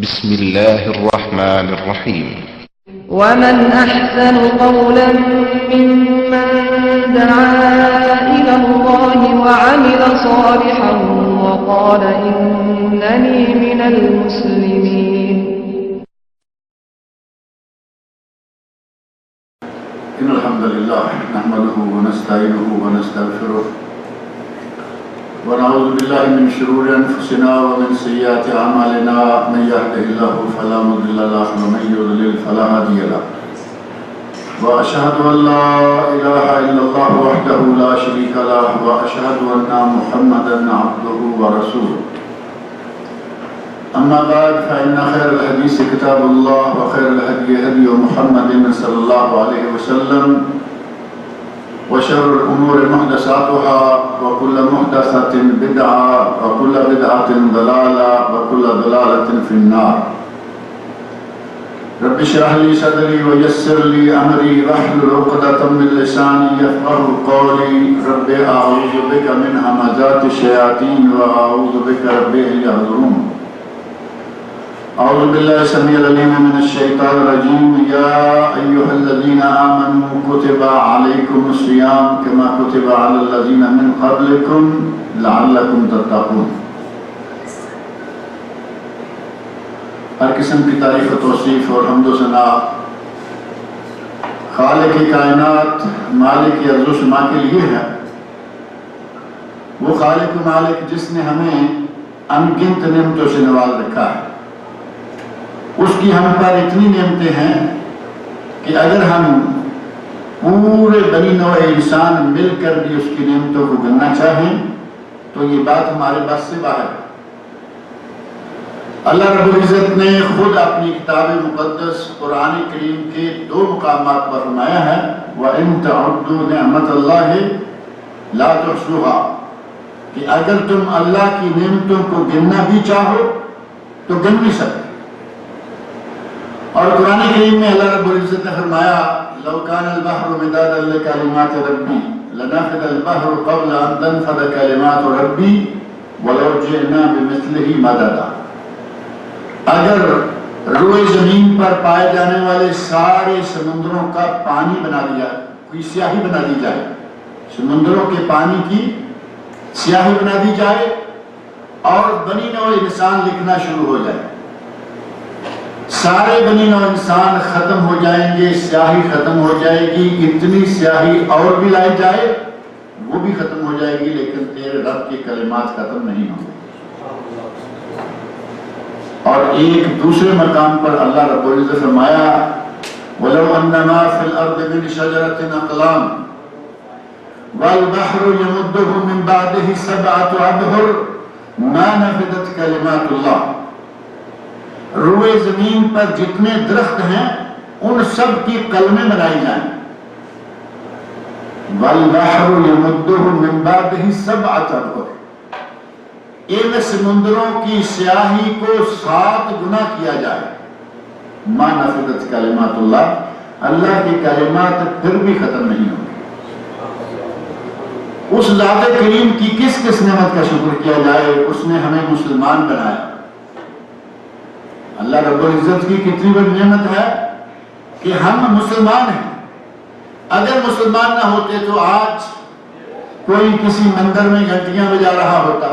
بسم الله الرحمن الرحيم. ومن أحسن قولا ممن دعا إلى الله وعمل صالحا وقال إنني من المسلمين. إن الحمد لله نحمده ونستعينه ونستغفره ونعوذ بالله من شرور أنفسنا ومن سيئات أعمالنا من يهده الله فلا مضل له ومن يضلل فلا هادي له وأشهد أن لا إله إلا الله وحده لا شريك له وأشهد أن محمدا عبده ورسوله. أما بعد فإن خير الحديث كتاب الله وخير الهدي هدي محمد صلى الله عليه وسلم وشر الأمور محدثاتها وكل محدثة بدعة وكل بدعة ضلالة وكل ضلالة في النار. رب اشرح لي صدري ويسر لي أمري واحلل عقدة من لساني يفقهوا قولي. رب أعوذ بك من همزات الشياطين وأعوذ بك رب أن يحضرون. أعوذ بالله السميع العليم من الشيطان الرجيم. يا أيها الذين آمنوا كتب عليكم الصيام كما كتب على الذين من قبلكم لعلكم تتقون. ہر قسم کی تعریف و توصیف اور حمد و ثنا خالق کائنات مالک ارض و سما کے لیے ہے. وہ خالق و مالک جس نے ہمیں انگنت نعمتوں سے نواز رکھا ہے. اس کی ہم پر اتنی نعمتیں ہیں کہ اگر ہم پورے بنی نوع انسان مل کر بھی اس کی نعمتوں کو گننا چاہیں تو یہ بات ہمارے بس سے باہر ہے. اللہ رب العزت نے خود اپنی کتاب مقدس قرآن کریم کے 2 مقامات پر فرمایا ہے وَإِن تَعُدُّوا نِعْمَةَ اللَّهِ لَا تُحْصُوهَا کہ اگر تم اللہ کی نعمتوں کو گننا بھی چاہو تو گن نہیں سکتے. اور قرآن کریم میں اللہ رب العزت نے فرمایا لو کان البحر مدادا لکلمات ربی لنفد البحر قبل ان تنفد کلمات ربی ولو جئنا بمثلہ مددا. اگر روئے زمین پر پائے جانے والے سارے سمندروں کا پانی بنا دیا کوئی سیاہی بنا دی جائے, سمندروں کے پانی کی سیاہی بنا دی جائے اور بنی نوع انسان لکھنا شروع ہو جائے, سارے بنی نوع انسان ختم ہو جائیں گے, سیاہی ختم ہو جائے گی, اتنی سیاہی اور بھی لائی جائے وہ بھی ختم ہو جائے گی, لیکن تیرے رب کے کلمات ختم نہیں ہوں گے. اور ایک دوسرے مقام پر اللہ رب العزت فرمایا وَلَوْ أَنَّ مَا فِي الْأَرْضِ مِنْ شَجَرَةٍ أَقْلَامٍ وَالْبَحْرُ يَمُدُّهُ مِنْ بَعْدِهِ سَبْعَةُ أَبْحُرٍ مَا نَفِدَتْ كَلِمَاتُ اللَّهِ. روئے زمین پر جتنے درخت ہیں ان سب کی قلمیں بنائی جائیں. وَالْبَحْرُ يَمُدُّهُ مِنْ بَعْدِهِ سَبْعَةَ أَبْحُرٍ ان سمندروں کی سیاہی کو 7 گنا کیا جائے ما نفدت کلمات اللہ, اللہ کی کلمات پھر بھی ختم نہیں ہوں گے. اس ذات کریم کی کس کس نعمت کا شکر کیا جائے, اس نے ہمیں مسلمان بنایا. اللہ رب العزت کی کتنی بڑی نعمت ہے کہ ہم مسلمان ہیں. اگر مسلمان نہ ہوتے تو آج کوئی کسی مندر میں گھنٹیاں بجا رہا ہوتا,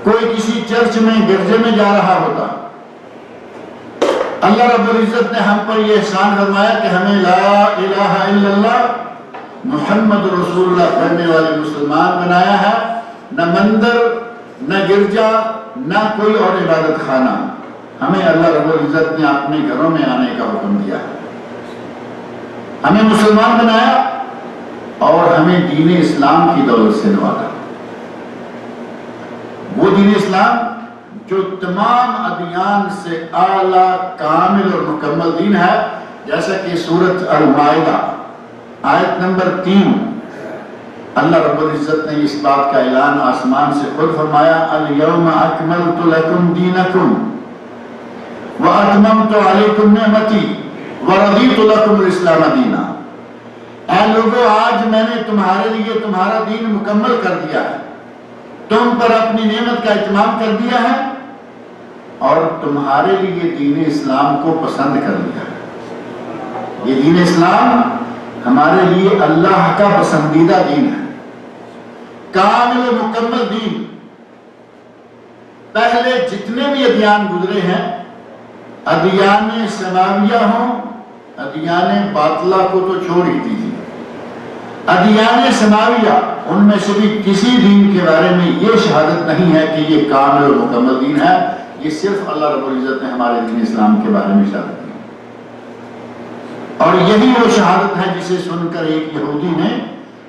کوئی کسی چرچ میں گرجے میں جا رہا ہوتا. اللہ رب العزت نے ہم پر یہ احسان فرمایا کہ ہمیں لا الہ الا اللہ محمد رسول اللہ پڑھنے والے مسلمان بنایا ہے. نہ مندر, نہ گرجا, نہ کوئی اور عبادت خانہ. ہمیں اللہ رب العزت نے اپنے گھروں میں آنے کا حکم دیا ہے, ہمیں مسلمان بنایا اور ہمیں دین اسلام کی دولت سے نوازا. وہ دین اسلام جو تمام ادیان سے اعلیٰ کامل اور مکمل دین ہے, جیسا کہ سورۃ المائدہ آیت نمبر 3 اللہ رب العزت نے اس بات کا اعلان آسمان سے خود فرمایا الیوم اکملت لکم دینکم واتممت علیکم نعمتی ورضیت لکم الاسلام دینا. اے لوگوں, آج میں نے تمہارے لیے تمہارا دین مکمل کر دیا ہے, تم پر اپنی نعمت کا اتمام کر دیا ہے اور تمہارے لیے دین اسلام کو پسند کر لیا ہے۔ یہ دین اسلام ہمارے لیے اللہ کا پسندیدہ دین ہے، کامل و مکمل دین۔ پہلے جتنے بھی ادیان گزرے ہیں، ادیان سماویہ ہوں، ادیان باطلہ کو تو چھوڑ ہی دیجیے، ادیان سماویہ ان میں سے بھی کسی دین کے بارے میں یہ شہادت نہیں ہے کہ یہ کامل و مکمل دین ہے۔ یہ صرف اللہ رب العزت نے ہمارے دین اسلام کے بارے میں شہادت دی، اور یہی وہ شہادت ہے جسے سن کر ایک یہودی نے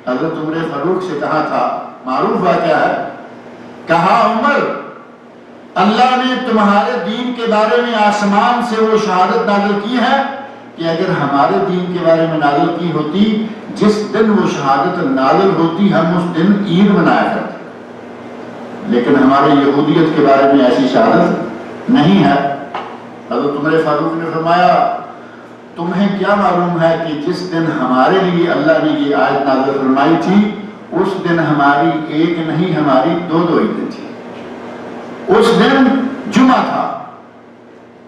حضرت عمر فاروق سے کہا تھا، معروف واقعہ ہے، کہا عمر، اللہ نے تمہارے دین کے بارے میں آسمان سے وہ شہادت نازل کی ہے کہ اگر ہمارے دین کے بارے میں نازل کی ہوتی، جس دن وہ شہادت نازل ہوتی ہم اس دن عید منایا کرتے، لیکن ہمارے یہودیت کے بارے میں ایسی شہادت نہیں ہے۔ حضرت عمر فاروق نے فرمایا، تمہیں کیا معلوم ہے کہ جس دن ہمارے لیے اللہ نے یہ آیت نازل فرمائی تھی، اس دن ہماری ایک نہیں ہماری دو عیدیں تھی۔ اس دن جمعہ تھا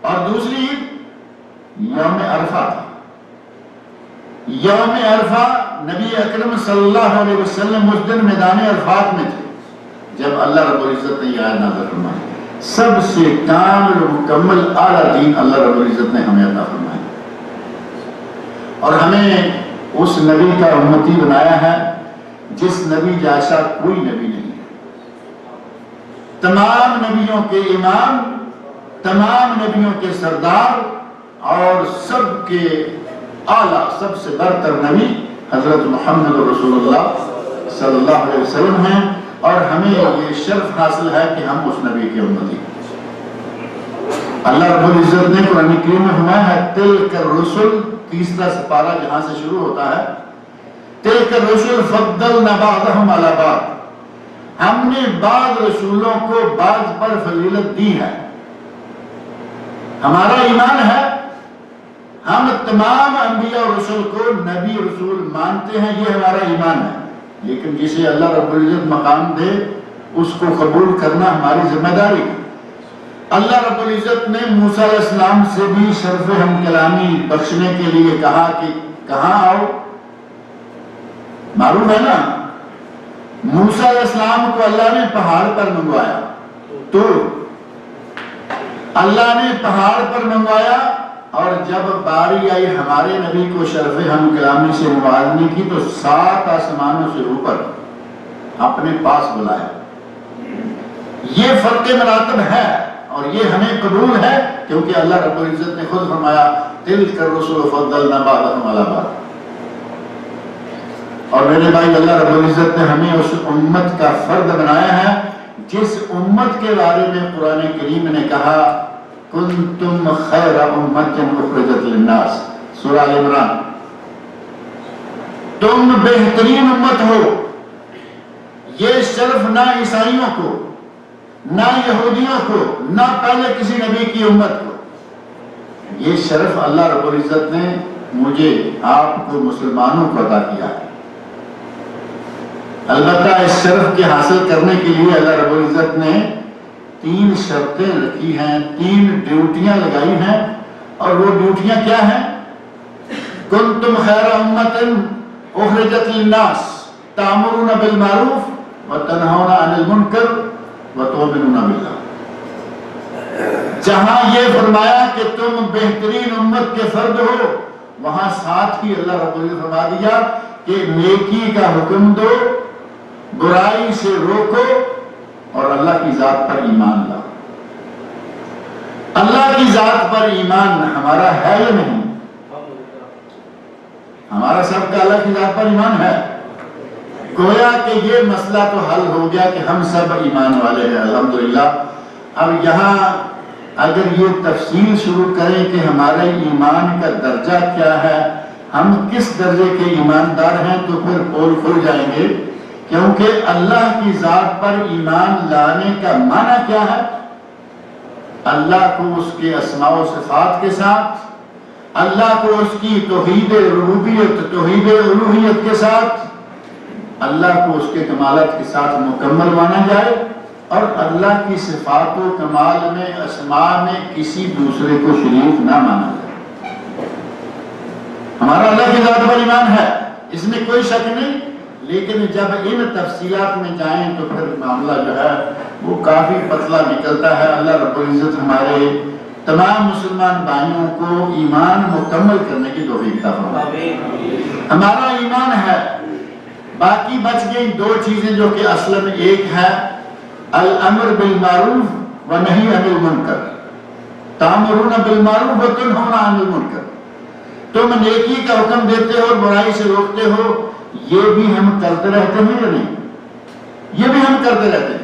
اور دوسری عید یوم عرفہ تھا۔ یوم عرفہ نبی اکرم صلی اللہ علیہ وسلم اس دن میدان عرفات میں تھے جب اللہ رب العزت نے یہ آیت نازل فرمائی۔ سب سے کامل و مکمل اعلیٰ دین اللہ رب العزت نے ہمیں عطا فرمایا، اور ہمیں اس نبی کا امتی بنایا ہے جس نبی جیسا کوئی نبی نہیں ہے۔ تمام نبیوں کے امام، تمام نبیوں کے سردار اور سب کے اعلیٰ سب سے برتر نبی حضرت محمد رسول اللہ صلی اللہ علیہ وسلم ہیں، اور ہمیں یہ شرف حاصل ہے کہ ہم اس نبی کے امتی ہیں۔ اللہ رب العزت نے قرآن کریم میں فرمایا ہے، تلک الرسل، تیسرا سپارہ جہاں سے شروع ہوتا ہے، تلک الرسل فضلنا بعضهم علی بعض، ہم نے بعض رسولوں کو بعض پر فضیلت دی ہے۔ ہمارا ایمان ہے، ہم تمام انبیاء اور رسول کو نبی رسول مانتے ہیں، یہ ہمارا ایمان ہے، لیکن جسے اللہ رب العزت مقام دے اس کو قبول کرنا ہماری ذمہ داری ہے۔ اللہ رب العزت نے موسیٰ علیہ السلام سے بھی شرف ہم کلامی بخشنے کے لیے کہا کہ کہاں آؤ، معلوم ہے نا، موسیٰ علیہ السلام کو اللہ نے پہاڑ پر منگوایا، تو اللہ نے پہاڑ پر منگوایا، اور جب باری آئی ہمارے نبی کو شرف ہم کلامی سے موازنے کی تو 7 آسمانوں سے اوپر اپنے پاس بلایا۔ یہ فرق مراتب ہے اور یہ ہمیں قبول ہے، کیونکہ اللہ رب العزت نے خود فرمایا، تلک الرسل فضلنا بعضهم علی بعض۔ اور میرے بھائی، اللہ رب العزت نے ہمیں اس امت کا فرد بنایا ہے جس امت کے بارے میں قرآن کریم نے کہا، کنتم خیر امت اخرجت للناس، سورہ آل عمران، تم بہترین امت ہو۔ یہ شرف نہ عیسائیوں کو، نہ یہودیوں کو، نہ پہلے کسی نبی کی امت کو، یہ شرف اللہ رب العزت نے مجھے، آپ کو، مسلمانوں کو عطا کیا ہے۔ البتہ اس شرف کے حاصل کرنے کے لیے اللہ رب العزت نے 3 شرطیں رکھی ہیں، 3 ڈیوٹیاں لگائی ہیں، اور وہ ڈیوٹیاں کیا ہیں؟ کنتم خیر امت اخرجت للناس تأمرون بالمعروف وتنہون عن المنکر وتؤمنون باللہ۔ جہاں یہ فرمایا کہ تم بہترین امت کے فرد ہو، وہاں ساتھ ہی اللہ رب العزت فرما دیا کہ نیکی کا حکم دو، برائی سے روکو، اور اللہ کی ذات پر ایمان لاؤ۔ اللہ کی ذات پر ایمان ہمارا ہے یا نہیں؟ ہمارا سب کا اللہ کی ذات پر ایمان ہے۔ گویا کہ یہ مسئلہ تو حل ہو گیا کہ ہم سب ایمان والے ہیں، الحمدللہ۔ اب یہاں اگر یہ تفصیل شروع کریں کہ ہمارے ایمان کا درجہ کیا ہے، ہم کس درجے کے ایماندار ہیں، تو پھر پول کھل جائیں گے، کیونکہ اللہ کی ذات پر ایمان لانے کا معنی کیا ہے؟ اللہ کو اس کے اسماء و صفات کے ساتھ، اللہ کو اس کی توحید ربوبیت، توحید الوہیت کے ساتھ، اللہ کو اس کے کمالات کے ساتھ مکمل مانا جائے، اور اللہ کی صفات و کمال میں اسماء میں کسی دوسرے کو شریک نہ مانا جائے۔ ہمارا اللہ کی ذات پر ایمان ہے، اس میں کوئی شک نہیں، لیکن جب ان تفصیلات میں جائیں تو پھر معاملہ جو ہے وہ کافی پتلا نکلتا ہے۔ اللہ رب العزت ہمارے تمام مسلمان بھائیوں کو ایمان مکمل کرنے کی توفیق عطا فرمائے۔ ہمارا ایمان ہے، باقی بچ گئی دو چیزیں جو کہ اصل میں ایک ہے الامر بالمعروف و نہی عن المنکر، تامرون بالمعروف و تنہون عن المنکر، تم نیکی کا حکم دیتے ہو اور برائی سے روکتے ہو، یہ بھی ہم کرتے رہتے ہیں یا نہیں؟ یہ بھی ہم کرتے رہتے ہیں۔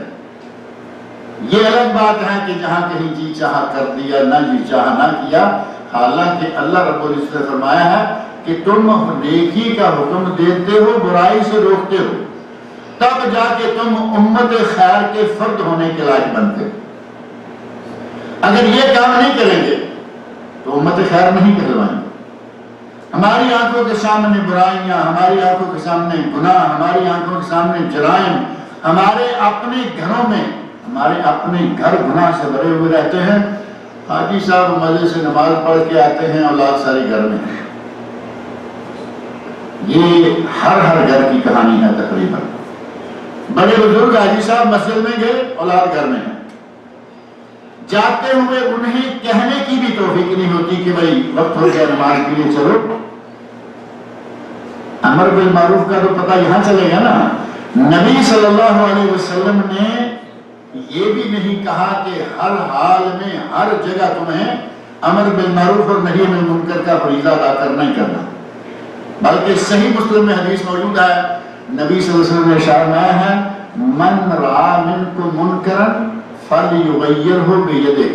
یہ الگ بات ہے کہ جہاں کہیں جی چاہا کر دیا، نہ جی چاہا نہ کیا، حالانکہ اللہ رب العزت نے فرمایا ہے کہ تم نیکی کا حکم دیتے ہو، برائی سے روکتے ہو، تب جا کے تم امت خیر کے فرد ہونے کے لائق بنتے ہو۔ اگر یہ کام نہیں کریں گے تو امت خیر نہیں کہلوائیں گے۔ ہماری آنکھوں کے سامنے برائیاں، ہماری آنکھوں کے سامنے گناہ، ہماری آنکھوں کے سامنے جرائم، ہمارے اپنے گھروں میں ہمارے اپنے گھر گناہ سے بھرے ہوئے رہتے ہیں۔ حاجی صاحب مزے سے نماز پڑھ کے آتے ہیں، اولاد ساری گھر میں ہے۔ یہ ہر گھر کی کہانی ہے تقریباً۔ بڑے بزرگ حاجی صاحب مسجد میں گئے، اولاد گھر میں ہے، جاتے ہوئے انہیں کہنے کی بھی توفیق نہیں ہوتی کہ بھائی وقت ہو گیا نماز کے لیے چلو۔ امر بالمعروف کا تو پتہ یہاں چلے گا نا۔ نبی صلی اللہ علیہ وسلم نے یہ بھی نہیں کہا کہ ہر حال میں ہر جگہ تمہیں امر بالمعروف اور نہی عن المنکر کا فریضہ ادا کرنا ہی کرنا، بلکہ صحیح مسلم میں حدیث موجود ہے، نبی صلی اللہ علیہ وسلم نے ارشاد فرمایا ہے من رعا منکم منکرا فلیغیرہ بیدہ،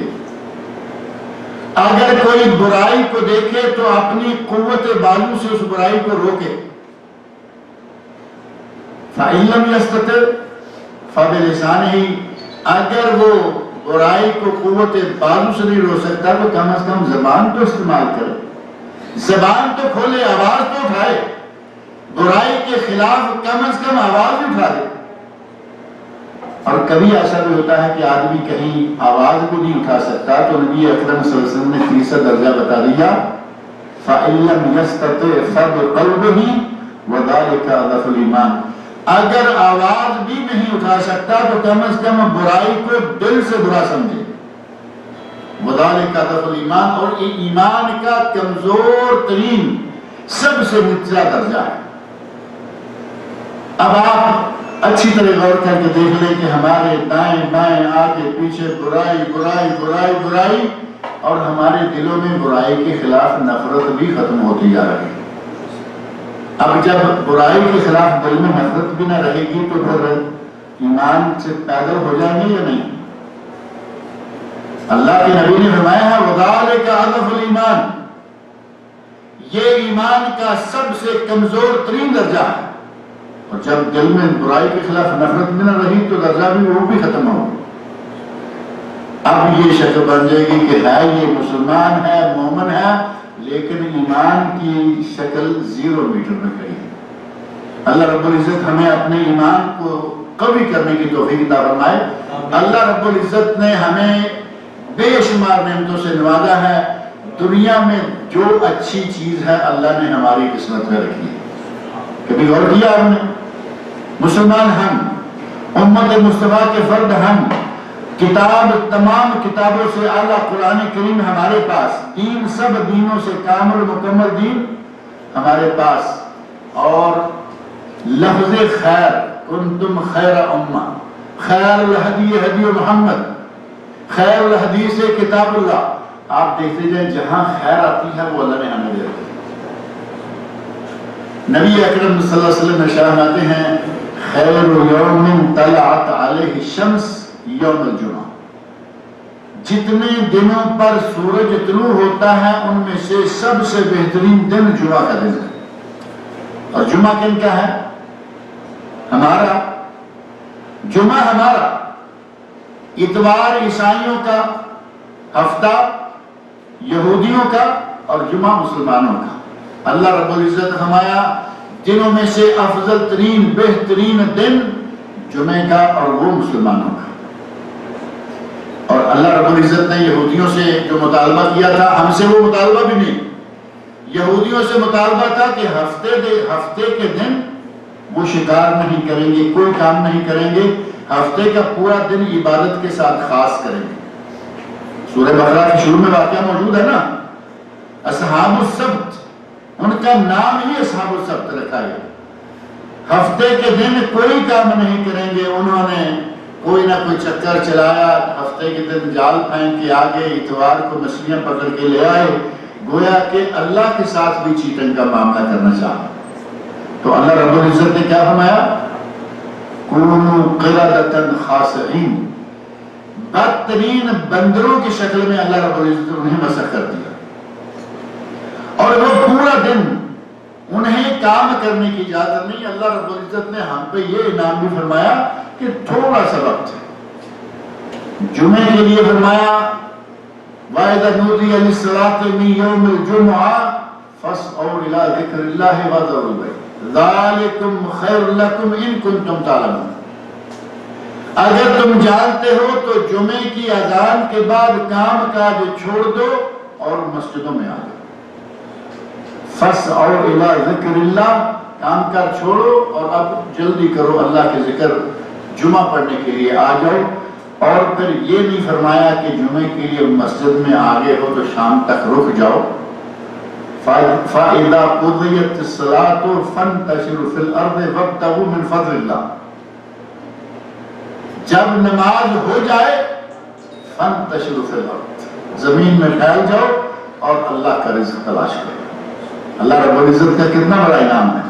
اگر کوئی برائی کو دیکھے تو اپنی قوت بالو سے اس برائی کو روکے، فَإِن لَمْ يَسْتَطِعْ فَبِلِسَانِهِ، اگر وہ برائی کو قوت بالو سے نہیں روک سکتا تو کم از کم زبان تو استعمال کرے، زبان تو کھولے، آواز تو اٹھائے، برائی کے خلاف کم از کم آواز اٹھا دے۔ اور کبھی ایسا بھی ہوتا ہے کہ آدمی کہیں آواز کو نہیں اٹھا سکتا تو نبی اکرم صلی اللہ علیہ وسلم نے تیسرا درجہ بتا دیا فَإِن لَمْ يَسْتَطِعْ فَبِقَلْبِهِ وَذَلِكَ أَضْعَفُ الْإِيمَانِ، اگر آواز بھی نہیں اٹھا سکتا تو کم از کم برائی کو دل سے برا سمجھے، وَذَلِكَ أَضْعَفُ الْإِيمَانِ، اور یہ ایمان کا کمزور ترین سب سے نچلا درجہ ہے۔ اب آپ اچھی طرح غور کر کے دیکھ لیں کہ ہمارے دائیں بائیں آگے پیچھے برائی برائی برائی برائی، اور ہمارے دلوں میں برائی کے خلاف نفرت بھی ختم ہوتی جا رہی ہے۔ اب جب برائی کے خلاف دل میں نفرت بھی نہ رہے گی تو پھر ایمان سے پیدل ہو جائیں گے یا نہیں؟ اللہ کے نبی نے فرمایا ہے وَذَلِكَ أَضْعَفُ الْإِيمَانِ، یہ ایمان کا سب سے کمزور ترین درجہ ہے، اور جب دل میں برائی کے خلاف نفرت بھی نہ رہی تو درجہ بھی وہ بھی ختم ہو۔ اب یہ شکل بن جائے گی کہ ہے یہ مسلمان ہے، مومن ہے، لیکن ایمان کی شکل 0 میٹر میں کھڑی ہے۔ اللہ رب العزت ہمیں اپنے ایمان کو قوی کرنے کی توفیق عطا فرمائے۔ اللہ رب العزت نے ہمیں بے شمار نعمتوں سے نوازا ہے، دنیا میں جو اچھی چیز ہے اللہ نے ہماری قسمت میں رکھی ہے۔ کبھی غور کیا ہم نے؟ مسلمان ہم، امت مصطفیٰ کے فرد ہم، کتاب تمام کتابوں سے اعلیٰ قرآن کریم ہمارے پاس، دین سب دینوں سے کامل مکمل دین ہمارے پاس، اور لفظ خیر کنتم خیر امہ، خیر الہدی ہدی محمد، خیر الحدیث کتاب اللہ۔ آپ دیکھتے جائیں جہاں خیر آتی ہے وہ اللہ نے ہمیں دے رکھی۔ نبی اکرم صلی اللہ علیہ وسلم ارشاد فرماتے ہیں خیر یوم طلعت علیہ الشمس یوم الجمعہ، جتنے دنوں پر سورج طلوع ہوتا ہے ان میں سے سب سے بہترین دن جمعہ کا دن ہے۔ اور جمعہ کن کا ہے؟ ہمارا جمعہ ہمارا، اتوار عیسائیوں کا، ہفتہ یہودیوں کا، اور جمعہ مسلمانوں کا۔ اللہ رب العزت فرمایا دنوں میں سے افضل ترین بہترین دن جمعے کا اور وہ مسلمانوں کا۔ اور اللہ رب العزت نے یہودیوں سے جو مطالبہ کیا تھا، ہم سے وہ مطالبہ بھی نہیں، یہودیوں سے مطالبہ تھا کہ ہفتے کے دن وہ شکار نہیں کریں گے، کوئی کام نہیں کریں گے، ہفتے کا پورا دن عبادت کے ساتھ خاص کریں گے۔ سورہ بقرہ کے شروع میں واقعہ موجود ہے نا، اصحاب السبت، ان کا نام ہی اصحاب السبت رکھا گیا۔ ہفتے کے دن کوئی کام نہیں کریں گے، انہوں نے کوئی نہ کوئی چکر چلایا، ہفتے کے دن جال پھینک کے آگے، اتوار کو مچھلیاں پکڑ کے لے آئے، گویا کہ اللہ کے ساتھ بھی چیٹنگ کا معاملہ کرنا چاہا۔ تو اللہ رب العزت نے کیا فرمایا؟ کونوا قردۃ خاسئین، بدترین بندروں کی شکل میں اللہ رب العزت نے انہیں مسخ کر دیا، اور وہ پورا دن انہیں کام کرنے کی اجازت نہیں۔ اللہ رب العزت نے ہم پہ یہ انعام بھی فرمایا کہ تھوڑا سا وقت جمعے کے لیے فرمایا وَإِذَا نُودِيَ لِلصَّلَاةِ مِن يَوْمِ الْجُمْعَةِ فَاسْعَوْا إِلَىٰ ذِكْرِ اللَّهِ وَذَرُوا الْبَيْعَ ذَلِكُمْ خَيْرٌ لَكُمْ إِن كُنتُمْ تَعْلَمُونَ۔ اگر تم جانتے ہو تو جمعے کی اذان کے بعد کام کاج چھوڑ دو اور مسجدوں میں آ جاؤ۔ فَاسْعَوْا إِلَىٰ ذِكْرِ اللَّهِ، کام کاج چھوڑو اور اب جلدی کرو اللہ کے ذکر، جمعہ پڑھنے کے لیے آ جاؤ۔ اور پھر یہ نہیں فرمایا کہ جمعے کے لیے مسجد میں آگے ہو تو شام تک رک جاؤ۔ فَإِذَا قُضِيَتِ الصَّلَاةُ فَانتَشِرُوا فِي الْأَرْضِ وَابْتَغُوا مِن فَضْلِ اللَّهِ، جب نماز ہو جائے فَانتَشِرُوا فِي الْأَرْضِ، زمین میں پھیل جاؤ اور اللہ کا رزق تلاش کرو۔ اللہ رب العزت کا کتنا بڑا انعام ہے،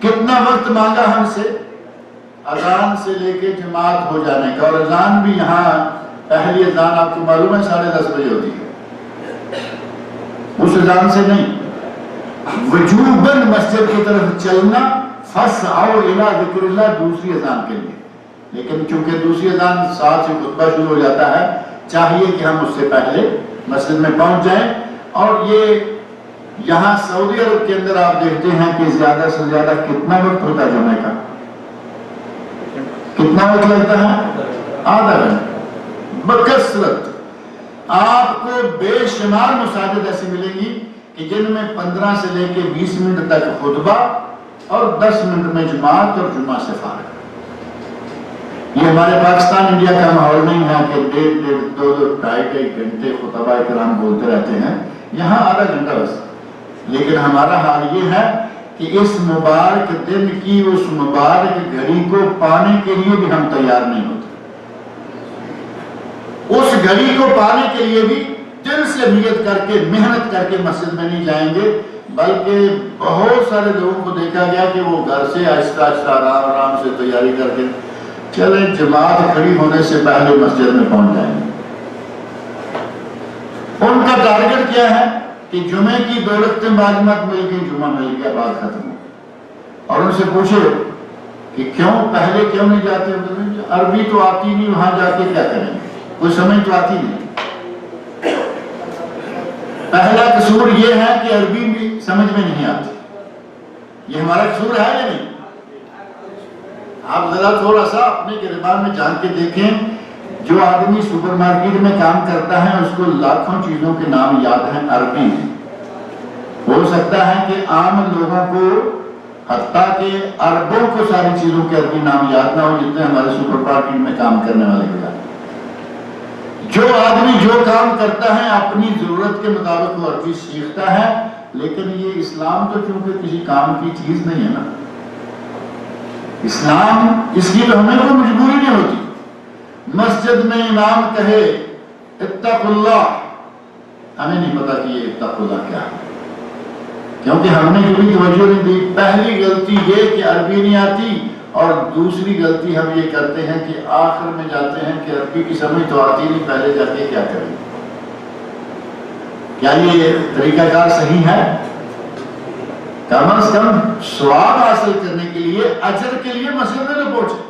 کتنا وقت مانگا ہم سے، اذان سے لے کے جماعت ہو جانے کا۔ اور اذان بھی یہاں پہلی اذان آپ کو معلوم ہے 10:30 بجے ہوتی ہے، اس اذان سے نہیں، وجوباً مسجد کی طرف چلنا، فَاسْعَوْا إِلَىٰ ذِكْرِ اللَّهِ دوسری اذان کے لیے۔ لیکن چونکہ دوسری اذان 7 سے خطبہ شروع ہو جاتا ہے، چاہیے کہ ہم اس سے پہلے مسجد میں پہنچ جائیں۔ اور یہ یہاں سعودی عرب کے اندر آپ دیکھتے ہیں کہ زیادہ سے زیادہ کتنا وقت ہوتا ہے جمعے کا، کتنا وقت لگتا ہے؟ آدھا گھنٹہ بکثرت۔ آپ کو بے شمار مساجد ایسی ملیں گی کہ جن میں 15 سے لے کے 20 منٹ تک خطبہ اور 10 منٹ میں جماعت اور جمعہ سے فارغ۔ یہ ہمارے پاکستان انڈیا کا ماحول نہیں ہے کہ 1.5 2 2.5 گھنٹے خطبہ کرام بولتے رہتے ہیں، یہاں آدھا گھنٹہ بس۔ لیکن ہمارا حال یہ ہے کہ اس مبارک دن کی اس مبارک گھڑی کو پانے کے لیے بھی ہم تیار نہیں ہوتے۔ اس گھڑی کو پانے کے لیے بھی دل سے نیت کر کے محنت کر کے مسجد میں نہیں جائیں گے، بلکہ بہت سارے لوگوں کو دیکھا گیا کہ وہ گھر سے آہستہ آہستہ آرام آرام سے تیاری کر کے چلیں جماعت کھڑی ہونے سے پہلے مسجد میں پہنچ جائیں گے۔ ان کا ٹارگٹ کیا ہے کہ جمعے کی 2 رکعتیں باجماعت مل گئی، جمعہ مل گیا، بات ختم ہو۔ اور ان سے پوچھو کہ کیوں پہلے کیوں نہیں جاتے؟ عربی تو آتی نہیں، وہاں جا کے کیا کریں گے، کوئی سمجھ تو آتی نہیں۔ پہلا قصور یہ ہے کہ عربی بھی سمجھ میں نہیں آتی، یہ ہمارا قصور ہے یا نہیں؟ آپ ذرا تھوڑا سا اپنے گریبان میں جان کے دیکھیں، جو آدمی سپر مارکیٹ میں کام کرتا ہے اس کو لاکھوں چیزوں کے نام یاد ہیں عربی میں۔ ہو سکتا ہے کہ عام لوگوں کو، حتیٰ کہ عربوں کو ساری چیزوں کے عربی نام یاد نہ ہو جتنے ہمارے سپر مارکیٹ میں کام کرنے والے کو یاد۔ جو آدمی جو کام کرتا ہے اپنی ضرورت کے مطابق وہ عربی سیکھتا ہے، لیکن یہ اسلام تو چونکہ کسی کام کی چیز نہیں ہے نا، اسلام اس کی تو ہمیں کوئی مجبوری نہیں ہوتی۔ مسجد میں امام کہے اتقوا اللہ، ہمیں نہیں پتا کہ یہ اتقوا اللہ کیا ہے، کیونکہ ہم نے کبھی توجہ نہیں دی۔ پہلی غلطی یہ کہ عربی نہیں آتی، اور دوسری غلطی ہم یہ کرتے ہیں کہ آخر میں جاتے ہیں کہ عربی کی سمجھ تو آتی نہیں، پہلے جا کے کیا کریں۔ کیا یہ طریقہ کار صحیح ہے؟ کم از کم ثواب حاصل کرنے کے لیے، اجر کے لیے مسجد میں تو پہنچے۔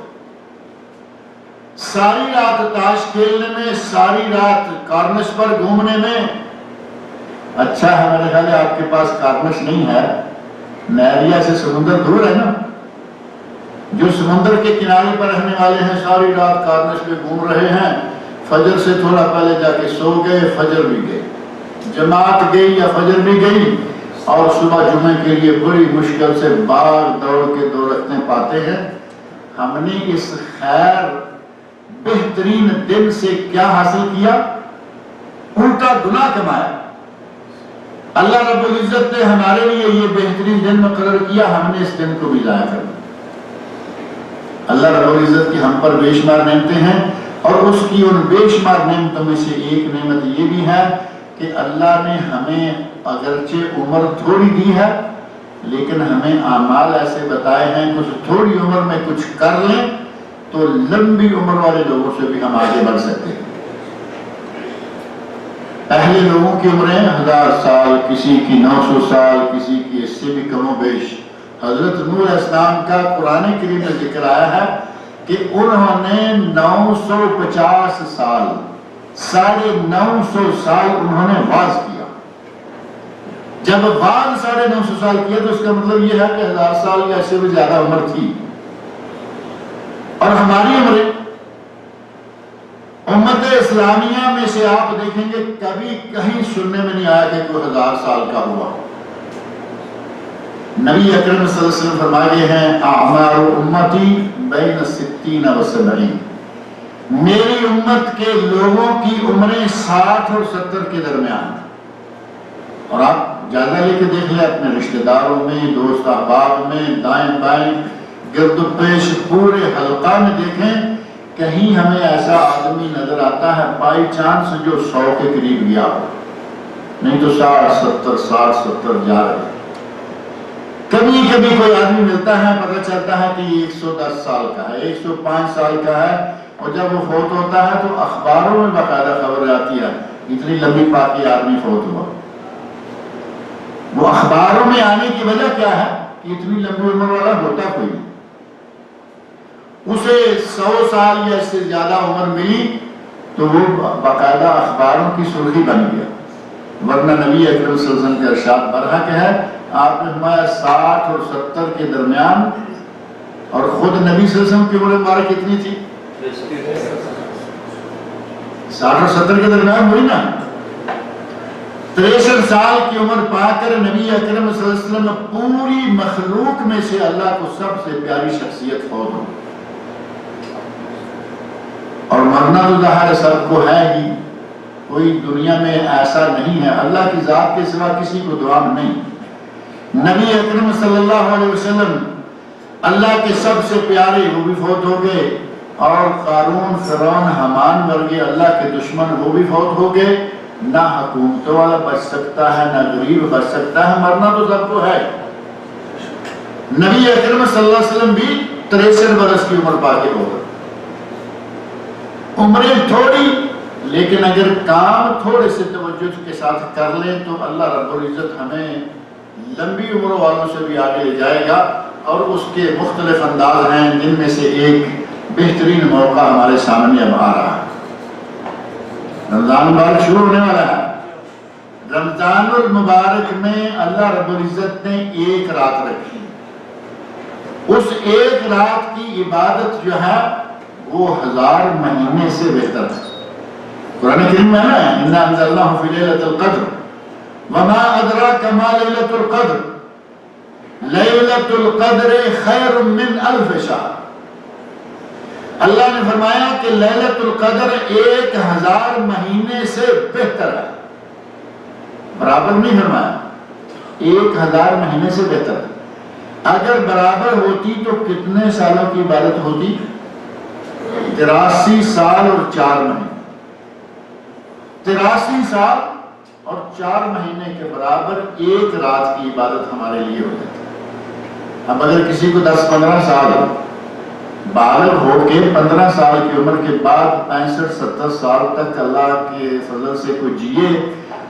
ساری رات تاش کھیلنے میں، ساری رات کارنش پر گھومنے میں، اچھا ہے میرے خیال ہے آپ کے پاس کارنش نہیں ہے، نیریا سے سمندر دور ہے نا، جو سمندر کے کنارے پر رہنے والے ہیں ساری رات کارنش پہ گھوم رہے ہیں، فجر سے تھوڑا پہلے جا کے سو گئے، فجر بھی گئی، جماعت گئی یا فجر بھی گئی، اور صبح جمعے کے لیے بڑی مشکل سے باغ دوڑ کے 2 رکعتیں پاتے ہیں۔ ہم نے اس خیر بہترین دن سے کیا حاصل کیا؟ الٹا گناہ کمایا۔ اللہ رب العزت نے ہمارے لیے یہ بہترین دن مقرر کیا، ہم نے اس دن کو بھی ضائع کر دیا۔ اللہ رب العزت کی ہم پر بے شمار نعمتیں ہیں، اور اس کی ان بے شمار نعمتوں میں سے ایک نعمت یہ بھی ہے کہ اللہ نے ہمیں اگرچہ عمر تھوڑی دی ہے، لیکن ہمیں اعمال ایسے بتائے ہیں کچھ تھوڑی عمر میں کچھ کر لیں تو لمبی عمر والے لوگوں سے بھی ہم آگے بڑھ سکتے ہیں۔ پہلے لوگوں کی عمریں 1000 سال، کسی کی 900 سال، کسی کی اس سے بھی کم و بیش۔ حضرت نوح علیہ السلام کا قرآن کریم میں ذکر آیا ہے کہ انہوں نے 950 سال، 950 سال انہوں نے واز کیا۔ جب واز 950 سال کیا تو اس کا مطلب یہ ہے کہ 1000 سال یا اس سے بھی زیادہ عمر تھی۔ اور ہماری عمریں امت اسلامیہ میں سے آپ دیکھیں گے کبھی کہیں سننے میں نہیں آیا کہ کوئی 1000 سال کا ہوا۔ نبی اکرم صلی اللہ علیہ وسلم فرمائے ہیں اعمار امتی بین 60 و 70، میری امت کے لوگوں کی عمریں 60 اور 70 کے درمیان۔ اور آپ جائزہ لے کے دیکھ لیں اپنے رشتہ داروں میں، دوست احباب میں، دائیں بائیں، گرد و پیش پورے حلقہ میں دیکھیں، کہیں ہمیں ایسا آدمی نظر آتا ہے بائی چانس جو 100 کے قریب گیا ہو، نہیں تو 60 70 جا رہے۔ کبھی کبھی کوئی آدمی ملتا ہے، پتہ چلتا ہے کہ یہ 110 سال کا ہے، 105 سال کا ہے، اور جب وہ فوت ہوتا ہے تو اخباروں میں باقاعدہ خبر آتی ہے اتنی لمبی پاکی آدمی فوت ہوا۔ وہ اخباروں میں آنے کی وجہ کیا ہے کہ اتنی لمبی عمر والا ہوتا کوئی نہیں، اسے 100 سال یا اس سے زیادہ عمر ملی تو وہ باقاعدہ اخباروں کی سرخی بن گیا۔ ورنہ نبی اکرم صلی اللہ علیہ وسلم کے ارشاد برحق ہے، آپ نے فرمایا 60 اور 70 کے درمیان، اور خود نبی صلی اللہ علیہ وسلم کی عمر مبارک کتنی تھی؟ 60 اور 70 کے درمیان ہوئی نا۔ 63 سال کی عمر پا کر نبی اکرم صلی اللہ علیہ وسلم پوری مخلوق میں سے اللہ کو سب سے پیاری شخصیت فوت ہو، اور مرنا تو ظاہر سب کو ہے ہی، کوئی دنیا میں ایسا نہیں ہے، اللہ کی ذات کے سوا کسی کو دعا نہیں۔ نبی اکرم صلی اللہ علیہ وسلم اللہ کے سب سے پیارے وہ بھی فوت ہو گئے، اور قارون، فرعون، حامان مر گئے، اللہ کے دشمن وہ بھی فوت ہو گئے۔ نہ حکومتوں والا بچ سکتا ہے، نہ غریب بچ سکتا ہے، مرنا تو سب کو ہے۔ نبی اکرم صلی اللہ علیہ وسلم بھی 63 برس کی عمر پا کے ہو گئے۔ عمریں تھوڑی، لیکن اگر کام تھوڑے سے توجہ کے ساتھ کر لیں تو اللہ رب العزت ہمیں لمبی عمر والوں سے بھی آگے لے جائے گا، اور اس کے مختلف انداز ہیں، جن میں سے ایک بہترین موقع ہمارے سامنے اب آ رہا ہے۔ رمضان مبارک شروع ہونے والا ہے۔ رمضان المبارک میں اللہ رب العزت نے ایک رات رکھی، اس ایک رات کی عبادت جو ہے وہ 1000 مہینے سے بہتر ہے۔ قرآن کریم میں نا اِنَّا أَنزَلْنَاهُ فِي لَيْلَةِ الْقَدْرِ وَمَا أَدْرَاكَ مَا لَيْلَةُ الْقَدْرِ لَيْلَةُ الْقَدْرِ خَيْرٌ مِّنْ أَلْفِ شَهْرٍ۔ اللہ نے فرمایا کہ لیلۃ القدر 1000 مہینے سے بہتر ہے، برابر نہیں فرمایا، 1000 مہینے سے بہتر ہے۔ اگر برابر ہوتی تو کتنے سالوں کی عبادت ہوتی؟ 83 سال اور 4 مہینے۔ 83 سال اور 4 مہینے کے برابر ایک رات کی عبادت ہمارے لیے ہو جاتی۔ اب اگر کسی کو 10-15 سال بالغ ہو کے 15 سال کی عمر کے بعد 65-70 سال تک اللہ کے فضل سے کوئی جیے،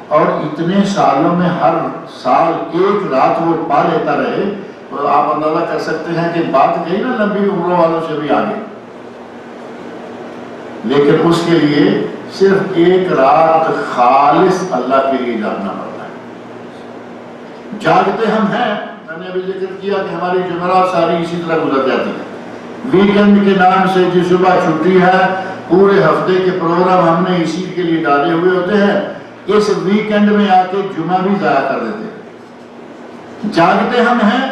اور اتنے سالوں میں ہر سال ایک رات وہ پا لیتا رہے، تو آپ اندازہ کر سکتے ہیں کہ بات گئی نا لمبی عمروں والوں سے بھی آگے۔ لیکن اس کے لیے صرف ایک رات خالص اللہ کے لیے جاگنا پڑتا ہے۔ جاگتے ہم ہیں، میں نے ابھی ذکر کیا کہ ہماری جمعرات ساری اسی طرح گزر جاتی ہے، ویکنڈ کے نام سے جس صبح چھٹی ہے پورے ہفتے کے پروگرام ہم نے اسی کے لیے ڈالے ہوئے ہوتے ہیں، اس ویکینڈ میں آ کے جمعہ بھی ضائع کر دیتے ہیں۔ جاگتے ہم ہیں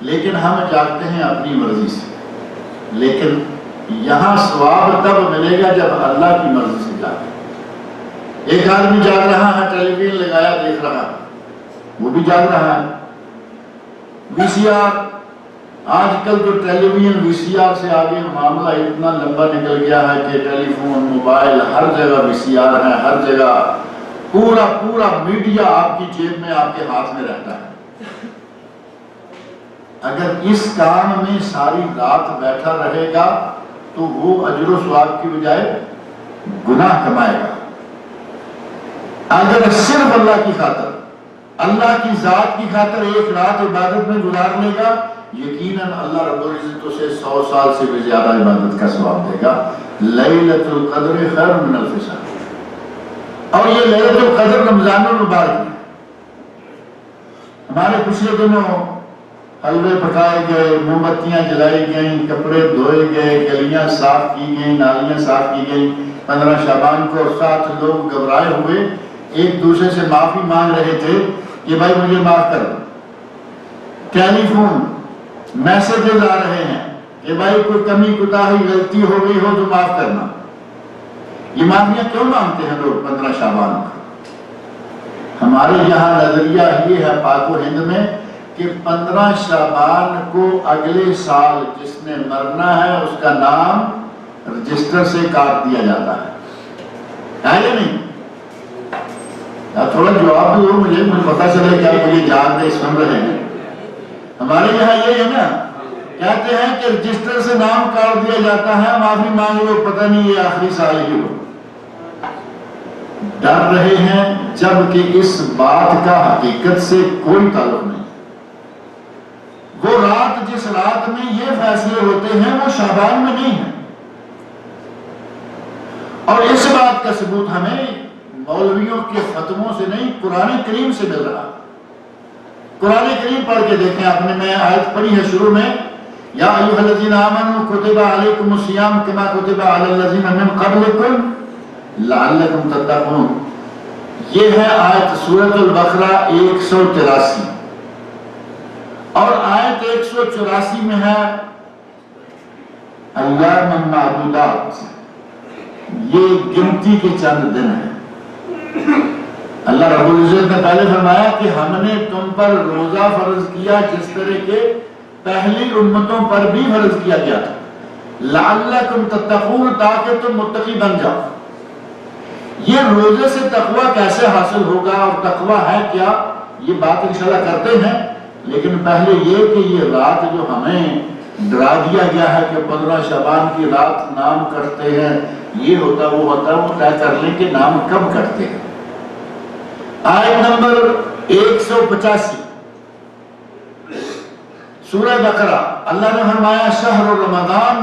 لیکن ہم جاگتے ہیں اپنی مرضی سے، لیکن یہاں ثواب تب ملے گا جب اللہ کی مرضی سے جاگے۔ ایک آدمی جاگ رہا ہے، ٹیلی ویژن لگایا دیکھ رہا ہے، وہ بھی جاگ رہا ہے۔ وی سی آر، آج کل تو ٹیلی ویژن وی سی آر سے آگے معاملہ اتنا لمبا نکل گیا ہے کہ ٹیلی فون، موبائل، ہر جگہ وی سی آر ہے، ہر جگہ پورا میڈیا آپ کی جیب میں، آپ کے ہاتھ میں رہتا ہے۔ اگر اس کام میں ساری رات بیٹھا رہے گا تو وہ اجر و ثواب کی بجائے گناہ کمائے گا۔ اگر صرف اللہ کی خاطر، اللہ کی ذات کی خاطر ایک رات عبادت میں گزار لے گا، یقیناً اللہ رب العزت اسے 100 سال سے بھی زیادہ عبادت کا ثواب دے گا۔ لیلۃ القدر خیر من الف شہر، اور یہ لیلۃ القدر رمضان المبارک میں ہمارے پچھلے دنوں حلوے پکائے گئے، موم بتیاں جلائی گئیں، کپڑے دھوئے گئے، گلیاں صاف کی گئیں، نالیاں صاف کی گئیں 15 شعبان کو، اور ساتھ لوگ گھبرائے ہوئے ایک دوسرے سے معافی مانگ رہے تھے کہ بھائی مجھے معاف کر دو۔ ٹیلی فون میسجز آ رہے ہیں کہ بھائی کوئی کمی کوتاہی غلطی ہو گئی ہو تو معاف کرنا۔ یہ معافیاں کیوں مانگتے ہیں لوگ 15 شعبان کو؟ ہمارے یہاں نظریہ یہ ہے پاک و ہند میں کہ 15 شعبان کو اگلے سال جس نے مرنا ہے اس کا نام رجسٹر سے کاٹ دیا جاتا ہے یا نہیں؟ تھوڑا جواب دو مجھے پتا چلے کہ آپ مجھے جان دے سن رہے ہیں۔ ہمارے یہاں یہ ہے نا، کہتے ہیں کہ رجسٹر سے نام کاٹ دیا جاتا ہے، معافی مانگ لو، پتہ نہیں یہ آخری سال ہی ہو۔ ڈر رہے ہیں جبکہ اس بات کا حقیقت سے کوئی تعلق نہیں۔ وہ رات جس رات میں یہ فیصلے ہوتے ہیں وہ شعبان میں نہیں ہے، اور اس بات کا ثبوت ہمیں مولویوں کے فتووں سے نہیں، قرآن کریم سے مل رہا۔ قرآن کریم پڑھ کے دیکھیں آپ نے، میں آیت پڑھی ہے شروع میں، یا ایھا الذین آمنوا کتب علیکم الصیام کما کتب علی الذین من قبلکم لعلکم تتقون۔ یہ ہے آیت سورۃ البقرہ 183، اور آیت 184 میں ہے ایام معدودات، یہ گنتی کے چند دن ہیں۔ اللہ رب العزت نے پہلے فرمایا کہ ہم نے تم پر روزہ فرض کیا جس طرح کے پہلی امتوں پر بھی فرض کیا گیا تھا، لعلکم تتقون، تاکہ تم متقی بن جاؤ۔ یہ روزے سے تقوی کیسے حاصل ہوگا اور تقوی ہے کیا، یہ بات انشاءاللہ کرتے ہیں، لیکن پہلے یہ کہ یہ رات جو ہمیں ڈرا دیا گیا ہے کہ 15 شعبان کی رات نام کٹتے ہیں، یہ ہوتا وہ ہوتا، وہ طے کر لیں کہ نام کب کٹتے ہیں۔ آیت نمبر 185 سورہ بقرہ، اللہ نے فرمایا شہر رمضان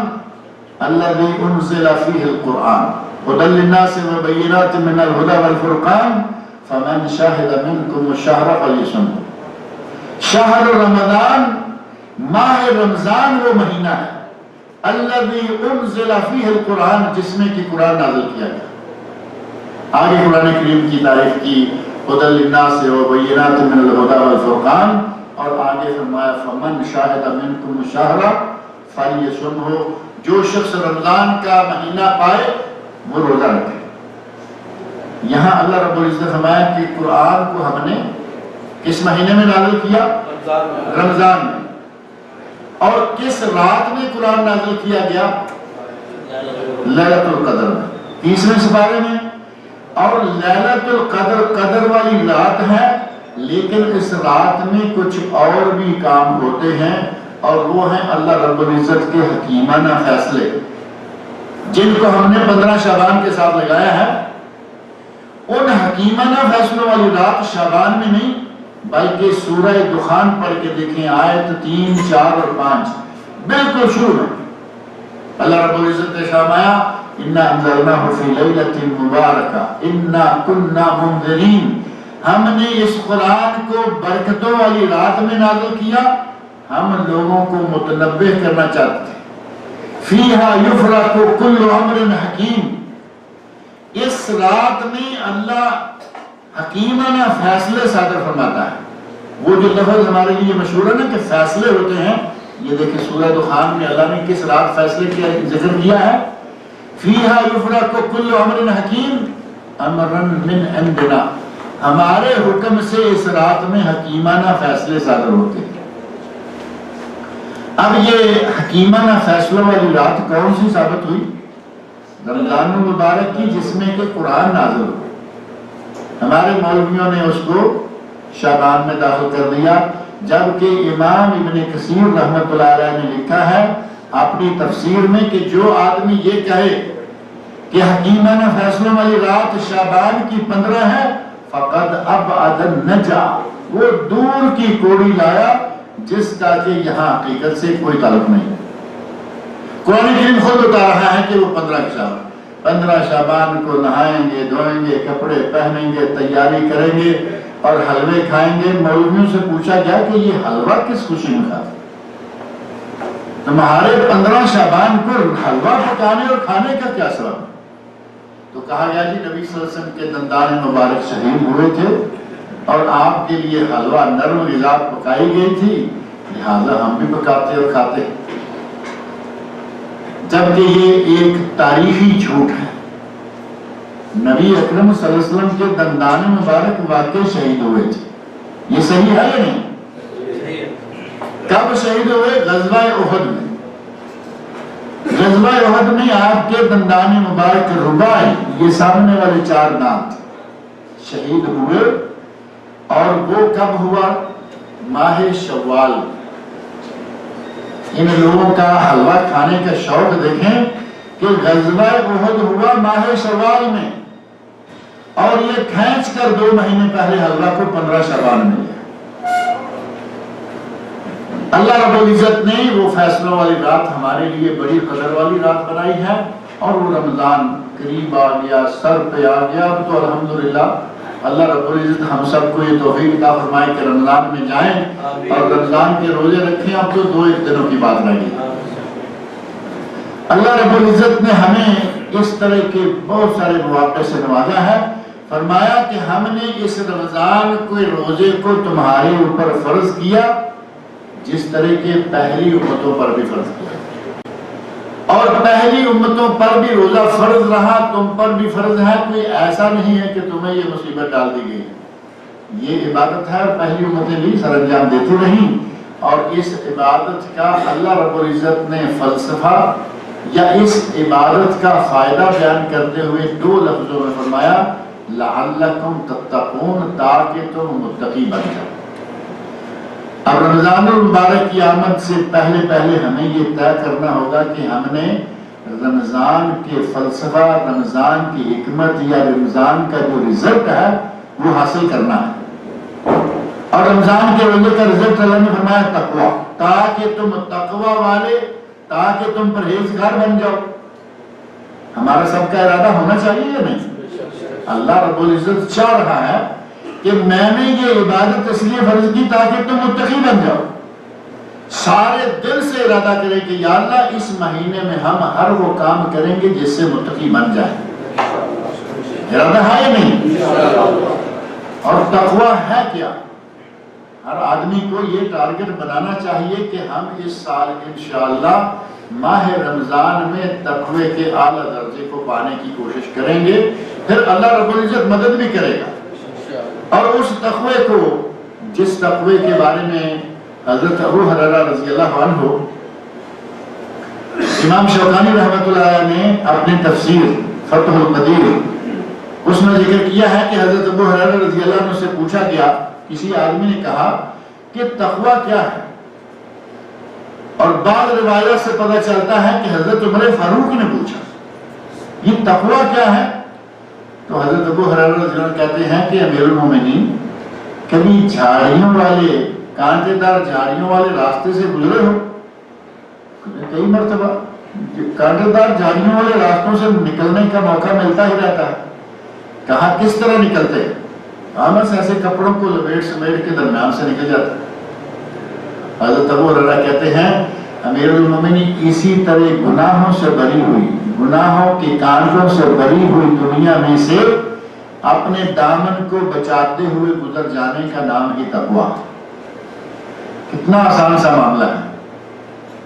الذی انزل فیہ القرآن ھدی للناس وبینات من الھدی والفرقان فمن شہد منکم الشہر فلیصمہ۔ شہر رمضان، ماہ رمضان وہ مہینہ ہے الذی انزل فیہ القرآن، جس میں کہ قرآن نازل کیا گیا۔ آگے قرآن کریم کی تعریف کی، ھدی للناس وبینات من الھدی والفرقان، اور آگے فرمایا فمن شاہد منکم الشہر فلیصمہ، جو شخص رمضان کا مہینہ پائے وہ روزہ رکھے۔ یہاں اللہ رب العزت فرمایا کہ قرآن کو ہم نے کس مہینے میں نازل کیا؟ رمضان میں۔ اور کس رات میں قرآن نازل کیا گیا؟ لیلۃ القدر میں، 30ویں سپارے میں۔ اور لیلۃ القدر قدر والی رات ہے، لیکن اس رات میں کچھ اور بھی کام ہوتے ہیں، اور وہ ہیں اللہ رب العزت کے حکیمانہ فیصلے، جن کو ہم نے 15 شعبان کے ساتھ لگایا ہے۔ ان حکیمانہ فیصلوں والی رات شعبان میں نہیں، بلکہ سورہ دخان پڑھ کے دیکھیں، آیت 3، 4 اور 5 بالکل شروع میں اللہ رب العزت نے فرمایا اِنَّا أَنزَلْنَاهُ فِي لَيْلَةٍ مُبَارَكَةٍ إِنَّا كُنَّا مُنذِرِينَ۔ ہم نے اس قرآن کو برکتوں والی رات میں نازل کیا، ہم لوگوں کو متنبہ کرنا چاہتے تھے۔ فیہا یفرق کل امر حکیم، اس رات میں اللہ حکیمانہ فیصلے صادر فرماتا ہے۔ وہ جو لفظ ہمارے لیے مشہور ہے نا کہ فیصلے ہوتے ہیں، یہ دیکھیں سورہ دخان میں اللہ نے کس رات فیصلے کیا ذکر کیا ہے، فیہا یفرق کل امر حکیم امرا من عندنا، ہمارے حکم سے اس رات میں حکیمانہ فیصلے صادر ہوتے ہیں۔ اب یہ حکیمانہ فیصلوں والی رات کون سی ثابت ہوئی؟ رمضان المبارک کی، جس میں کہ قرآن نازل ہو۔ ہمارے مولویوں نے اس کو شعبان میں داخل کر دیا، جبکہ امام ابن کثیر رحمۃ اللہ علیہ نے لکھا ہے اپنی تفسیر میں کہ جو آدمی یہ کہے کہ حکیمانہ فیصلوں والی رات شعبان کی 15 ہے، فقد ابعد النجا، وہ دور کی کوڑی لایا جس کا کہ یہاں حقیقت سے کوئی تعلق نہیں۔ قرآن کریم خود بتا رہا ہے کہ وہ 15 شعبان کو نہائیں گے، دھوئیں گے، کپڑے پہنیں گے، تیاری کریں گے اور حلوے کھائیں گے۔ مولویوں سے پوچھا گیا کہ یہ حلوہ کس خوشی میں کھاتے؟ تمہارے 15 شعبان کو حلوہ پکانے اور کھانے کا کیا سبب ہے؟ تو کہا گیا جی نبی صلی اللہ علیہ وسلم کے دندان مبارک شہید ہوئے تھے اور آپ کے لیے حلوہ نرم غذا پکائی گئی تھی، لہذا ہم بھی پکاتے اور کھاتے۔ جبکہ یہ ایک تاریخی جھوٹ ہے۔ نبی اکرم صلی اللہ علیہ وسلم کے دندان مبارک واقع شہید ہوئے تھے، یہ صحیح ہے یا نہیں؟ کب شہید ہوئے؟ غزوہ احد میں۔ غزوہ احد میں آپ کے دندان مبارک رباعی، یہ سامنے والے 4 دانت شہید ہوئے، اور وہ کب ہوا؟ ماہ شوال۔ ان لوگوں کا حلوہ کھانے کا شوق دیکھیں کہ غزوہ احد ہوا ماہ شوال میں، اور یہ کھینچ کر 2 مہینے پہلے حلوہ کو 15 شعبان میں لیا۔ اللہ رب العزت نے وہ فیصلوں والی رات ہمارے لیے بڑی قدر والی رات بنائی ہے، اور وہ رمضان قریب آ گیا، سر پہ آ گیا۔ اب تو الحمدللہ اللہ رب العزت ہم سب کو یہ توفیق عطا فرمائے کہ رمضان میں جائیں اور رمضان کے روزے رکھیں۔ اب تو 2-1 دنوں کی بات رہ گئی۔ اللہ رب العزت نے ہمیں اس طرح کے بہت سارے مواقع سے نوازا ہے۔ فرمایا کہ ہم نے اس رمضان کے روزے کو تمہارے اوپر فرض کیا جس طرح کے پہلی امتوں پر بھی فرض کیا، اور پہلی امتوں پر بھی روزہ فرض رہا، تم پر بھی فرض ہے۔ کوئی ایسا نہیں ہے کہ تمہیں یہ مصیبت ڈال دی گئی ہے، یہ عبادت ہے اور پہلی امتیں بھی سر انجام دیتی رہیں۔ اور اس عبادت کا اللہ رب العزت نے فلسفہ یا اس عبادت کا فائدہ بیان کرتے ہوئے 2 لفظوں میں فرمایا لعلکم تتقون، تاکہ تم متقی بن جاؤ۔ اب رمضان المبارک کی آمد سے پہلے ہمیں یہ طے کرنا ہوگا کہ ہم نے رمضان کے فلسفہ، رمضان کی حکمت یا رمضان کا جو رزلٹ ہے وہ حاصل کرنا ہے۔ اور رمضان کے روزے کا رزلٹ اللہ نے فرمایا تقوی، تاکہ تم تقوی والے، تاکہ تم پرہیزگار بن جاؤ۔ ہمارا سب کا ارادہ ہونا چاہیے یا نہیں؟ اللہ رب العزت چاہ رہا ہے کہ میں نے یہ عبادت اس لیے فرض کی تاکہ تم متقی بن جاؤ۔ سارے دل سے ارادہ کرے کہ یا اللہ اس مہینے میں ہم ہر وہ کام کریں گے جس سے متقی بن جائیں۔ ارادہ ہے یا نہیں؟ اور تقوی ہے کیا؟ ہر آدمی کو یہ ٹارگٹ بنانا چاہیے کہ ہم اس سال انشاءاللہ ماہ رمضان میں تقوی کے اعلیٰ درجے کو پانے کی کوشش کریں گے، پھر اللہ رب العزت مدد بھی کرے گا۔ اور اس تقوی کو، جس تقوی کے بارے میں حضرت ابو ہریرہ رضی اللہ عنہ، امام شوکانی رحمۃ اللہ علیہ نے اپنی تفسیر فتح القدیر اس میں ذکر کیا ہے کہ حضرت ابو ہریرہ رضی اللہ عنہ سے پوچھا گیا، کسی آدمی نے کہا کہ تقوی کیا ہے؟ اور بعض روایات سے پتہ چلتا ہے کہ حضرت عمر فاروق نے پوچھا یہ تقوی کیا ہے؟ تو حضرت ابو ہریرہ رضی اللہ عنہ کہتے ہیں کہ امیر المومنین، کبھی جھاڑیوں والے، کانٹے دار جھاڑیوں والے راستے سے گزرے ہو؟ کئی مرتبہ کانٹے دار جھاڑیوں والے راستوں سے نکلنے کا موقع ملتا ہی رہتا ہے۔ کہا کس طرح نکلتے ہیں؟ بس ایسے کپڑوں کو لپیٹ سمیٹ کے درمیان سے نکل جاتا ہے۔ حضرت ابو ہریرہ کہتے ہیں امیر المومنین اسی طرح گناہوں سے بری ہوئی، گناہوں کے کانٹوں سے بری ہوئی دنیا میں سے اپنے دامن کو بچاتے ہوئے گزر جانے کا نام ہی تقویٰ۔ کتنا آسان سا معاملہ ہے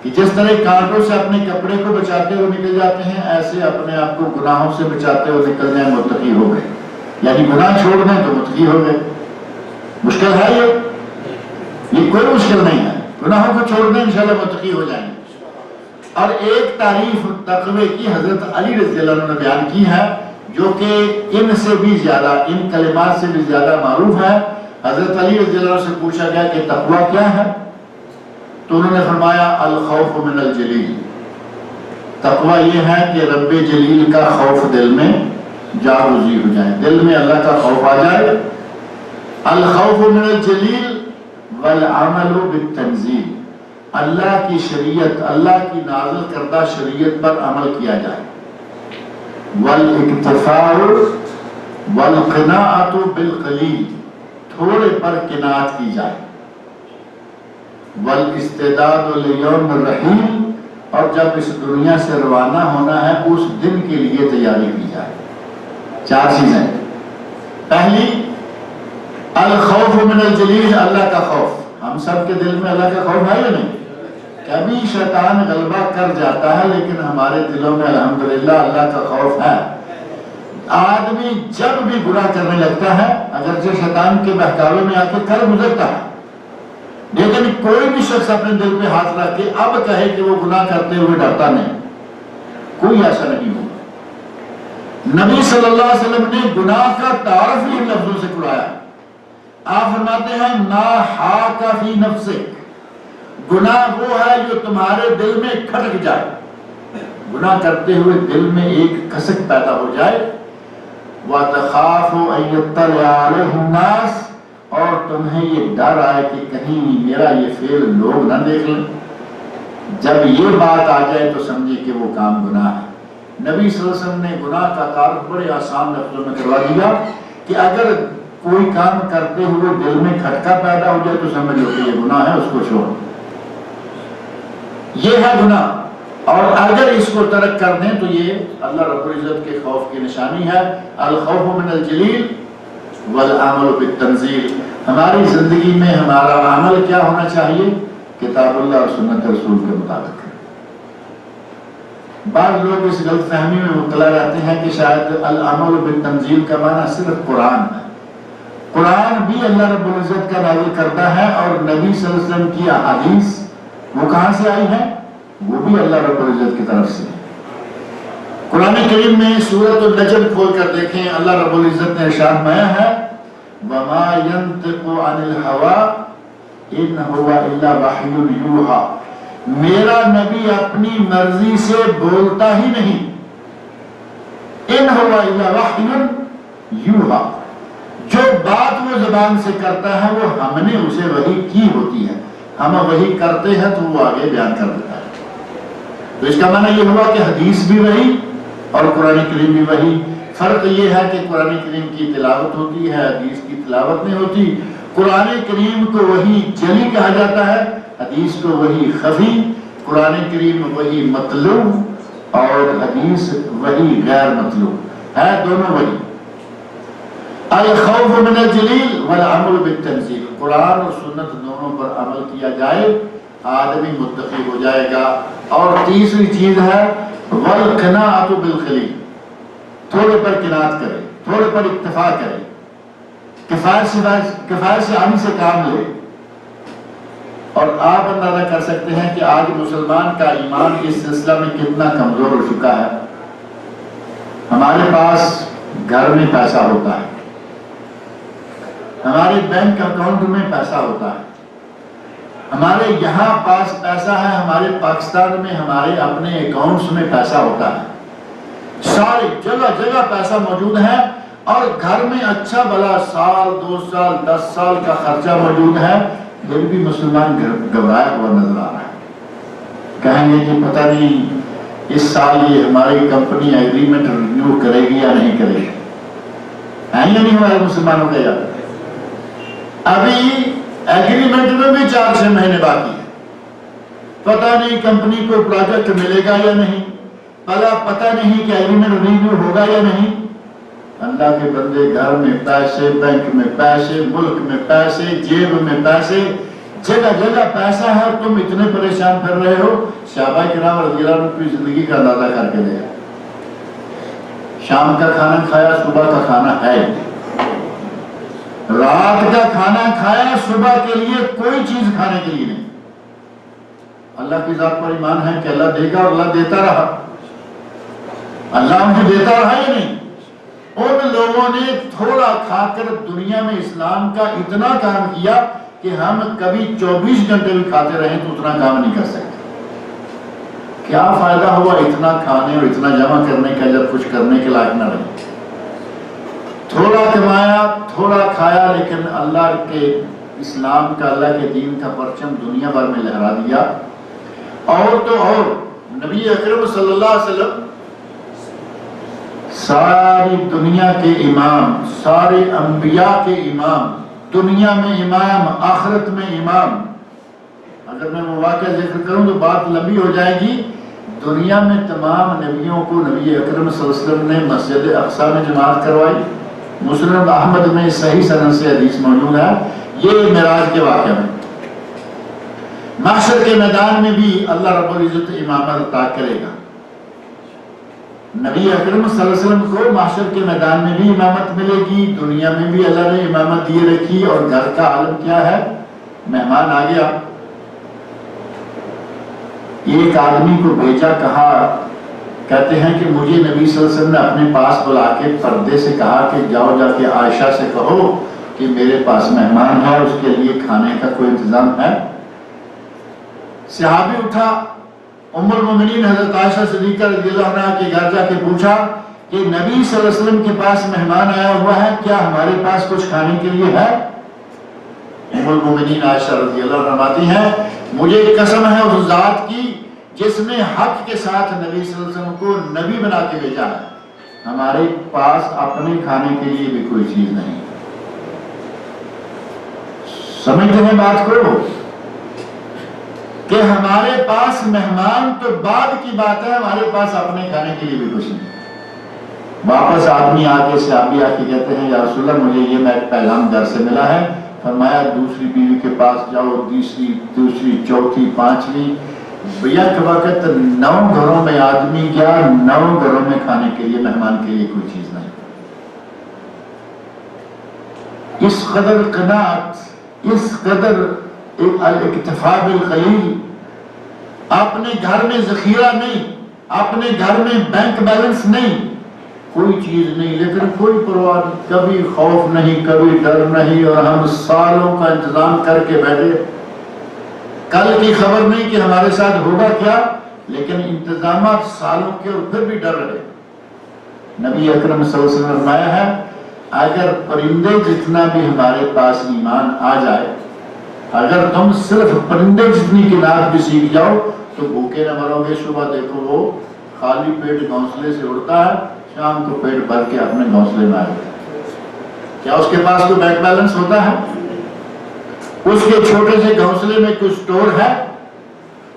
کہ جس طرح کانٹوں سے اپنے کپڑے کو بچاتے ہوئے نکل جاتے ہیں، ایسے اپنے آپ کو گناہوں سے بچاتے ہوئے نکل جائیں، متقی ہو گئے۔ یعنی گناہ چھوڑ دیں تو متقی ہو گئے۔ مشکل ہے یہ کوئی مشکل نہیں ہے، گناہوں کو چھوڑ دیں انشاءاللہ متقی ہو جائیں گے۔ اور ایک تعریف تقوی کی حضرت علی رضی اللہ عنہ نے بیان کی ہے، جو کہ ان سے بھی زیادہ، ان کلمات سے بھی زیادہ معروف ہے۔ حضرت علی رضی اللہ عنہ سے پوچھا گیا کہ تقوی کیا ہے، تو انہوں نے فرمایا الخوف من الجلیل، تقوی یہ ہے کہ رب جلیل کا خوف دل میں جاگزی ہو جائے، دل میں اللہ کا خوف آ جائے۔ الخوف من الجلیل والعمل بالتنزیل، اللہ کی شریعت، اللہ کی نازل کردہ شریعت پر عمل کیا جائے۔ والاکتفاء والقناعۃ بالقلیل، تھوڑے پر قناعت کی جائے۔ والاستعداد لیوم الرحیل، اور جب اس دنیا سے روانہ ہونا ہے اس دن کے لیے تیاری کی جائے۔ چار چیزیں، پہلی الخوف من الجلیل، اللہ کا خوف۔ ہم سب کے دل میں اللہ کا خوف ہے یا نہیں؟ کبھی شیطان غلبہ کر جاتا ہے لیکن ہمارے دلوں میں الحمدللہ اللہ کا خوف ہے۔ آدمی جب بھی گناہ کرنے لگتا ہے، اگرچہ شیطان کے بہکاوے میں آ کے کر گزرتا ہے، لیکن کوئی بھی شخص اپنے دل پہ ہاتھ رکھ کے اب کہے کہ وہ گناہ کرتے ہوئے ڈرتا نہیں، کوئی ایسا نہیں ہوگا۔ نبی صلی اللہ علیہ وسلم نے گناہ کا تعارف ہی ان لفظوں سے کرایا۔ آپ فرماتے ہیں ما حاک فی نفسک، گناہ وہ ہے جو تمہارے دل میں کھٹک جائے، گناہ کرتے ہوئے دل میں ایک کسک پیدا ہو جائے۔ وَتَخَافُ أَن يَطَّلِعَ عَلَيْهِ النَّاسُ، اور تمہیں یہ ڈر آئے کہ کہیں میرا یہ فعل لوگ نہ دیکھ لیں۔ جب یہ بات آ جائے تو سمجھے کہ وہ کام گناہ ہے۔ نبی صلی اللہ علیہ وسلم نے گناہ کا تعارف بڑے آسان لفظوں میں کروا دیا کہ اگر کوئی کام کرتے ہوئے دل میں کھٹکا پیدا ہو جائے تو سمجھ لو کہ یہ گناہ ہے، اس کو چھوڑو، یہ ہے گناہ۔ اور اگر اس کو ترک کر دیں تو یہ اللہ رب العزت کے خوف کی نشانی ہے۔ الخوف من الجلیل والعمل بالتنزیل، ہماری زندگی میں ہمارا عمل کیا ہونا چاہیے؟ کتاب اللہ اور سنت رسول کے مطابق۔ بعض لوگ اس غلط فہمی میں مبتلا رہتے ہیں کہ شاید العمل بالتنزیل کا معنی صرف قرآن ہے۔ قرآن بھی اللہ رب العزت کا نازل کرتا ہے، اور نبی صلی اللہ علیہ وسلم کی احادیث وہ کہاں سے آئی ہیں؟ وہ بھی اللہ رب العزت کی طرف سے۔ قرآن کریم میں سورۃ النجم کھول کر دیکھیں، اللہ رب العزت نے ارشاد فرمایا ہے وَمَا يَنطِقُ عَنِ الْهَوَىٰ إِنْ هُوَ إِلَّا وَحْيٌ يُوحَىٰ، میرا نبی اپنی مرضی سے بولتا ہی نہیں، إِنْ هُوَ إِلَّا وَحْيٌ يُوحَىٰ، جو بات وہ زبان سے کرتا ہے وہ ہم نے اسے وحی کی ہوتی ہے، ہم وحی کرتے ہیں تو وہ آگے بیان کر دیتا ہے۔ تو اس کا معنی یہ ہوا کہ حدیث بھی وحی اور قرآن کریم بھی وحی۔ فرق یہ ہے کہ قرآن کریم کی تلاوت ہوتی ہے، حدیث کی تلاوت نہیں ہوتی۔ قرآن کریم کو وحی جلی کہا جاتا ہے، حدیث کو وحی خفی۔ قرآن کریم وحی مطلوب اور حدیث وحی غیر مطلوب ہے، دونوں وحی۔ الخوف من الجلیل والعمل بالتنزیل، قرآن اور سنت دونوں پر عمل کیا جائے، آدمی متقی ہو جائے گا۔ اور تیسری چیز ہے والقناعۃ بالقلیل، تھوڑے پر قناعت کرے، تھوڑے پر اکتفا کرے، کفایت سے عام سے کام لے۔ اور آپ اندازہ کر سکتے ہیں کہ آج مسلمان کا ایمان اس سلسلہ میں کتنا کمزور ہو چکا ہے۔ ہمارے پاس گھر میں پیسہ ہوتا ہے، ہمارے بینک اکاؤنٹ میں پیسہ ہوتا ہے، ہمارے یہاں پاس پیسہ ہے، ہمارے پاکستان میں ہمارے اپنے اکاؤنٹس میں پیسہ ہوتا ہے، ساری جگہ جگہ پیسہ موجود ہے، اور گھر میں اچھا بلا سال 2 سال 10 سال کا خرچہ موجود ہے، پھر بھی مسلمان گھبرایا ہوا نظر آ رہا ہے۔ کہیں گے کہ پتہ نہیں اس سال یہ ہماری کمپنی ایگریمنٹ رینیو کرے گی یا نہیں کرے گی، ہے یا نہیں ہوا ہے مسلمانوں کا یاد؟ ابھی ایگریمنٹ میں بھی 4-6 مہینے باقی ہے، پتہ نہیں کمپنی کو پروجیکٹ ملے گا یا نہیں، پتہ نہیں کہ ایگریمنٹ ریویو ہوگا یا نہیں۔ اللہ کے بندے گھر میں پیسے، بینک میں پیسے، ملک میں پیسے، جیب میں پیسے، جگہ جگہ پیسہ ہے، اور تم اتنے پریشان پھر رہے ہو۔ صحابہ کرام رضی اللہ عنہ کی زندگی کا اندازہ کر کے لے، شام کا کھانا کھایا، صبح کا کھانا ہے، رات کا کھانا کھایا، صبح کے لیے کوئی چیز کھانے کے لیے نہیں۔ اللہ کی ذات پر ایمان ہے کہ اللہ دے گا، اور اللہ دیتا رہا، اللہ ان کو دیتا رہا یا نہیں؟ ان لوگوں نے تھوڑا کھا کر دنیا میں اسلام کا اتنا کام کیا کہ ہم کبھی 24 گھنٹے بھی کھاتے رہیں تو اتنا کام نہیں کر سکتے۔ کیا فائدہ ہوا اتنا کھانے اور اتنا جمع کرنے کا جب کچھ کرنے کے لائق نہ رہے؟ تھوڑا کمایا، تھوڑا کھایا، لیکن اللہ کے اسلام کا، اللہ کے دین کا پرچم دنیا بھر میں لہرا دیا۔ اور تو اور نبی اکرم صلی اللہ علیہ وسلم ساری دنیا کے امام، سارے انبیاء کے امام، دنیا میں امام، آخرت میں امام۔ اگر میں وہ واقعہ ذکر کروں تو بات لمبی ہو جائے گی۔ دنیا میں تمام نبیوں کو نبی اکرم صلی اللہ علیہ وسلم نے مسجد اقصیٰ میں جماعت کروائی۔ مسلم احمد میں صحیح سند سے حدیث موجود ہے، یہ معراج کے واقعہ میں۔ محشر کے میدان میں بھی اللہ رب العزت امامت عطا کرے گا۔ نبی اکرم صلی اللہ علیہ وسلم کو محشر کے میدان میں بھی امامت ملے گی، دنیا میں بھی اللہ نے امامت دیے رکھی۔ اور گھر کا عالم کیا ہے؟ مہمان آ گیا، ایک آدمی کو بھیجا، کہا، کہتے ہیں کہ مجھے نبی صلی اللہ علیہ وسلم نے اپنے پاس بلا کے پردے سے کہا کہ جاؤ جا کے عائشہ سے کہو کہ میرے پاس مہمان ہے، اس کے لیے کھانے کا کوئی انتظام ہے؟ صحابی اٹھا، ام المومنین حضرت عائشہ صدیقہ رضی اللہ عنہا کے گھر جا کے پوچھا کہ نبی صلی اللہ علیہ وسلم کے پاس مہمان آیا ہوا ہے، کیا ہمارے پاس کچھ کھانے کے لیے ہے؟ ام المومنین عائشہ رضی اللہ عنہا فرماتی ہیں مجھے قسم ہے اس ذات کی جس نے حق کے ساتھ نبی صلی اللہ علیہ وسلم کو نبی بنا کے بھیجا ہے، ہمارے پاس اپنے کھانے کے لیے بھی کوئی چیز نہیں۔ سمجھتے ہیں بات کو کہ ہمارے پاس مہمان تو بعد کی بات ہے، ہمارے پاس اپنے کھانے کے لیے بھی کچھ نہیں۔ واپس آدمی آگے سے آگے آ کے کہتے ہیں یا رسول اللہ مجھے یہ میں پیغام گھر سے ملا ہے۔ فرمایا دوسری بیوی کے پاس جاؤ، دوسری چوتھی پانچویں، یک وقت 9 گھروں میں آدمی گیا، 9 گھروں میں کھانے کے لیے مہمان کے لیے کوئی چیز نہیں۔ اس قدر قناعت، اس قدر الاکتفاء بالقلیل، اپنے گھر میں ذخیرہ نہیں، اپنے گھر میں بینک بیلنس نہیں، کوئی چیز نہیں، لیکن کوئی پرواہ نہیں، کبھی خوف نہیں، کبھی ڈر نہیں، اور ہم سالوں کا انتظام کر کے بیٹھے، کل کی خبر نہیں کہ ہمارے ساتھ ہوگا کیا، لیکن انتظامات سالوں کے، اور پھر بھی ڈر رہے۔ نبی اکرم صلی اللہ علیہ وسلم نے فرمایا ہے اگر پرندے جتنا بھی ہمارے پاس ایمان آ جائے، اگر تم صرف پرندے جتنی قناعت بھی سیکھ جاؤ تو بھوکے نہ مرو گے۔ صبح دیکھو وہ خالی پیٹ گھونسلے سے اڑتا ہے، شام کو پیٹ بھر کے اپنے گھونسلے میں آئے۔ کیا اس کے پاس کوئی بینک بیلنس ہوتا ہے؟ اس کے چھوٹے سے گھونسلے میں کوئی سٹور ہے؟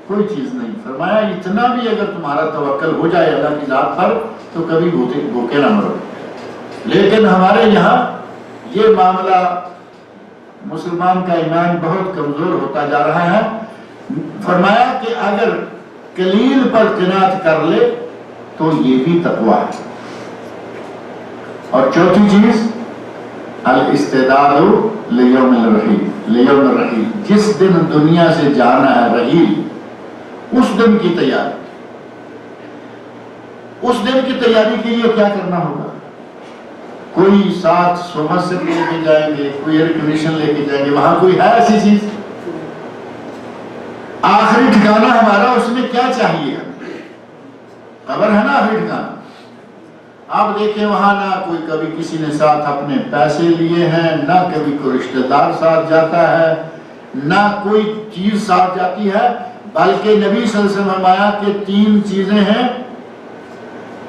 کوئی چیز نہیں۔ فرمایا اتنا بھی اگر تمہارا توکل ہو جائے اللہ کی ذات پر تو کبھی بھوکے نہ مرو۔ لیکن ہمارے یہاں یہ معاملہ، مسلمان کا ایمان بہت کمزور ہوتا جا رہا ہے۔ فرمایا کہ اگر قلیل پر قناعت کر لے تو یہ بھی تقویٰ ہے۔ اور چوتھی چیز الاستعداد لیوم الرحیل، لیوم الرحیل، جس دن دنیا سے جانا ہے رحیل، اس دن کی تیاری۔ اس دن کی تیاری کے لیے کیا کرنا ہوگا؟ کوئی ساتھ صبح سے لے کے جائیں گے، کوئی ایئر کنڈیشن لے کے جائیں گے، وہاں کوئی ہے ایسی چیز؟ آخری ٹھکانہ ہمارا اس میں کیا چاہیے؟ خبر ہے نا آخری ٹھکانہ۔ آپ دیکھیں وہاں نہ کوئی کبھی کسی نے ساتھ اپنے پیسے لیے ہیں، نہ کبھی کوئی رشتہ دار ساتھ جاتا ہے، نہ کوئی چیز ساتھ جاتی ہے، بلکہ نبی صلی اللہ علیہ وسلم فرمایا کہ 3 چیزیں ہیں،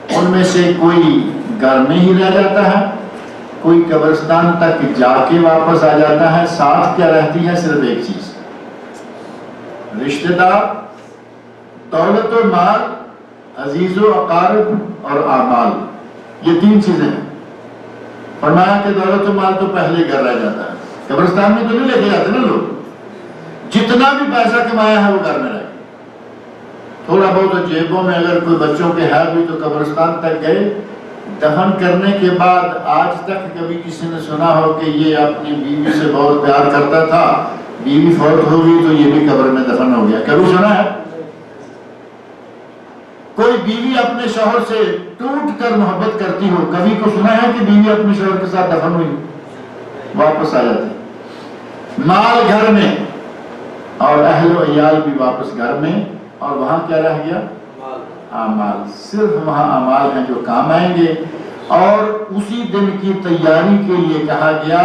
ان میں سے کوئی گھر میں ہی رہ جاتا ہے، کوئی قبرستان تک جا کے واپس آ جاتا ہے، ساتھ کیا رہتی ہے؟ صرف ایک چیز، رشتہ دار دولت و مال، عزیز و اقارب اور اعمال، یہ 3 چیزیں ہیں۔ فرمایا کہ دولت و مال تو پہلے گھر رہ جاتا ہے، قبرستان میں تو نہیں لے کے جاتے نا لوگ، جتنا بھی پیسہ کمایا ہے وہ گھر میں رہ گیا۔ تھوڑا بہت جیبوں میں اگر کوئی بچوں کے ہے بھی تو قبرستان تک گئے، دفن کرنے کے بعد آج تک کبھی کسی نے سنا ہو کہ یہ اپنی بیوی سے بہت پیار کرتا تھا، بیوی فوت ہو گئی تو یہ بھی قبر میں دفن ہو گیا؟ کبھی سنا ہے؟ کوئی بیوی اپنے شوہر سے ٹوٹ کر محبت کرتی ہو، کبھی کو سنا ہے کہ بیوی اپنے شوہر کے ساتھ دفن ہوئی واپس آ جاتی؟ مال گھر میں اور اہل و عیال بھی واپس گھر میں، اور وہاں کیا رہ گیا؟ اعمال۔ صرف وہاں اعمال ہیں جو کام آئیں گے، اور اسی دن کی تیاری کے لیے کہا گیا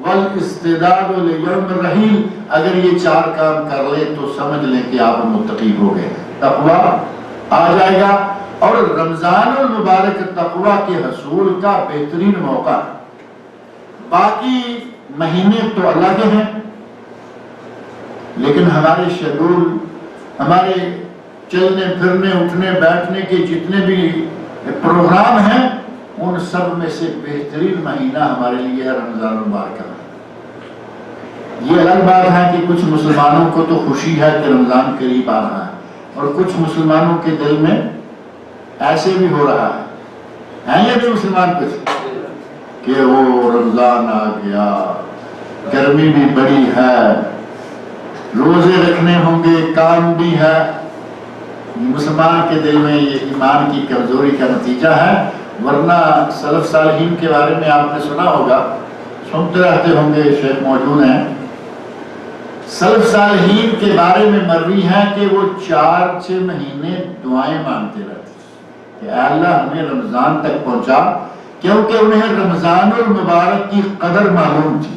والاستعداد لیوم الرحیل۔ اگر یہ 4 کام کر لیں تو سمجھ لیں کہ آپ متقی ہو گئے، تقویٰ آ جائے گا۔ اور رمضان المبارک تقویٰ کے حصول کا بہترین موقع ہے۔ باقی مہینے تو اللہ کے ہیں، لیکن ہمارے شیڈول، ہمارے چلنے پھرنے اٹھنے بیٹھنے کے جتنے بھی پروگرام ہیں، ان سب میں سے بہترین مہینہ ہمارے لیے ہے رمضان المبارک۔ یہ الگ بات ہے کہ کچھ مسلمانوں کو تو خوشی ہے کہ رمضان قریب آ رہا ہے، اور کچھ مسلمانوں کے دل میں ایسے بھی ہو رہا ہے یہ بھی مسلمان کچھ کہ وہ رمضان آ گیا، گرمی بھی بڑی ہے، روزے رکھنے ہوں گے، کام بھی ہے۔ مسلمان کے دل میں یہ ایمان کی کمزوری کا نتیجہ ہے، ورنہ سلف صالحین کے بارے میں آپ نے سنا ہوگا، سنتے رہتے ہوں گے، شیخ موجود ہیں، سلف صالحین کے بارے میں مروی ہے کہ وہ 4-6 مہینے دعائیں مانگتے رہتے کہ اے اللہ ہمیں رمضان تک پہنچا، کیونکہ انہیں رمضان المبارک کی قدر معلوم تھی،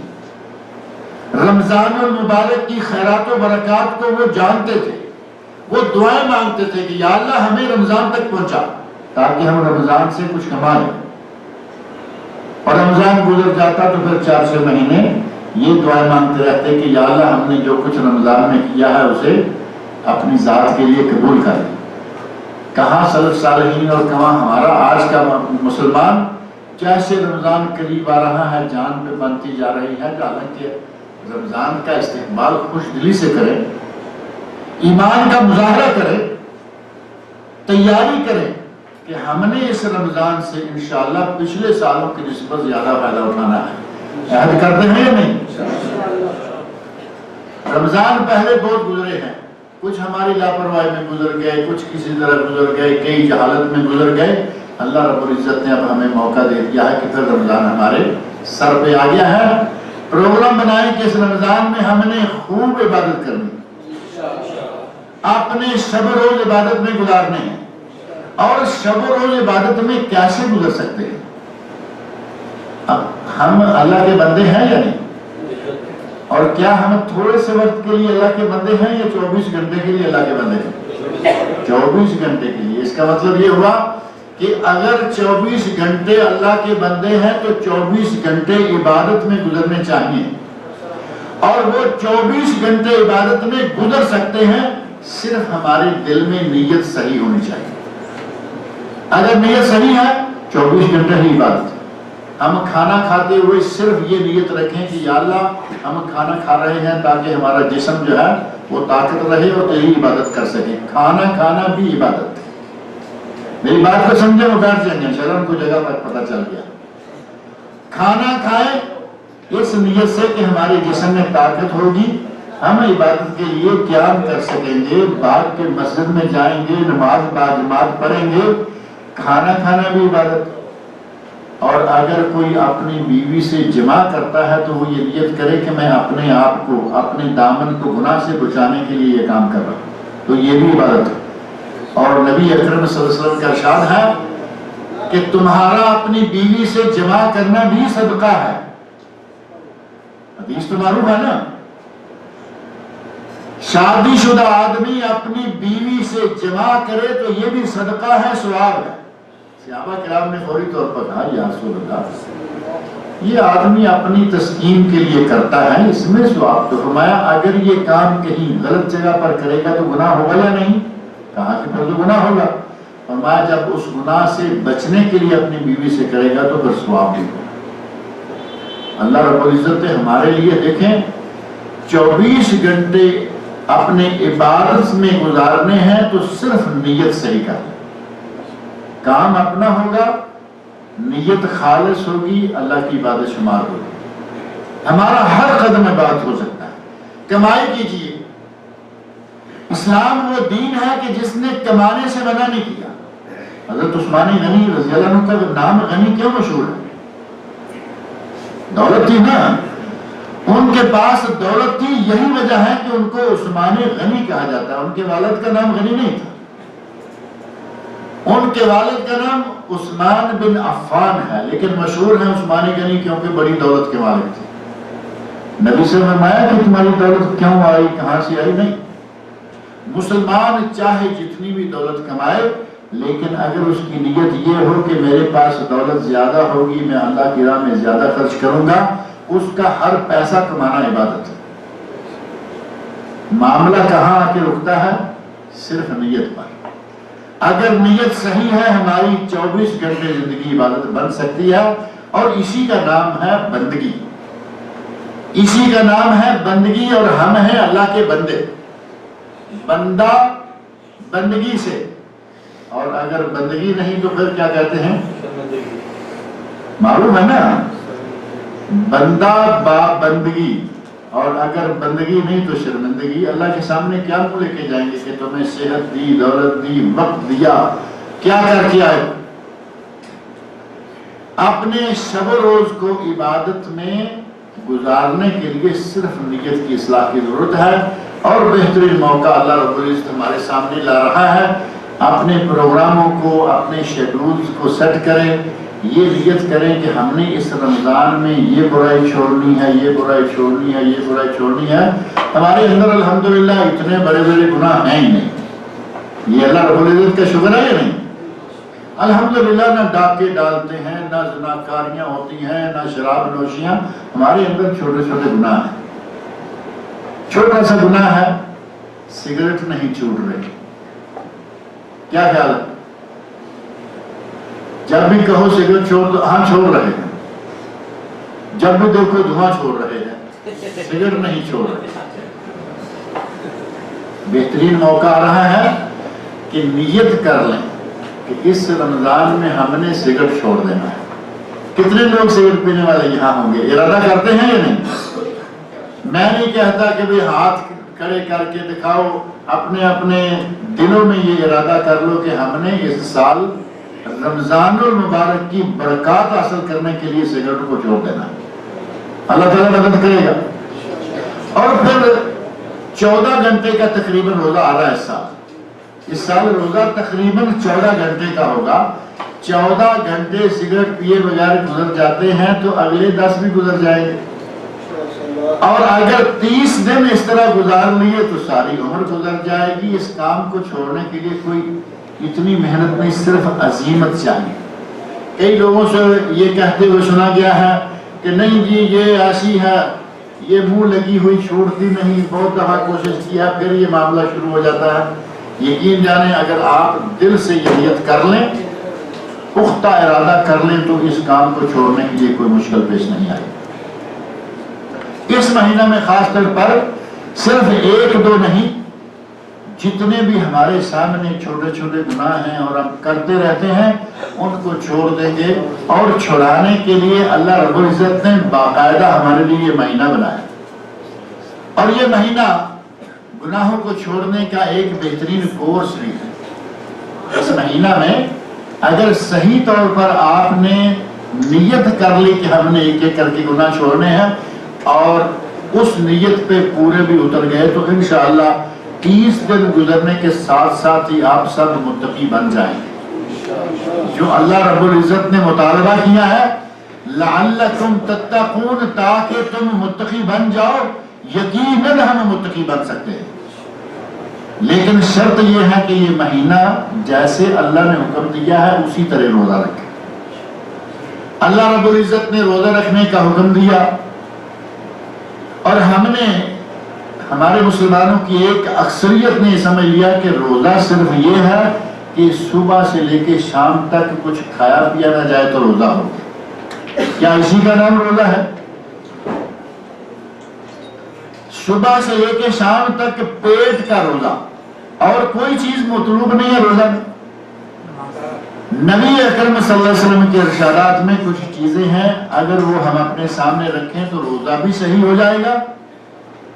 رمضان المبارک کی خیرات و برکات کو وہ جانتے تھے، وہ دعائیں مانگتے تھے کہ یا اللہ ہمیں رمضان تک پہنچا تاکہ ہم رمضان سے کچھ کما لیں، اور رمضان گزر جاتا تو پھر 4-6 مہینے یہ دعائیں مانگتے رہتے کہ یا اللہ ہم نے جو کچھ رمضان میں کیا ہے اسے اپنی ذات کے لیے قبول کر لیں۔ کہاں سلف صالحین اور کہاں ہمارا آج کا مسلمان، جیسے رمضان قریب آ رہا ہے جان پہ بنتی جا رہی ہے، حالانکہ رمضان کا استقبال خوش دلی سے کرے، ایمان کا مظاہرہ کرے، تیاری کرے کہ ہم نے اس رمضان سے انشاءاللہ پچھلے سالوں کی نسبت زیادہ فائدہ اٹھانا ہے۔ عہد کرتے ہیں یا نہیں؟ رمضان پہلے بہت گزرے ہیں، کچھ ہماری لاپرواہی میں گزر گئے، کچھ کسی طرح گزر گئے، کئی جہالت میں گزر گئے۔ اللہ رب العزت نے اب ہمیں موقع دے دیا ہے کہ پھر رمضان ہمارے سر پہ آ گیا ہے۔ پروگرام بنائیں کہ اس رمضان میں ہم نے خوب عبادت کرنی، اپنے شب روز عبادت میں گزارنے ہیں، اور شب روز عبادت میں کیسے گزر سکتے ہیں؟ اب ہم اللہ کے بندے ہیں یا نہیں؟ اور کیا ہم تھوڑے سے وقت کے لیے اللہ کے بندے ہیں یا 24 گھنٹے کے لیے اللہ کے بندے ہیں؟ 24 گھنٹے کے لیے۔ اس کا مطلب یہ ہوا کہ اگر 24 گھنٹے اللہ کے بندے ہیں تو 24 گھنٹے عبادت میں گزرنے چاہیے، اور وہ 24 گھنٹے عبادت میں گزر سکتے ہیں صرف ہمارے دل میں نیت صحیح ہونی چاہیے۔ اگر نیت صحیح ہے 24 گھنٹے ہی عبادت۔ ہم کھانا کھاتے ہوئے صرف یہ نیت رکھیں کہ یا اللہ ہم کھانا کھا رہے ہیں تاکہ ہمارا جسم جو ہے وہ طاقت رہے اور تیری عبادت کر سکے۔ کھانا کھانا بھی عبادت ہے۔ میری بات کو سمجھیں، وہ بیٹھ جائیں گے، شرم کو جگہ پر پتہ چل گیا۔ کھانا کھائیں اس نیت سے کہ ہمارے جسم میں طاقت ہوگی، ہم عبادت کے لیے قیام کر سکیں گے، بعد کے مسجد میں جائیں گے، نماز باجماعت پڑھیں گے۔ کھانا کھانا بھی عبادت۔ اور اگر کوئی اپنی بیوی سے جماع کرتا ہے تو وہ یہ نیت کرے کہ میں اپنے آپ کو، اپنے دامن کو گناہ سے بچانے کے لیے یہ کام کر رہا ہوں، تو یہ بھی عبادت ہے۔ اور نبی اکرم صلی اللہ علیہ وسلم کا ارشاد ہے کہ تمہارا اپنی بیوی سے جماع کرنا بھی صدقہ ہے۔ حدیث تو معروف ہے نا، شادی شدہ آدمی اپنی بیوی سے جماع کرے تو یہ بھی صدقہ ہے، ثواب ہے۔ صحابہ کرام نے فوری طور پر کہا یا رسول اللہ یہ آدمی اپنی تسکین کے لیے کرتا ہے، اس میں ثواب۔ تو فرمایا اگر یہ کام کہیں غلط جگہ پر کرے گا تو گناہ ہوگا یا نہیں؟ کہا کہ پھر تو گناہ ہوگا، فرمایا جب اس گناہ سے بچنے کے لیے اپنی بیوی سے کرے گا تو پھر ثواب بھی ہوگا۔ اللہ رب العزت نے ہمارے لیے دیکھیں 24 گھنٹے اپنے عبادت میں گزارنے ہیں تو صرف نیت صحیح کرنا، کام اپنا ہوگا، نیت خالص ہوگی، اللہ کی عبادت شمار ہوگی۔ ہمارا ہر قدم عبادت ہو سکتا ہے۔ کمائی کیجیے، اسلام وہ دین ہے کہ جس نے کمانے سے منع نہیں کیا۔ حضرت عثمان غنی رضی اللہ عنہ کا نام غنی کیوں مشہور ہے؟ دولت تھی نا، ان کے پاس دولت تھی، یہی وجہ ہے کہ ان کو عثمان غنی کہا جاتا ہے۔ ان کے والد کا نام غنی نہیں تھا، ان کے والد کا نام عثمان بن عفان ہے، لیکن مشہور ہے عثمان غنی کیونکہ بڑی دولت کے مالک تھے۔ نبی سے فرمایا کہ تمہاری دولت کیوں آئی، کہاں سے آئی؟ نہیں، مسلمان چاہے جتنی بھی دولت کمائے، لیکن اگر اس کی نیت یہ ہو کہ میرے پاس دولت زیادہ ہوگی، میں اللہ کی راہ میں زیادہ خرچ کروں گا، اس کا ہر پیسہ کمانا عبادت ہے۔ معاملہ کہاں آ کے رکتا ہے؟ صرف نیت پر۔ اگر نیت صحیح ہے، ہماری 24 گھنٹے زندگی عبادت بن سکتی ہے، اور اسی کا نام ہے بندگی، اسی کا نام ہے بندگی، اور ہم ہیں اللہ کے بندے۔ بندہ بندگی سے، اور اگر بندگی نہیں تو پھر کیا کہتے ہیں؟ معلوم ہے نا، بندہ با بندگی، اور اگر بندگی نہیں تو شرمندگی۔ اللہ کے سامنے کیا منہ لے کے جائیں گے کہ تمہیں صحت دی، دولت دی، وقت دیا، کیا کر کے آئے؟ اپنے شب و روز کو عبادت میں گزارنے کے لیے صرف نیت کی اصلاح کی ضرورت ہے، اور بہترین موقع اللہ رب العزت ہمارے سامنے لا رہا ہے۔ اپنے پروگراموں کو، اپنے شیڈولز کو سیٹ کریں، یہ نیت کریں کہ ہم نے اس رمضان میں یہ برائی چھوڑنی ہے، یہ برائی چھوڑنی ہے، یہ برائی چھوڑنی ہے۔ ہمارے اندر الحمدللہ اتنے بڑے بڑے گناہ ہیں ہی نہیں، یہ اللہ رب العزت کا شکر ہے یا نہیں؟ الحمدللہ نہ ڈاکے ڈالتے ہیں، نہ زناکاریاں ہوتی ہیں، نہ شراب نوشیاں، ہمارے اندر چھوٹے چھوٹے گناہ ہیں۔ چھوٹا سا گناہ ہے، سگریٹ نہیں چھوٹ رہی، کیا خیال ہے؟ جب بھی کہو سگریٹ چھوڑ دو، ہاں چھوڑ رہے ہیں، جب بھی دیکھو دھواں چھوڑ رہے ہیں، سگریٹ نہیں چھوڑ رہے۔ بہترین موقع آ رہا ہے کہ نیت کر لیں کہ اس رمضان میں ہم نے سگریٹ چھوڑ دینا ہے۔ کتنے لوگ سگریٹ پینے والے یہاں ہوں گے؟ ارادہ کرتے ہیں یا نہیں؟ میں نہیں کہتا کہ بھی ہاتھ کھڑے کر کے دکھاؤ، اپنے اپنے دلوں میں یہ ارادہ کر لو کہ ہم نے اس سال رمضان المبارک کی برکات حاصل کرنے کے لیے سگریٹ کو چھوڑ دینا ہے۔ اللہ تعالیٰ مدد کرے گا۔ اور پھر 14 گھنٹے کا تقریباً روزہ آ رہا ہے اس سال روزہ تقریباً 14 گھنٹے کا ہوگا۔ 14 گھنٹے سگریٹ پیے بغیر گزر جاتے ہیں تو اگلے 10 بھی گزر جائیں گے، اور اگر 30 دن اس طرح گزار لیے تو ساری عمر گزر جائے گی۔ اس کام کو چھوڑنے کے لیے کوئی اتنی محنت نہیں، صرف عزیمت چاہیے۔ کئی لوگوں سے یہ کہتے ہوئے سنا گیا ہے کہ نہیں جی یہ ایسی ہے، یہ منہ لگی ہوئی چھوڑتی نہیں، بہت دفعہ کوشش کیا، پھر یہ معاملہ شروع ہو جاتا ہے۔ یقین جانیں اگر آپ دل سے یہ نیت کر لیں، پختہ ارادہ کر لیں، تو اس کام کو چھوڑنے کے لیے کوئی مشکل پیش نہیں آئے۔ اس مہینہ میں خاص طور پر صرف 1-2 نہیں، جتنے بھی ہمارے سامنے چھوٹے چھوٹے گناہ ہیں اور ہم کرتے رہتے ہیں، ان کو چھوڑ دیں گے۔ اور چھڑانے کے لیے اللہ رب العزت نے باقاعدہ ہمارے لیے یہ مہینہ بنایا، اور یہ مہینہ گناہوں کو چھوڑنے کا ایک بہترین کورس بھی ہے۔ اس مہینہ میں اگر صحیح طور پر آپ نے نیت کر لی کہ ہم نے ایک ایک کر کے گناہ چھوڑنے ہیں، اور اس نیت پہ پورے بھی اتر گئے، تو انشاءاللہ 30 دن گزرنے کے ساتھ ساتھ ہی آپ سب متقی بن جائیں گے۔ جو اللہ رب العزت نے مطالبہ کیا ہے لعلکم تتقون، تاکہ تم متقی بن جاؤ، یقیناً ہم متقی بن سکتے ہیں، لیکن شرط یہ ہے کہ یہ مہینہ جیسے اللہ نے حکم دیا ہے اسی طرح روزہ رکھیں۔ اللہ رب العزت نے روزہ رکھنے کا حکم دیا، اور ہم نے ہمارے مسلمانوں کی ایک اکثریت نے سمجھ لیا کہ روزہ صرف یہ ہے کہ صبح سے لے کے شام تک کچھ کھایا پیا نہ جائے تو روزہ ہو. کیا اسی کا نام روزہ ہے؟ صبح سے لے کے شام تک پیٹ کا روزہ، اور کوئی چیز مطلوب نہیں ہے روزہ میں. نبی اکرم صلی اللہ علیہ وسلم کے ارشادات میں کچھ چیزیں ہیں، اگر وہ ہم اپنے سامنے رکھیں تو روزہ بھی صحیح ہو جائے گا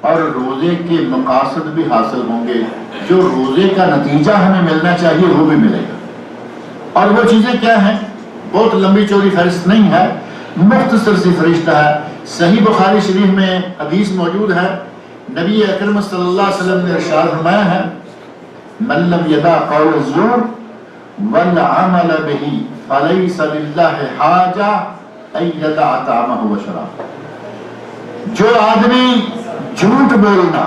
اور روزے کے مقاصد بھی حاصل ہوں گے. جو روزے کا نتیجہ ہمیں ملنا چاہیے وہ بھی ملے گا. اور وہ چیزیں کیا ہیں؟ بہت لمبی چوڑی فہرست نہیں ہے، مختصر سی فہرست ہے. صحیح بخاری شریف میں حدیث موجود ہے، نبی اکرم صلی اللہ علیہ وسلم نے ارشاد فرمایا ہے، من لم یدع قول الزور والعمل به فلیس للہ حاجہ ان یدع طعامہ وشرابہ. جو آدمی جھوٹ بولنا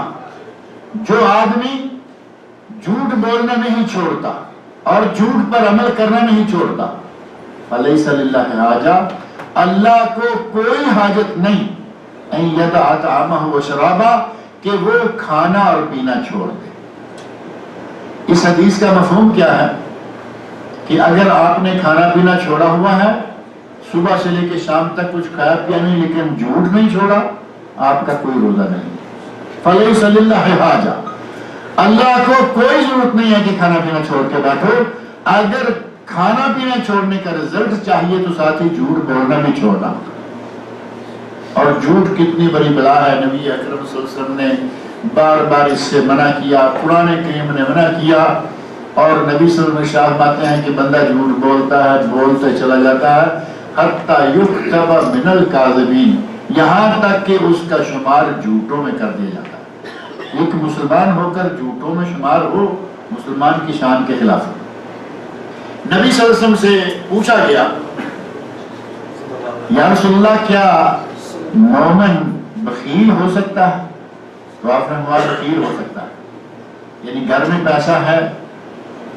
نہیں چھوڑتا اور جھوٹ پر عمل کرنا نہیں چھوڑتا، فلیس للہ حاجہ، اللہ کو کوئی حاجت نہیں، ان یدع طعامہ وشرابہ، کہ وہ کھانا اور پینا چھوڑ دے. اس حدیث کا مفہوم کیا ہے؟ کہ اگر آپ نے کھانا پینا چھوڑا ہوا ہے، صبح سے لے کے شام تک کچھ کھایا پیا نہیں لیکن جھوٹ نہیں چھوڑا، آپ کا کوئی روزہ نہیں. فلیس للہ حاجہ، اللہ کو کوئی ضرورت نہیں ہے کہ کھانا پینا چھوڑ کے بیٹھو. اگر کھانا پینا چھوڑنے کا رزلٹ چاہیے تو ساتھ ہی جھوٹ بولنا بھی چھوڑنا. اور جھوٹ کتنی بڑی بلا ہے، نبی اکرم صلی اللہ علیہ وسلم نے بار بار اس سے منع کیا، قرآن کریم نے منع کیا. اور نبی صلی اللہ علیہ وسلم ارشاد فرماتے ہیں کہ بندہ جھوٹ بولتا ہے، بولتے چلا جاتا ہے، حتی یکتب من الکاذبین، یہاں تک کہ اس کا شمار جھوٹوں میں کر دیا جاتا ہے. ایک مسلمان ہو کر جھوٹوں میں شمار ہو، مسلمان کی شان کے خلاف. نبی صلی اللہ علیہ وسلم سے پوچھا گیا، یا رسول اللہ کیا مومن بخیل ہو سکتا ہے؟ تو آپ نے فرمایا بخیل ہو سکتا ہے، یعنی گھر میں پیسہ ہے،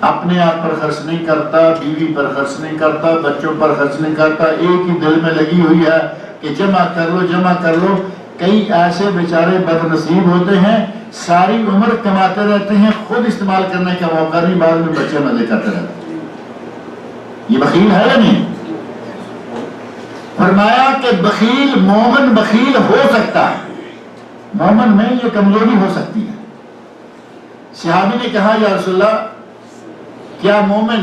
اپنے آپ پر خرچ نہیں کرتا، بیوی پر خرچ نہیں کرتا، بچوں پر خرچ نہیں کرتا، ایک ہی دل میں لگی ہوئی ہے کہ جمع کر لو جمع کر لو. کئی ایسے بیچارے بد نصیب ہوتے ہیں، ساری عمر کماتے رہتے ہیں، خود استعمال کرنے کا موقع نہیں، بعد میں بچے مزے کرتے رہتے ہیں. یہ بخیل ہے یا نہیں؟ فرمایا کہ بخیل، مومن بخیل ہو سکتا ہے، مومن میں یہ کمزوری ہو سکتی ہے. صحابی نے کہا یا رسول اللہ کیا مومن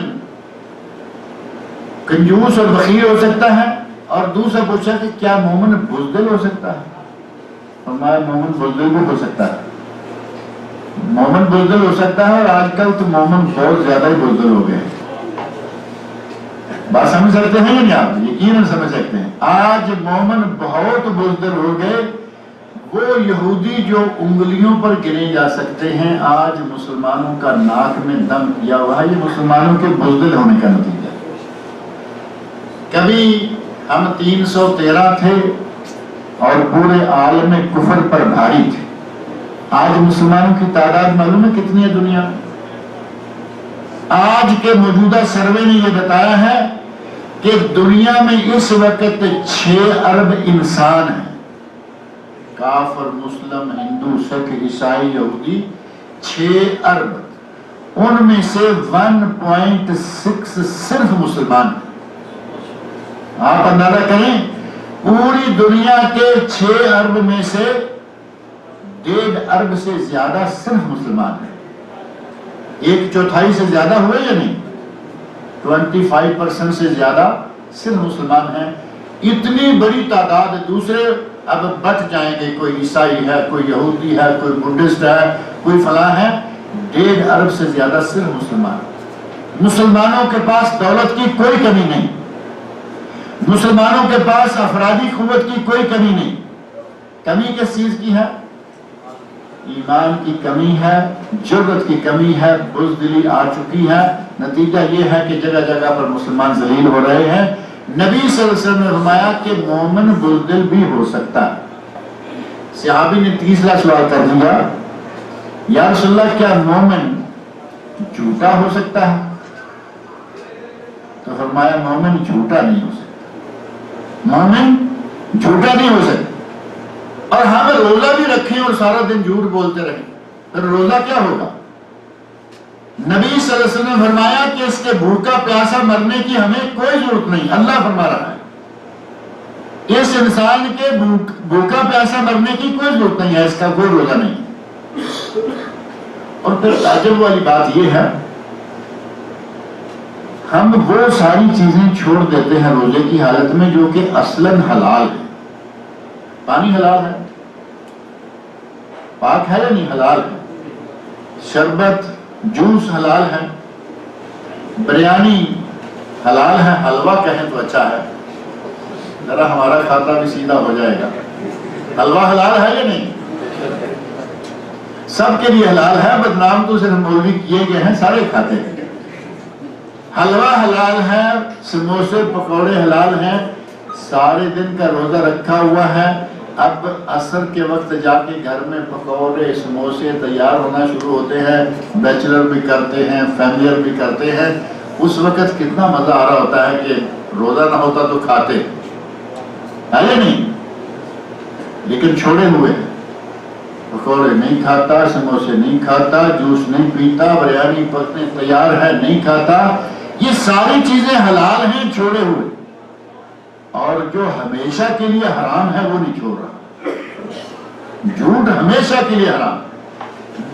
کنجوس اور بخیل ہو سکتا ہے؟ اور دوسرا پوچھا کہ کیا مومن بزدل ہو سکتا ہے؟ فرمایا مومن بزدل بھی ہو سکتا ہے. مومن بزدل ہو سکتا ہے، اور آج کل تو مومن بہت زیادہ ہی بزدل ہو گئے. بات سمجھ سکتے ہیں یا نہیں؟ آپ یقیناً سمجھ سکتے ہیں. آج مومن بہت بزدل ہو گئے. وہ یہودی جو انگلیوں پر گنے جا سکتے ہیں، آج مسلمانوں کا ناک میں دم کیا ہوا ہے. یہ مسلمانوں کے بزدل ہونے کا نتیجہ ہے. کبھی ہم 313 تھے اور پورے عالم کفر پر بھاری تھے. آج مسلمانوں کی تعداد معلوم ہے کتنی ہے دنیا میں؟ آج کے موجودہ سروے نے یہ بتایا ہے کہ دنیا میں اس وقت 6 ارب انسان ہیں، کافر، مسلم، ہندو، سکھ، عیسائی، یہودی، 6 ارب. ان میں سے 1.6 صرف مسلمان ہیں. آپ اندازہ کریں، پوری دنیا کے 6 ارب میں سے 1.5 ارب سے زیادہ صرف مسلمان ہیں. 1/4 سے زیادہ ہوئے یا نہیں؟ 25% سے زیادہ صرف مسلمان ہیں. اتنی بڑی تعداد. دوسرے اب بٹ جائیں گے، کوئی عیسائی ہے، کوئی یہودی ہے، کوئی بدھسٹ ہے، کوئی فلاں ہے. 1.5 ارب سے زیادہ صرف مسلمان. مسلمانوں کے پاس دولت کی کوئی کمی نہیں، مسلمانوں کے پاس افرادی قوت کی کوئی کمی نہیں. کمی کس چیز کی ہے؟ ایمان کی کمی ہے، جرأت کی کمی ہے، بزدلی آ چکی ہے. نتیجہ یہ ہے کہ جگہ جگہ پر مسلمان ذلیل ہو رہے ہیں. نبی صلی اللہ علیہ وسلم نے فرمایا کہ مومن بزدل بھی ہو سکتا ہے. صحابی نے تیسرا سوال کر دیا، یا رسول اللہ کیا مومن جھوٹا ہو سکتا ہے؟ تو فرمایا مومن جھوٹا نہیں ہو سکتا، مومن جھوٹا نہیں ہو سکتا. اور ہم روزہ بھی رکھیں اور سارا دن جھوٹ بولتے رہیں، پھر روزہ کیا ہوگا؟ نبی صلی اللہ علیہ وسلم نے فرمایا کہ اس کے بھوکا پیاسا مرنے کی ہمیں کوئی ضرورت نہیں، اللہ فرما رہا ہے اس انسان کے بھوکا پیاسا مرنے کی کوئی ضرورت نہیں ہے، اس کا کوئی روزہ نہیں۔ اور پھر تعجب والی بات یہ ہے، ہم وہ ساری چیزیں چھوڑ دیتے ہیں روزے کی حالت میں جو کہ اصلاً حلال ہے۔ پانی حلال ہے، پاک ہے یا نہیں؟ حلال ہے۔ شربت جوس حلال ہے، بریانی حلال ہے، حلوہ کہیں تو اچھا ہے، ذرا ہمارا کھاتا بھی سیدھا ہو جائے گا۔ حلوہ حلال ہے یا نہیں؟ سب کے لیے حلال ہے، بدنام تو صرف مولوی کیے گئے ہیں، سارے کھاتے ہیں۔ حلوہ حلال ہے، سموسے پکوڑے حلال ہیں، سارے دن کا روزہ رکھا ہوا ہے، اب عصر کے وقت جا کے گھر میں پکوڑے سموسے تیار ہونا شروع ہوتے ہیں، بیچلر بھی کرتے ہیں، فیملیئر بھی کرتے ہیں، اس وقت کتنا مزہ آ رہا ہوتا ہے کہ روزہ نہ ہوتا تو کھاتے ہے یا نہیں؟ لیکن چھوڑے ہوئے پکوڑے نہیں کھاتا، سموسے نہیں کھاتا، جوس نہیں پیتا، بریانی پکنے تیار ہے نہیں کھاتا، یہ ساری چیزیں حلال ہیں چھوڑے ہوئے، اور جو ہمیشہ کے لیے حرام ہے وہ نہیں چھوڑ رہا۔ جھوٹ ہمیشہ کے لیے حرام،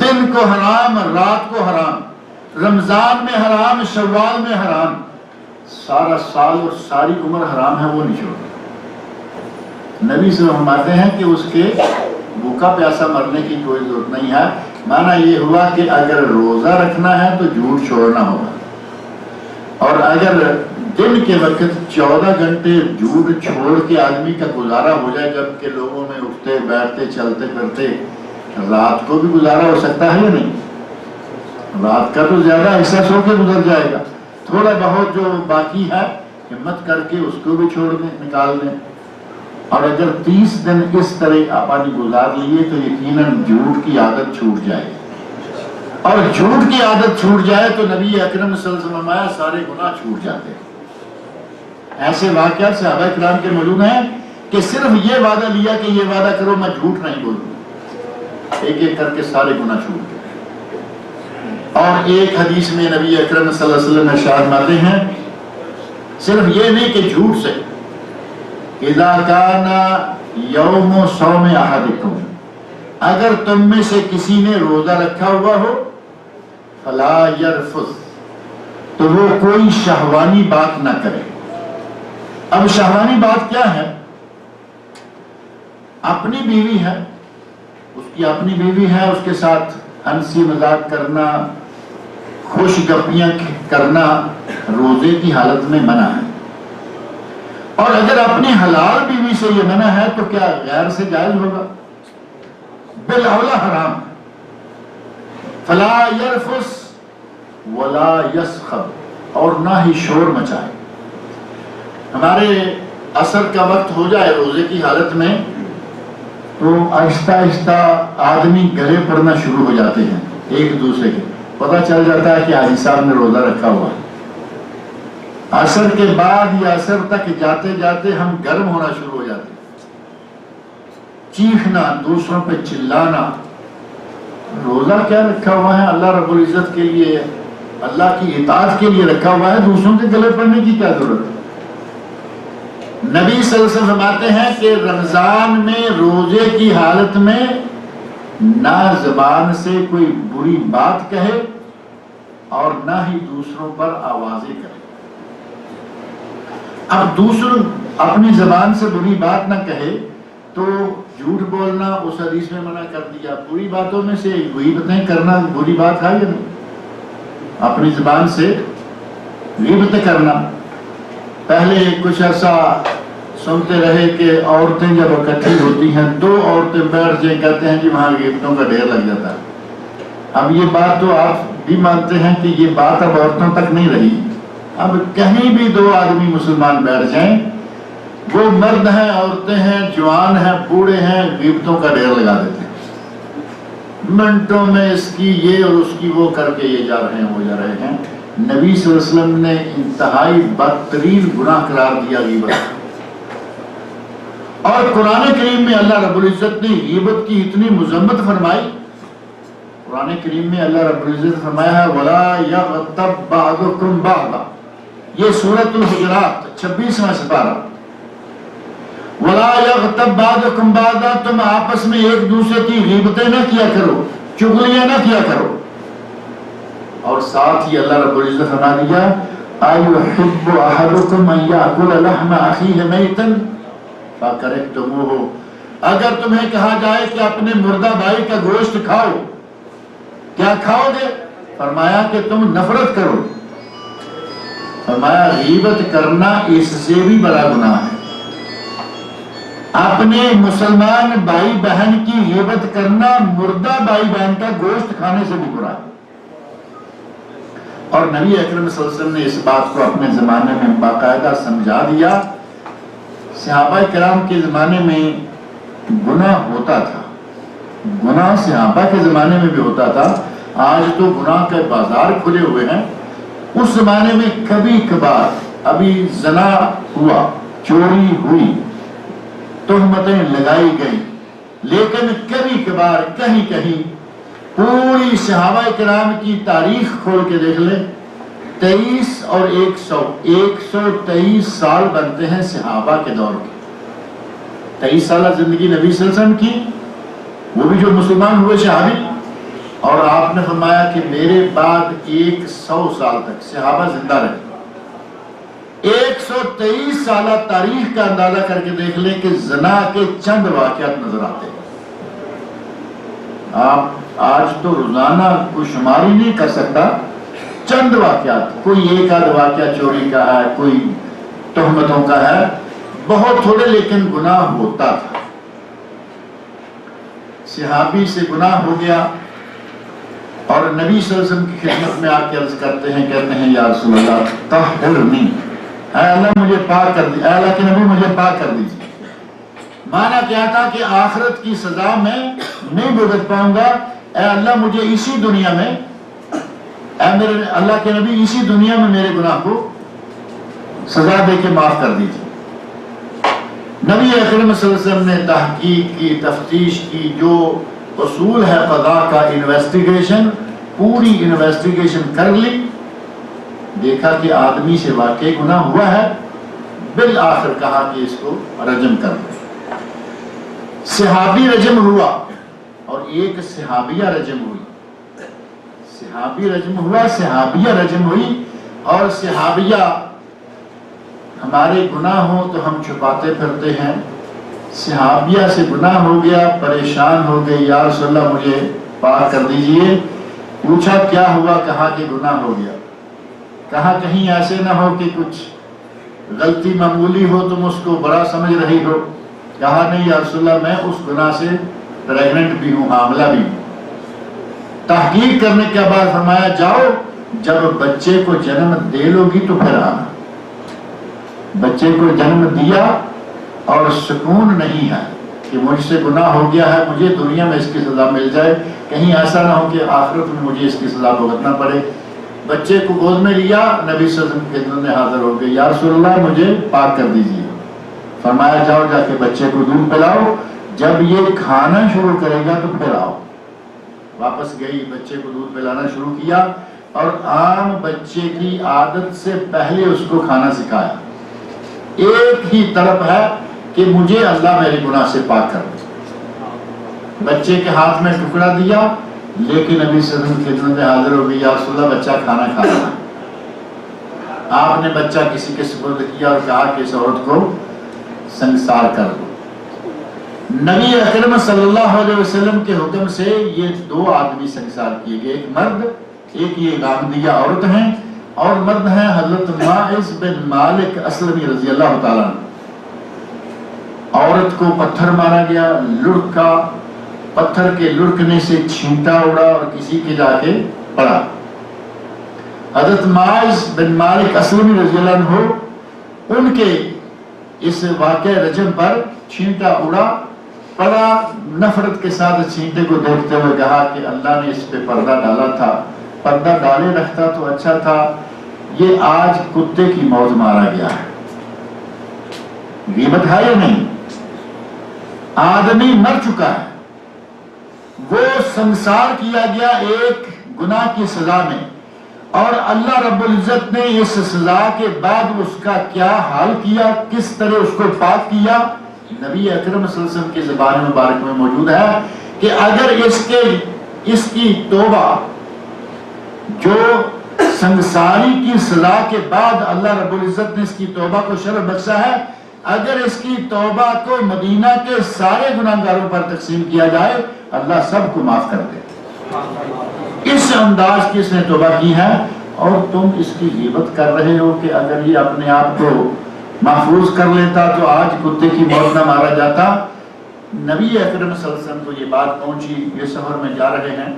دن کو حرام، رات کو حرام، رمضان میں حرام، شوال میں حرام، سارا سال اور ساری عمر حرام ہے، وہ نہیں چھوڑ رہا۔ نبی صلی اللہ علیہ وسلم فرماتے ہیں کہ اس کے بھوکا پیاسا مرنے کی کوئی ضرورت نہیں ہے۔ معنی یہ ہوا کہ اگر روزہ رکھنا ہے تو جھوٹ چھوڑنا ہوگا، اور اگر دن کے وقت 14 گھنٹے جھوٹ چھوڑ کے آدمی کا گزارا ہو جائے، جبکہ لوگوں میں اٹھتے بیٹھتے چلتے پھرتے، رات کو بھی گزارا ہو سکتا ہے یا نہیں؟ رات کا تو زیادہ حصہ سو کے گزر جائے گا، تھوڑا بہت جو باقی ہے ہمت کر کے اس کو بھی چھوڑ دیں، نکال دیں۔ اور اگر 30 دن اس طرح آپانی گزار لیے تو یقیناً جھوٹ کی عادت چھوٹ جائے گی، اور جھوٹ کی عادت چھوٹ جائے تو نبی اکرم صلی اللہ علیہ وسلم فرمایا سارے گناہ چھوٹ جاتے ہیں۔ ایسے واقعات صحابہ کرام کے موجود ہیں کہ صرف یہ وعدہ لیا کہ یہ وعدہ کرو میں جھوٹ نہیں بولوں، ایک ایک کر کے سارے گناہ چھوٹ گئے۔ اور ایک حدیث میں نبی اکرم صلی اللہ علیہ وسلم ارشاد فرماتے ہیں صرف یہ نہیں کہ جھوٹ سے، اذا کان یوم صوم احدکم، اگر تم میں سے کسی نے روزہ رکھا ہوا ہو، فلا یرفث، تو وہ کوئی شہوانی بات نہ کرے۔ اب شہوانی بات کیا ہے؟ اپنی بیوی ہے، اس کی اپنی بیوی ہے، اس کے ساتھ ہنسی مذاق کرنا، خوش گپیاں کرنا روزے کی حالت میں منع ہے۔ اور اگر اپنی حلال بیوی سے یہ منع ہے تو کیا غیر سے جائز ہوگا؟ بالاولیٰ حرام۔ فلا یرفث ولا یسخب، اور نہ ہی شور مچائے۔ ہمارے عصر کا وقت ہو جائے روزے کی حالت میں تو آہستہ آہستہ آدمی گلے پڑنا شروع ہو جاتے ہیں ایک دوسرے کے، پتہ چل جاتا ہے کہ حاجی صاحب نے روزہ رکھا ہوا ہے۔ عصر کے بعد یا عصر تک جاتے جاتے ہم گرم ہونا شروع ہو جاتے ہیں، چیخنا، دوسروں پہ چلانا۔ روزہ کیا رکھا ہوا ہے؟ اللہ رب العزت کے لیے، اللہ کی اطاعت کے لیے رکھا ہوا ہے، دوسروں کے گلے پڑنے کی کیا ضرورت ہے؟ نبی صلی اللہ علیہ وسلم فرماتے ہیں کہ رمضان میں روزے کی حالت میں نہ زبان سے کوئی بری بات کہے اور نہ ہی دوسروں پر آوازیں کرے۔ اب دوسروں اپنی زبان سے بری بات نہ کہے تو جھوٹ بولنا اس حدیث میں منع کر دیا۔ بری باتوں میں سے غیبتیں کرنا بری بات ہے یا نہیں؟ اپنی زبان سے غیبتیں کرنا۔ پہلے کچھ عرصہ سنتے رہے کہ عورتیں جب اکٹھی ہوتی ہیں، 2 عورتیں بیٹھ جائیں، کہتے ہیں جی وہاں غیبتوں کا ڈھیر لگ جاتا ہے۔ اب یہ بات تو آپ بھی مانتے ہیں کہ یہ بات اب عورتوں تک نہیں رہی، اب کہیں بھی 2 آدمی مسلمان بیٹھ جائیں، وہ مرد ہیں، عورتیں ہیں، جوان ہیں، بوڑھے ہیں، غیبتوں کا ڈھیر لگا دیتے ہیں، منٹوں میں اس کی یہ اور اس کی وہ کر کے یہ جا رہے ہیں، وہ جا رہے ہیں۔ نبی صلی اللہ علیہ وسلم نے انتہائی بدترین گناہ قرار دیا غیبت، اور قرآن کریم میں اللہ رب العزت نے غیبت کی اتنی مذمت فرمائی. قرآن کریم میں اللہ رب العزت فرمایا ہے وَلَا يَغْتَبْ بَعْضُكُمْ بَعْضًا. یہ سورۃ الحجرات 26واں سپارہ. وَلَا يَغْتَبْ بَعْضُكُمْ بَعْضًا. تم آپس میں ایک دوسرے کی غیبتیں نہ کیا کرو، چغلیاں نہ کیا کرو. اور ساتھ ہی اللہ رب العزت فرما دیا أَيُحِبُّ أَحَدُكُمْ أَن يَأْكُلَ لَحْمَ أَخِيهِ مَيْتًا فَكَرِهْتُمُوهُ. اگر تمہیں کہا جائے کہ اپنے مردہ بھائی کا گوشت کھاؤ، کیا کھاؤ گے؟ فرمایا کہ تم نفرت کرو. فرمایا غیبت کرنا اس سے بھی بڑا گناہ ہے. اپنے مسلمان بھائی بہن کی غیبت کرنا مردہ بھائی بہن کا گوشت کھانے سے بھی برا ہے. اور نبی اکرم صلی اللہ علیہ وسلم نے اس بات کو اپنے زمانے میں باقاعدہ سمجھا دیا. صحابہ کرام کے زمانے میں گناہ ہوتا تھا، گناہ صحابہ کے زمانے میں بھی ہوتا تھا. آج تو گناہ کے بازار کھلے ہوئے ہیں. اس زمانے میں کبھی کبھار ابھی زنا ہوا، چوری ہوئی، تہمتیں لگائی گئی، لیکن کبھی کبھار کہیں کہیں پوری صحابہ کرام کی تاریخ کھول کے دیکھ لیں 23 اور 123 سال بنتے ہیں صحابہ کے دور کے. 23 سالہ زندگی نبی صلی اللہ علیہ وسلم کی، وہ بھی جو مسلمان ہوئے صحابی. اور آپ نے فرمایا کہ میرے بعد 100 سال تک صحابہ زندہ رہے. 123 سالہ تاریخ کا اندازہ کر کے دیکھ لیں کہ زنا کے چند واقعات نظر آتے ہیں. آپ آج تو روزانہ کوئی شماری نہیں کر سکتا، چند واقعات، کوئی ایک آدھ واقعہ چوری کا ہے، کوئی تہمتوں کا ہے، بہت تھوڑے، لیکن گناہ ہوتا تھا. صحابی سے گناہ ہو گیا اور نبی صلی اللہ علیہ وسلم کی خدمت میں آ کے عرض کرتے ہیں، کہتے ہیں یا رسول اللہ طہرنی، اے اللہ مجھے پاک کر دیجیے، اے اللہ کے نبی مجھے پاک کر دیجیے. معنی کیا تھا کہ آخرت کی سزا میں نہیں بھگت پاؤں گا، اے اللہ مجھے اسی دنیا میں، اے میرے اللہ کے نبی اسی دنیا میں میرے گناہ کو سزا دے کے معاف کر دیجیے. نبی اکرم صلی اللہ علیہ وسلم نے تحقیق کی، تفتیش کی، جو اصول ہے قضاء کا، انویسٹیگیشن، پوری انویسٹیگیشن کر لی، دیکھا کہ آدمی سے واقعی گناہ ہوا ہے. بالآخر کہا کہ اس کو رجم کر دیں. صحابی رجم ہوا اور ایک صحابیہ رجم ہوئی. صحابی رجم ہوا، صحابیہ رجم ہوئی. اور صحابیہ، ہمارے گناہ ہو تو ہم چھپاتے پھرتے ہیں، صحابیہ سے گناہ ہو گیا، پریشان ہو گئے، یا رسول اللہ مجھے پاک کر دیجئے. پوچھا کیا ہوا؟ کہا کہ گناہ ہو گیا. کہا کہیں ایسے نہ ہو کہ کچھ غلطی معمولی ہو، تم اس کو بڑا سمجھ رہی ہو. کہا نہیں یا رسول اللہ میں اس گناہ سے پریگننٹ بھی ہوں، حاملہ بھی ہوں. تحقیق کرنے کے بعد فرمایا جاؤ، جب بچے کو جنم دے لو گی تو پھر آنا. بچے کو جنم دیا اور سکون نہیں ہے کہ مجھ سے گناہ ہو گیا ہے، مجھے دنیا میں اس کی سزا مل جائے، کہیں ایسا نہ ہو کہ آخرت میں مجھے اس کی سزا بھگتنا پڑے. بچے کو گود میں لیا، نبی صلی اللہ علیہ وسلم کی خدمت میں حاضر ہو گئے، یا رسول اللہ مجھے پاک کر دیجیے. فرمایا جاؤ جا کے بچے کو دودھ پلاؤ، جب یہ کھانا شروع کرے گا تو پھر آؤ. واپس گئی، بچے کو دودھ پلانا شروع کیا اور عام بچے کی عادت سے پہلے اس کو کھانا سکھایا. ایک ہی طلب ہے کہ مجھے اللہ میرے گناہ سے پاک کر دے. بچے کے ہاتھ میں ٹکڑا دیا، لیکن نبی صلی اللہ علیہ وسلم کی خدمت میں حاضر ہو گئی، یا رسول اللہ بچہ کھانا کھا رہا ہے. آپ نے بچہ کسی کے سپرد کیا اور کہا کہ اس عورت کو سنگسار کر دو. نبی اکرم صلی اللہ علیہ وسلم کے حکم سے یہ 2 آدمی سنگسار کیے گئے، ایک مرد، ایک یہ غامدیہ عورت ہیں، اور مرد ہیں حضرت ماعز بن مالک اسلمی رضی اللہ تعالیٰ عنہ. عورت کو پتھر مارا گیا، لڑکا، پتھر کے لڑکنے سے چھینٹا اڑا اور کسی کے جا کے پڑا. حضرت ماعز بن مالک اسلمی رضی اللہ عنہ ان کے اس واقع رجم پر چھینٹا اڑا، پڑا. نفرت کے ساتھ چھینٹے کو دیکھتے ہوئے کہا کہ اللہ نے اس پہ پردہ ڈالا تھا، پردہ ڈالے رکھتا تو اچھا تھا، یہ آج کتے کی موت مارا گیا ہے. غیبت ہے یا نہیں؟ آدمی مر چکا ہے، وہ سنسار کیا گیا ایک گناہ کی سزا میں، اور اللہ رب العزت نے اس سزا کے بعد اس کا کیا حال کیا، کس طرح اس کو پاک کیا، نبی اکرم صلی اللہ علیہ وسلم کی زبان مبارک میں موجود ہے کہ اگر اس کی توبہ جو سنساری کی سزا کے بعد اللہ رب العزت نے اس کی توبہ کو شرف بخشا ہے، اگر اس کی توبہ کو مدینہ کے سارے گناہگاروں پر تقسیم کیا جائے اللہ سب کو معاف کر دے۔ اس انداز کی اس نے توبہ کی ہے، اور تم اس کی غیبت کر رہے ہو کہ اگر یہ اپنے آپ کو محفوظ کر لیتا تو آج کتے کی موت نہ مارا جاتا۔ نبی اکرم صلی اللہ علیہ وسلم کو یہ بات پہنچی، یہ سفر میں جا رہے ہیں،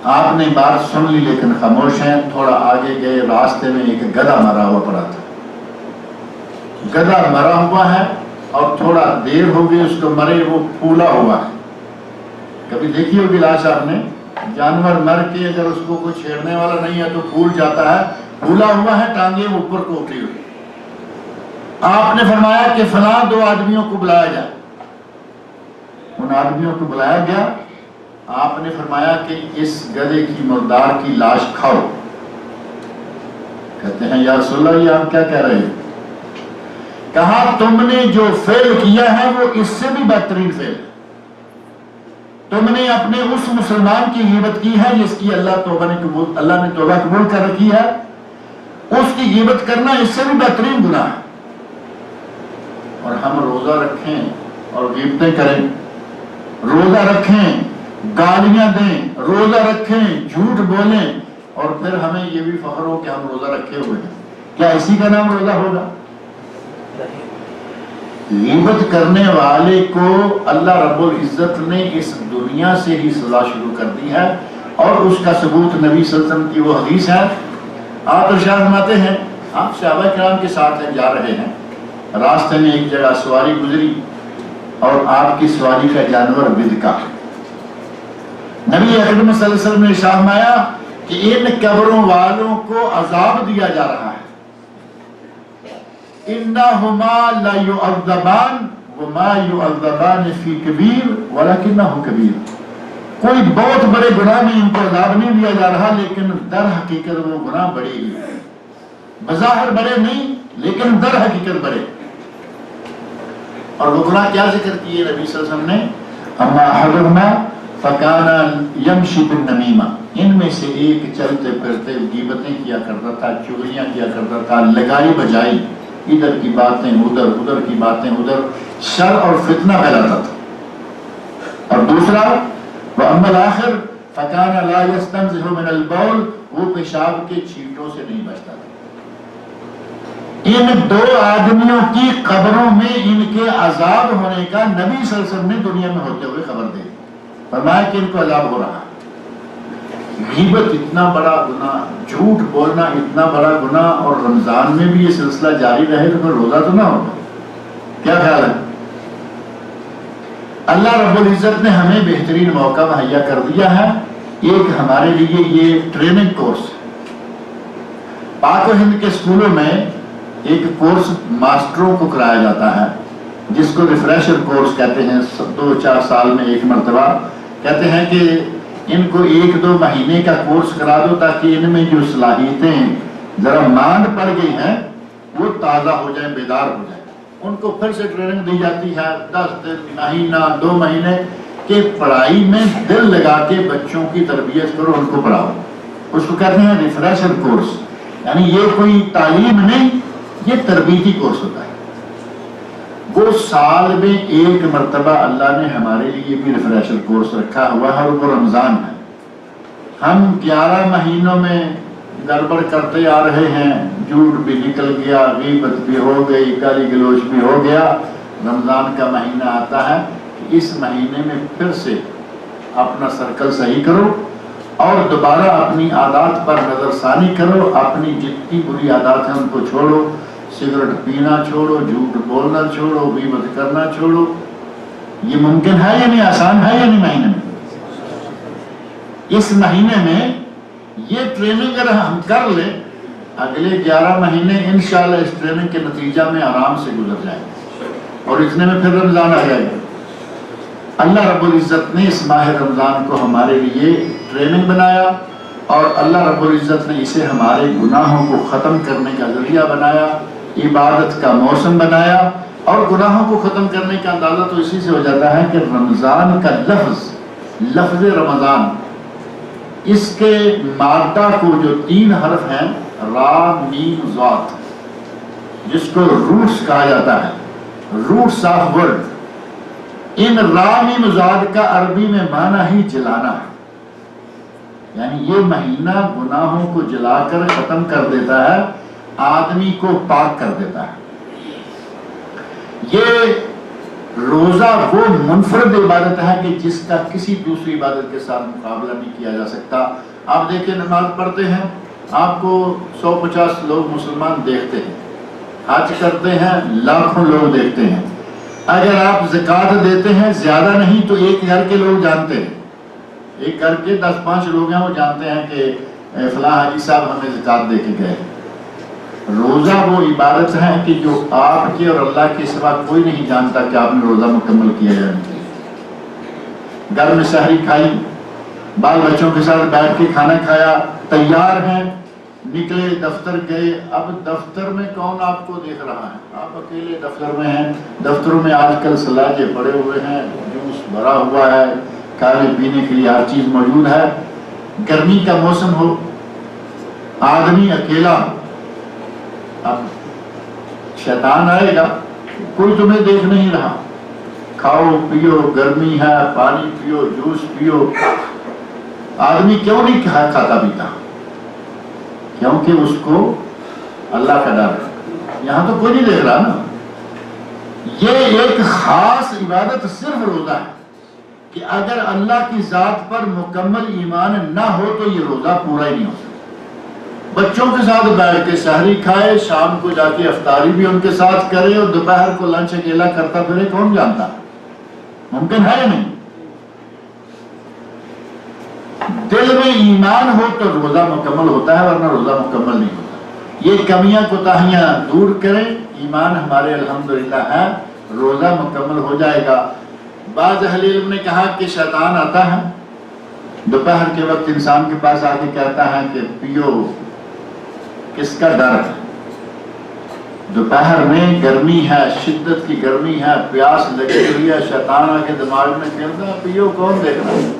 آپ نے بات سن لی لیکن خاموش ہیں۔ تھوڑا آگے گئے، راستے میں ایک گدھا مرا ہوا پڑا تھا، گدھا مرا ہوا ہے اور تھوڑا دیر ہو گئی اس کو مرے، وہ پھولا ہوا ہے۔ کبھی دیکھی ہوگی لاش آپ نے، جانور مر کے اگر اس کو کوئی چھیڑنے والا نہیں ہے تو پھول جاتا ہے، پھولا ہوا ہے، ٹانگیں اوپر کو اٹھی ہوئی۔ آپ نے فرمایا کہ فلاں 2 آدمیوں کو بلایا جائے۔ ان آدمیوں کو بلایا گیا، آپ نے فرمایا کہ اس گدھے کی مردار کی لاش کھاؤ۔ کہتے ہیں یا رسول اللہ یہ آپ کیا کہہ رہے ہیں؟ کہا تم نے جو فعل کیا ہے وہ اس سے بھی بہترین فعل ہے۔ تم نے اپنے اس مسلمان کی غیبت کی ہے جس کی اللہ نے توبہ قبول کر رکھی ہے، اس کی غیبت کرنا اس سے بھی بہترین گناہ ہے۔ اور ہم روزہ رکھیں اور غیبتیں کریں، روزہ رکھیں گالیاں دیں، روزہ رکھیں جھوٹ بولیں، اور پھر ہمیں یہ بھی فخر ہو کہ ہم روزہ رکھے ہوئے ہیں، کیا اسی کا نام روزہ ہوگا؟ غیبت کرنے والے کو اللہ رب العزت نے اس دنیا سے ہی سزا شروع کر دی ہے، اور اس کا ثبوت نبی صلی اللہ علیہ وسلم کی وہ حدیث ہے۔ آپ ارشاد فرماتے ہیں، آپ صحابہ کرام کے ساتھ جا رہے ہیں، راستے میں ایک جگہ سواری گزری اور آپ کی سواری کا جانور بدکا۔ نبی اکرم صلی اللہ علیہ وسلم نے ارشاد فرمایا کہ ان قبروں والوں کو عذاب دیا جا رہا ہے، انہما لا يعذبان وما يعذبان فی کبیر ولکنہ کبیر۔ کوئی بہت بڑے گناہ میں ان کو عذاب نہیں دیا جا رہا، لیکن در حقیقت وہ گناہ بڑے ہی ہیں، بظاہر بڑے نہیں لیکن در حقیقت بڑے۔ اور وہ گناہ کیا ذکر کیے نبی صلی اللہ علیہ وسلم نے؟ اما احدہما فکان یمشی بالنمیمہ، ان میں سے ایک چلتے پھرتے غیبتیں کیا کرتا تھا، چغلیاں کیا کرتا تھا، لگائی بجائی، ادھر کی باتیں ادھر، ادھر کی باتیں ادھر، شر اور فتنہ پھیلاتا تھا۔ اور دوسرا وَأَمَّا الْآخِرُ فَكَانَ لَا يَسْتَنزِهُ مِنَ الْبَوْلِ، وہ پیشاب کے چھینٹوں سے نہیں بچتا تھا۔ ان 2 آدمیوں کی قبروں میں ان کے عذاب ہونے کا نبی صلی اللہ علیہ وسلم نے دنیا میں ہوتے ہوئے خبر دی، فرمایا کہ ان کو عذاب ہو رہا ہے۔ غیبت اتنا بڑا گناہ، جھوٹ بولنا اتنا بڑا گناہ، اور رمضان میں بھی یہ سلسلہ جاری رہے تو پھر روزہ تو نہ ہوگا، کیا خیال ہے؟ اللہ رب العزت نے ہمیں بہترین موقع مہیا کر دیا ہے، ایک ہمارے لیے یہ ٹریننگ کورس۔ پاک و ہند کے سکولوں میں ایک کورس ماسٹروں کو کرایا جاتا ہے جس کو ریفریشر کورس کہتے ہیں، 2-4 سال میں ایک مرتبہ۔ کہتے ہیں کہ ان کو 1-2 مہینے کا کورس کرا دو تاکہ ان میں جو صلاحیتیں ذرا ماند پڑ گئی ہیں وہ تازہ ہو جائیں، بیدار ہو جائیں۔ ان کو پھر سے ٹریننگ دی جاتی ہے 10 دن، مہینہ، 2 مہینے کہ پڑھائی میں دل لگا کے بچوں کی تربیت کرو، ان کو پڑھاؤ۔ اس کو کہتے ہیں ریفریشر کورس، یعنی یہ کوئی تعلیم نہیں، یہ تربیتی کورس ہوتا ہے۔ وہ سال میں 1 مرتبہ اللہ نے ہمارے لیے بھی ریفریشر کورس رکھا ہوا ہے، اور وہ رمضان ہے۔ ہم 11 مہینوں میں گڑبڑ کرتے آ رہے ہیں، جھوٹ بھی نکل گیا، غیبت بھی ہو گئی، گالی گلوچ بھی ہو گیا۔ رمضان کا مہینہ آتا ہے کہ اس مہینے میں پھر سے اپنا سرکل صحیح کرو اور دوبارہ اپنی عادات پر نظر ثانی کرو، اپنی جتنی بری عادات ہیں ان کو چھوڑو، سگریٹ پینا چھوڑو، جھوٹ بولنا چھوڑو، غیبت کرنا چھوڑو۔ یہ ممکن ہے یا نہیں، آسان ہے یا نہیں؟ مہینے میں، اس مہینے میں یہ ٹریننگ اگر ہم کر لیں، اگلے 11 مہینے انشاءاللہ اس ٹریننگ کے نتیجہ میں آرام سے گزر جائیں گے۔ اور اتنے میں پھر رمضان آ جائے گا۔ اللہ رب العزت نے اس ماہ رمضان کو ہمارے لیے ٹریننگ بنایا، اور اللہ رب العزت نے اسے ہمارے گناہوں کو ختم کرنے کا ذریعہ بنایا، عبادت کا موسم بنایا۔ اور گناہوں کو ختم کرنے کا اندازہ تو اسی سے ہو جاتا ہے کہ رمضان کا لفظ رمضان، اس کے مادہ کو جو 3 حرف ہیں را میم ضاد، جس کو روٹس کہا جاتا ہے، روٹس آف ورڈ، ان را میم ضاد کا عربی میں معنی ہی جلانا ہے، یعنی یہ مہینہ گناہوں کو جلا کر ختم کر دیتا ہے، آدمی کو پاک کر دیتا ہے۔ یہ روزہ وہ منفرد عبادت ہے کہ جس کا کسی دوسری عبادت کے ساتھ مقابلہ نہیں کیا جا سکتا۔ آپ دیکھیں نماز پڑھتے ہیں، آپ کو 150 لوگ مسلمان دیکھتے ہیں، حج کرتے ہیں لاکھوں لوگ دیکھتے ہیں، اگر آپ زکوٰۃ دیتے ہیں زیادہ نہیں تو ایک گھر کے لوگ جانتے ہیں، ایک گھر کے 10-5 لوگ ہیں وہ جانتے ہیں کہ فلاں حاجی صاحب ہمیں زکوٰۃ دے کے گئے۔ روزہ وہ عبادت ہے کہ جو آپ کے اور اللہ کے سوا کوئی نہیں جانتا کہ آپ نے روزہ مکمل کیا یا نہیں۔ گھر میں سحری کھائی، بال بچوں کے ساتھ بیٹھ کے کھانا کھایا، تیار ہیں، نکلے دفتر گئے۔ اب دفتر میں کون آپ کو دیکھ رہا ہے؟ آپ اکیلے دفتر میں ہیں۔ دفتروں میں آج کل سلاجے پڑے ہوئے ہیں، جوس بھرا ہوا ہے، کھانے پینے کے لیے ہر چیز موجود ہے۔ گرمی کا موسم ہو، آدمی اکیلا، اب شیطان آئے گا، کوئی تمہیں دیکھ نہیں رہا، کھاؤ پیو، گرمی ہے، پانی پیو، جوس پیو۔ آدمی کیوں نہیں کھاتا پیتا؟ کیونکہ اس کو اللہ کا ڈر ہے۔ یہاں تو کوئی نہیں دیکھ رہا نا۔ یہ ایک خاص عبادت صرف روزہ ہے کہ اگر اللہ کی ذات پر مکمل ایمان نہ ہو تو یہ روزہ پورا ہی نہیں ہو سکتا۔ بچوں کے ساتھ بیٹھ کے سحری کھائے، شام کو جا کے افطاری بھی ان کے ساتھ کرے، اور دوپہر کو لنچ اکیلا کرتا پھرے، کون جانتا؟ ممکن ہے یا نہیں؟ دل میں ایمان ہو تو روزہ مکمل ہوتا ہے، ورنہ روزہ مکمل نہیں ہوتا۔ یہ کمیاں کوتاہیاں دور کریں، ایمان ہمارے الحمدللہ ہے، روزہ مکمل ہو جائے گا۔ بعض اہل علم نے کہا کہ شیطان آتا ہے دوپہر کے وقت انسان کے پاس آ کے کہتا ہے کہ پیو، کس کا ڈر ہے؟ دوپہر میں گرمی ہے، شدت کی گرمی ہے، پیاس لگی ہوئی ہے، شیطان آ کے دماغ میں کہتا ہے پیو، کون دیکھ رہا ہے؟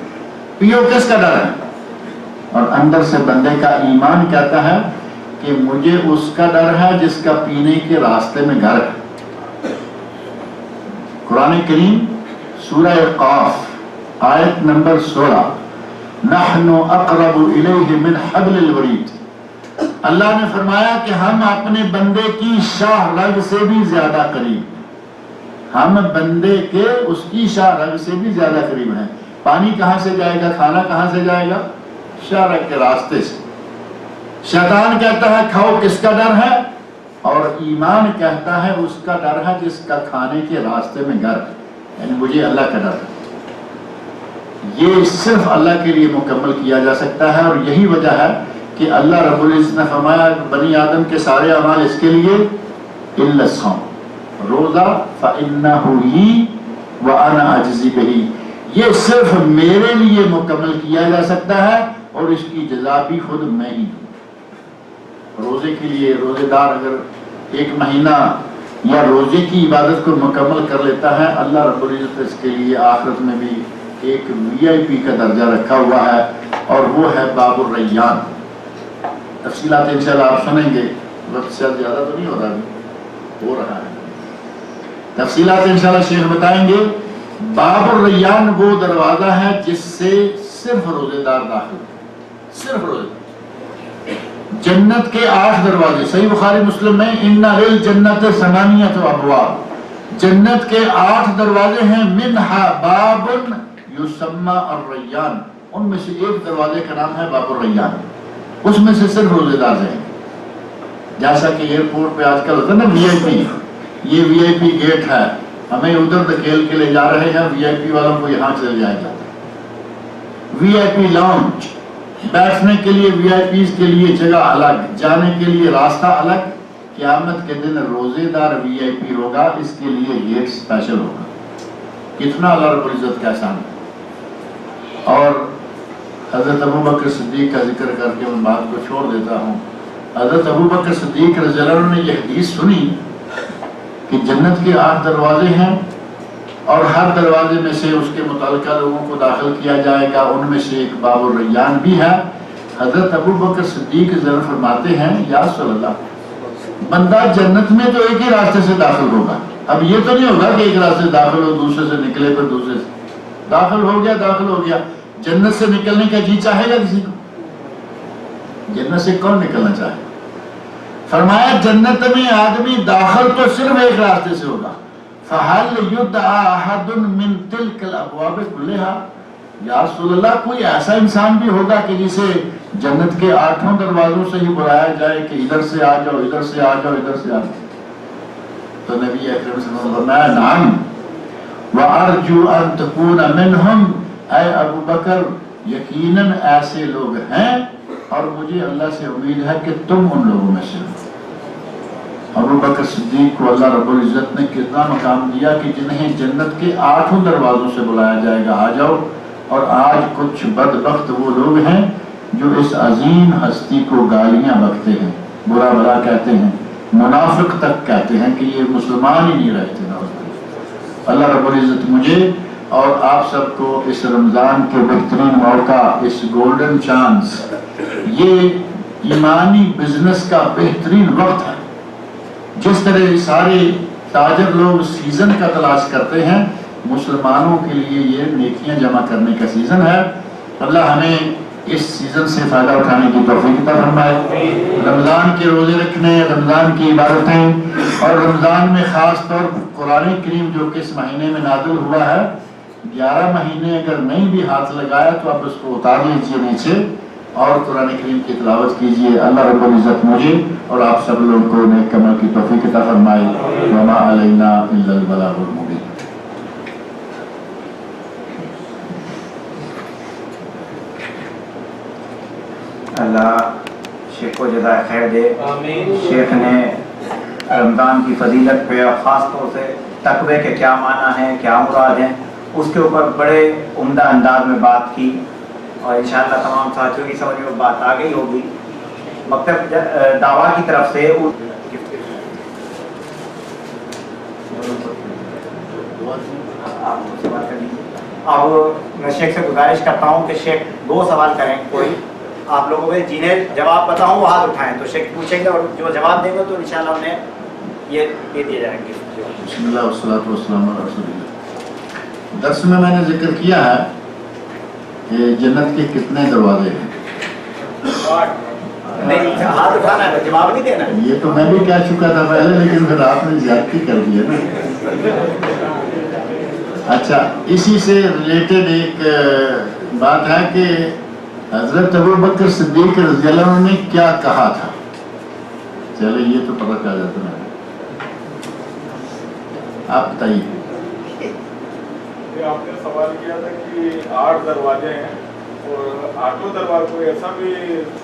پیو، کس کا ڈر ہے؟ اور اندر سے بندے کا ایمان کہتا ہے کہ مجھے اس کا ڈر ہے جس کا پینے کے راستے میں گھر ہے۔ قرآن کریم سورہ قاف آیت نمبر 16، نحن اقرب الیہ من حبل الورید، اللہ نے فرمایا کہ ہم اپنے بندے کی شاہ رگ سے بھی زیادہ قریب، ہم بندے کے اس کی شاہ رگ سے بھی زیادہ قریب ہیں۔ پانی کہاں سے جائے گا، کھانا کہاں سے جائے گا؟ شاہ رگ کے راستے سے۔ شیطان کہتا ہے کھاؤ، کس کا ڈر ہے؟ اور ایمان کہتا ہے اس کا ڈر ہے جس کا کھانے کے راستے میں گھر ہے، یعنی مجھے اللہ کا ڈر ہے۔ یہ صرف اللہ کے لیے مکمل کیا جا سکتا ہے، اور یہی وجہ ہے کہ اللہ رب العزت نے فرمایا بنی آدم کے سارے اعمال اس کے لیے الا الصوم، روزہ فإنہ لی وأنا أجزی بہ، یہ صرف میرے لیے مکمل کیا جا سکتا ہے، اور اس کی جزا بھی خود میں ہی دوں۔ روزے کے لیے روزے دار اگر ایک مہینہ یا روزے کی عبادت کو مکمل کر لیتا ہے، اللہ رب العزت اس کے لیے آخرت میں بھی ایک VIP کا درجہ رکھا ہوا ہے، اور وہ ہے باب الریان۔ تفصیلات انشاءاللہ آپ سنیں گے، وقت سے زیادہ تو نہیں ہو رہا، ہو رہا ہے، تفصیلات انشاءاللہ شیخ بتائیں گے۔ باب الریان وہ دروازہ ہے جس سے صرف روزے دار داخل، صرف روزے دار۔ جنت کے 8 دروازے، صحیح بخاری مسلم میں ان للجنت 8 ابواب، جنت کے 8 دروازے ہیں، منہا باب یسمى الریان، ان میں سے ایک دروازے کا نام ہے باب الریان، اس میں سے صرف روزے دار ہیں۔ جیسا کہ ایئرپورٹ پہ آج کل ہوتا ہے نا VIP، یہ VIP گیٹ ہے، ہمیں ادھر دھکیل کے لے جا رہے ہیں، VIP والوں کو یہاں چلے جائے گا۔ VIP لاؤنج، بیٹھنے کے لیے VIPs کے لیے جگہ الگ، جانے کے لیے راستہ الگ، قیامت کے دن روزے دار VIP ہوگا، اس کے لیے گیٹ اسپیشل ہوگا. کتنا اللہ رب العزت کا احسان ہے. اور حضرت ابوبکر صدیق کا ذکر کر کے میں بات کو چھوڑ دیتا ہوں. حضرت ابوبکر صدیق رضی اللہ عنہ نے یہ حدیث سنی کہ جنت کے 8 دروازے ہیں اور ہر دروازے میں سے اس کے متعلقہ لوگوں کو داخل کیا جائے گا. ان میں سے ایک باب الریان بھی ہے. حضرت ابوبکر صدیق ذرا فرماتے ہیں یا رسول اللہ، بندہ جنت میں تو ایک ہی راستے سے داخل ہوگا. اب یہ تو نہیں ہوگا کہ ایک راستے سے داخل ہو، دوسرے سے نکلے، پھر دوسرے سے داخل ہو گیا. جنت سے نکلنے کا جی چاہے گا کسی کو؟ جنت سے کون نکلنا چاہے؟ فرمایا جنت میں آدمی داخل تو صرف ایک راستے سے ہوگا. فَهَلْ يُدْعَى أَحَدٌ مِّن تِلْكَ الْأَبْوَابِ كُلِّهَا، یا رسول اللہ کوئی ایسا انسان بھی ہوگا کہ جسے جنت کے 8 دروازوں سے ہی بلایا جائے کہ ادھر سے آ جاؤ، ادھر سے آ جاؤ، ادھر سے آ جاؤ؟ تو نبی اکرم صلی اللہ علیہ وسلم فرمایا نعم وَأَرْجُو أَن تَكُونَ مِنْهُمْ، اے ابو بکر یقیناً ایسے لوگ ہیں اور مجھے اللہ سے امید ہے کہ تم ان لوگوں میں سے ہو. ابو بکر صدیق کو اللہ رب العزت نے کتنا مقام دیا کہ جنہیں جنت کے 8 دروازوں سے بلایا جائے گا آ جاؤ. اور آج کچھ بدبخت وہ لوگ ہیں جو اس عظیم ہستی کو گالیاں بکتے ہیں، برا بھلا کہتے ہیں، منافق تک کہتے ہیں کہ یہ مسلمان ہی نہیں رہتے. اللہ رب العزت مجھے اور آپ سب کو اس رمضان کے بہترین موقع، اس گولڈن چانس، یہ ایمانی بزنس کا بہترین وقت ہے. جس طرح سارے تاجر لوگ سیزن کا تلاش کرتے ہیں، مسلمانوں کے لیے یہ نیکیاں جمع کرنے کا سیزن ہے. اللہ ہمیں اس سیزن سے فائدہ اٹھانے کی توفیق عطا فرمائے. رمضان کے روزے رکھنے، رمضان کی عبادتیں، اور رمضان میں خاص طور قرآن کریم جو کہ اس مہینے میں نازل ہوا ہے، 11 مہینے اگر نہیں بھی ہاتھ لگایا تو اب اس کو اتار لیجیے نیچے اور قرآن کریم کی تلاوت کیجیے. اللہ رب العزت مجھے اور آپ سب لوگوں کو نیک عمل کی توفیق عطا فرمائے. وما علینا الا البلاغ المبین. اللہ شیخ کو جزائے خیر دے. شیخ نے رمضان کی فضیلت پہ اور خاص طور سے تقوی کے کیا معنی ہیں، کیا مراد ہیں، اس کے اوپر بڑے عمدہ انداز میں بات کی، اور انشاءاللہ تمام ساتھیوں کی سمجھ میں بات آ گئی ہوگی. مکتب دعویٰ کی طرف سے اب میں شیخ سے گزارش کرتا ہوں کہ شیخ 2 سوال کریں. کوئی آپ لوگوں میں جنہیں جواب بتاؤں وہ ہاتھ اٹھائیں تو شیخ پوچھیں گے، اور جو جواب دیں گے تو انشاءاللہ انہیں یہ دے دیے جائیں گے. بسم اللہ والصلاۃ والسلام علی رسول اللہ. درس میں نے ذکر کیا ہے کہ جنت کے کتنے دروازے ہیں. نہیں ہاتھ اٹھانا ہے، جواب نہیں دینا. یہ تو میں بھی کہہ چکا تھا پہلے، لیکن پھر آپ نے زیادتی کر دی ہے نا. اچھا، اسی سے ریلیٹڈ ایک بات ہے کہ حضرت ابوبکر صدیق رضی اللہ عنہ نے کیا کہا تھا. چلے یہ تو پتہ چل جاتا ہے. آپ بتائیے. آپ نے سوال کیا تھا کہ 8 دروازے ہیں اور 8 دروازے کوئی ایسا بھی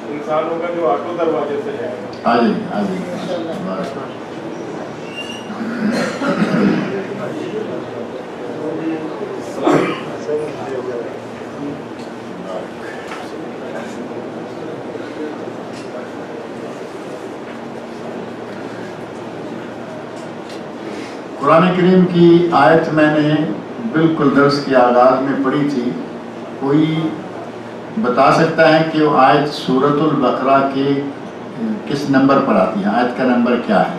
انسان ہوگا جو 8 دروازے سے جائے گا. آ جائیے آ جائیے. قرآن کریم کی آیت میں نے بالکل درس کے آغاز میں پڑھی تھی. کوئی بتا سکتا ہے کہ وہ آیت سورۃ البقرہ کے کس نمبر پر آتی ہے؟ آیت کا نمبر کیا ہے؟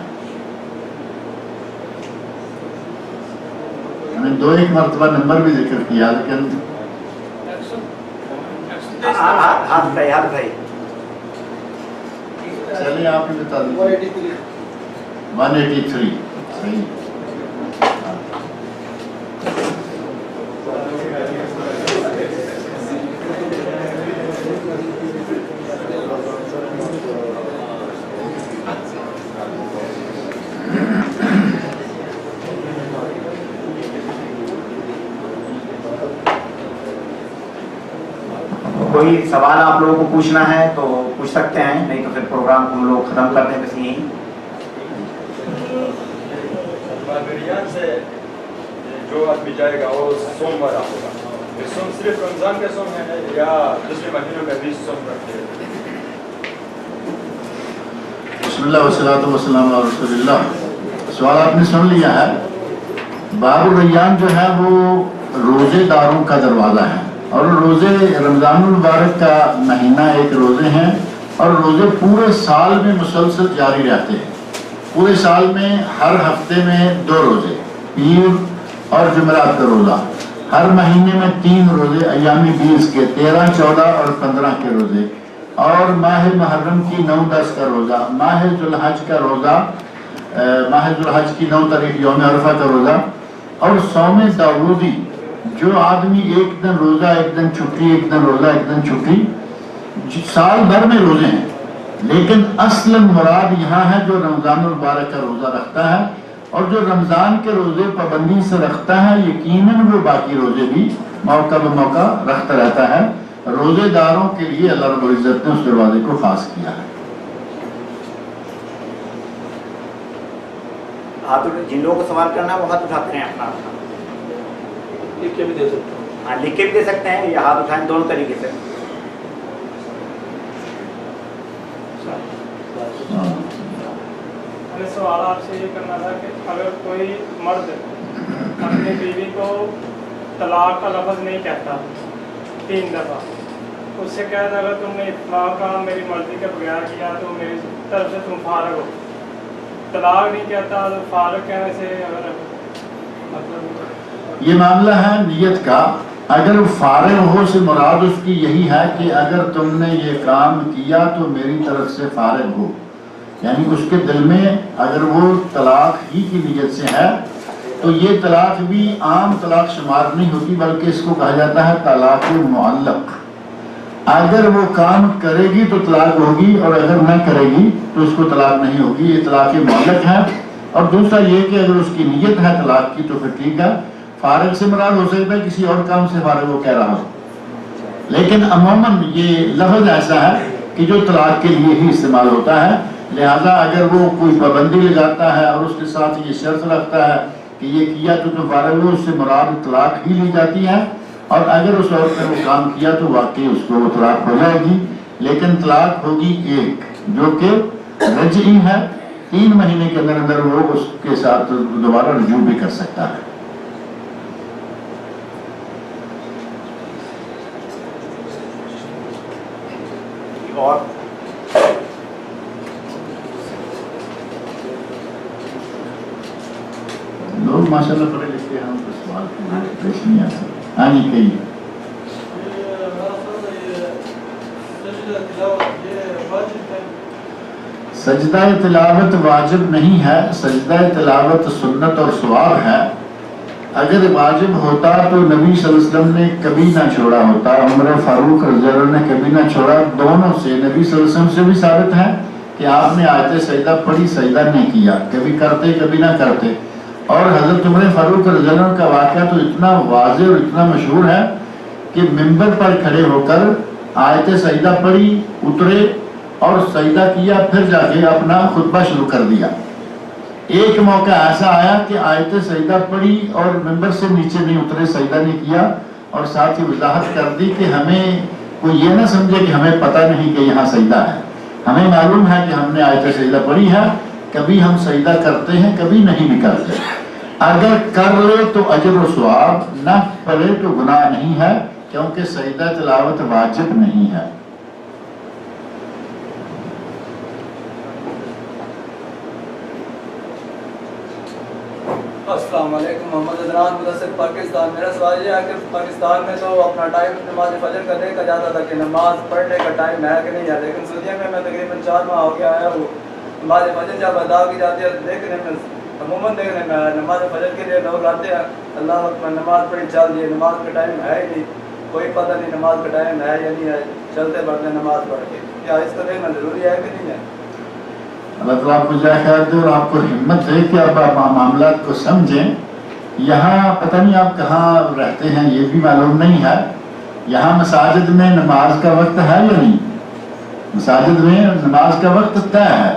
ہم نے 2-1 مرتبہ نمبر بھی ذکر کیا لیکن چلیے آپ نے بتا دیجیے. 183. صحیح. کوئی سوال آپ لوگوں کو پوچھنا ہے تو پوچھ سکتے ہیں، نہیں تو پھر پروگرام کو ہم لوگ ختم کر دیں. بس یہی ریان سے جو آدمی جائے گا وہ سوموار ہوگا. یہ سوم صرف رمضان کا سوم ہے یا دوسرے مہینوں میں بھی سوم رکھتے ہیں؟ بسم اللہ والصلاۃ والسلام علی رسول اللہ. سوال آپ نے سن لیا ہے. باب الریان جو ہے وہ روزے داروں کا دروازہ ہے، اور روزے رمضان المبارک کا مہینہ ایک روزے ہیں، اور روزے پورے سال میں مسلسل جاری رہتے ہیں. پورے سال میں ہر ہفتے میں 2 روزے، پیر اور جمعرات کا روزہ. ہر مہینے میں 3 روزے ایام 20 کے، 13، 14 اور 15 کے روزے، اور ماہ محرم کی 9، 10 کا روزہ، ماہ ذوالحج کا روزہ، ماہ ذوالحج کی 9 تاریخ یوم عرفہ کا روزہ، اور صوم داؤدی جو آدمی ایک دن روزہ ایک دن چھٹی، ایک دن روزہ ایک دن چھٹی، سال بھر میں روزے ہیں. لیکن اصل مراد یہاں ہے جو رمضان المبارک کا روزہ رکھتا ہے، اور جو رمضان کے روزے پابندی سے رکھتا ہے یقیناً وہ باقی روزے بھی موقع بہ موقع رکھتا رہتا ہے. روزے داروں کے لیے اللہ رب العزت نے اس دروازے کو خاص کیا ہے. جن لوگوں کو سوال کرنا ہے وہ ہاتھ اٹھاتے ہیں اپنا. لکھ کے بھی دے سکتے ہیں. ہاں لکھ کے بھی دے سکتے ہیں یا ہاتھ اٹھائیں، دونوں طریقے سے. سوال آپ سے یہ کرنا تھا کہ اگر کوئی مرد اپنی بیوی کو طلاق کا لفظ نہیں کہتا 3 دفعہ، اس سے کہتا اگر تم نے اتنا کام میری مرضی کے بغیر کیا تو میری طرف سے تم فارغ ہو. طلاق نہیں کہتا تو فارغ کہنے سے اگر مطلب یہ معاملہ ہے نیت کا. اگر فارغ ہو سے مراد اس کی یہی ہے کہ اگر تم نے یہ کام کیا تو میری طرف سے فارغ ہو، یعنی اس کے دل میں اگر وہ طلاق ہی کی نیت سے ہے تو یہ طلاق بھی عام طلاق شمار نہیں ہوتی، بلکہ اس کو کہا جاتا ہے طلاق معلق. اگر وہ کام کرے گی تو طلاق ہوگی، اور اگر نہ کرے گی تو اس کو طلاق نہیں ہوگی. یہ طلاق معلق ہے. اور دوسرا یہ کہ اگر اس کی نیت ہے طلاق کی تو پھر ٹھیک ہے. فارغ سے مراد ہو سکتا ہے کسی اور کام سے فارغ وہ کہہ رہا ہو، لیکن عموماً یہ لفظ ایسا ہے کہ جو طلاق کے لیے ہی استعمال ہوتا ہے. لہذا اگر وہ کوئی پابندی لگاتا ہے اور اس کے ساتھ یہ شرط رکھتا ہے کہ یہ کیا تو فارغ ہو، اس سے مراد طلاق ہی لی جاتی ہے. اور اگر اس عورت نے وہ کام کیا تو واقعی اس کو وہ طلاق ہو جائے گی، لیکن طلاق ہوگی ایک جو کہ رجعی ہے. 3 مہینے کے اندر اندر وہ اس کے ساتھ دوبارہ رجوع بھی کر سکتا ہے. اور لوگ ماشاءاللہ پڑھے لکھے ہیں، ہم کو سوال پیش نہیں آتا. ہاں جی کہیے. سجدہ تلاوت واجب نہیں ہے. سجدہ تلاوت سنت اور ثواب ہے. اگر واجب ہوتا تو نبی صلی اللہ علیہ وسلم نے کبھی نہ چھوڑا ہوتا، عمر فاروق رضی اللہ عنہ نے کبھی نہ چھوڑا. دونوں سے نبی صلی اللہ علیہ وسلم سے بھی ثابت ہے کہ آپ نے آیت سجدہ پڑھی، سجدہ نہیں کیا، کبھی کرتے کبھی نہ کرتے. اور حضرت عمر فاروق رضی اللہ عنہ کا واقعہ تو اتنا واضح اور اتنا مشہور ہے کہ منبر پر کھڑے ہو کر آیت سجدہ پڑھی، اترے اور سجدہ کیا، پھر جا کے اپنا خطبہ شروع کر دیا. ایک موقع ایسا آیا کہ آیت سجدہ پڑھی اور منبر سے نیچے نہیں اترے، سجدہ نہیں کیا، اور ساتھ ہی وضاحت کر دی کہ ہمیں کوئی یہ نہ سمجھے کہ ہمیں پتہ نہیں کہ یہاں سجدہ ہے. ہمیں معلوم ہے کہ ہم نے آیت سجدہ پڑھی ہے، کبھی ہم سجدہ کرتے ہیں کبھی نہیں بھی کرتے. اگر کر لے تو اجر و ثواب، نہ پڑھے تو گناہ نہیں ہے، کیونکہ سجدہ تلاوت واجب نہیں ہے. السلام علیکم. محمد عدنان مدثر پاکستان. میرا سوال یہ ہے کہ پاکستان میں تو اپنا ٹائم نماز فجر کا دیکھا جاتا تھا کہ نماز پڑھنے کا ٹائم ہے کہ نہیں ہے، لیکن سعودیہ میں تقریباً 4 ماہ ہو گیا ہے. وہ نماز فجر جب ادا کی جاتی ہے دیکھنے میں عموماً دیکھنے میں نماز فجر کے لیے لوگ آتے ہیں، اللہ اکبر نماز پڑھی چل دی، نماز کا ٹائم ہے ہی نہیں، کوئی پتہ نہیں نماز کا ٹائم ہے یا نہیں ہے، چلتے بڑھتے نماز پڑھ کے. کیا اس کو دیکھنا ضروری ہے کہ نہیں ہے؟ اللہ تعالیٰ آپ کو جائے خیر دے اور آپ کو ہمت دے کہ آپ معاملات کو سمجھیں. یہاں پتہ نہیں آپ کہاں رہتے ہیں یہ بھی معلوم نہیں ہے. یہاں مساجد میں نماز کا وقت ہے یا نہیں؟ مساجد میں نماز کا وقت طے ہے.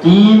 3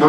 2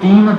3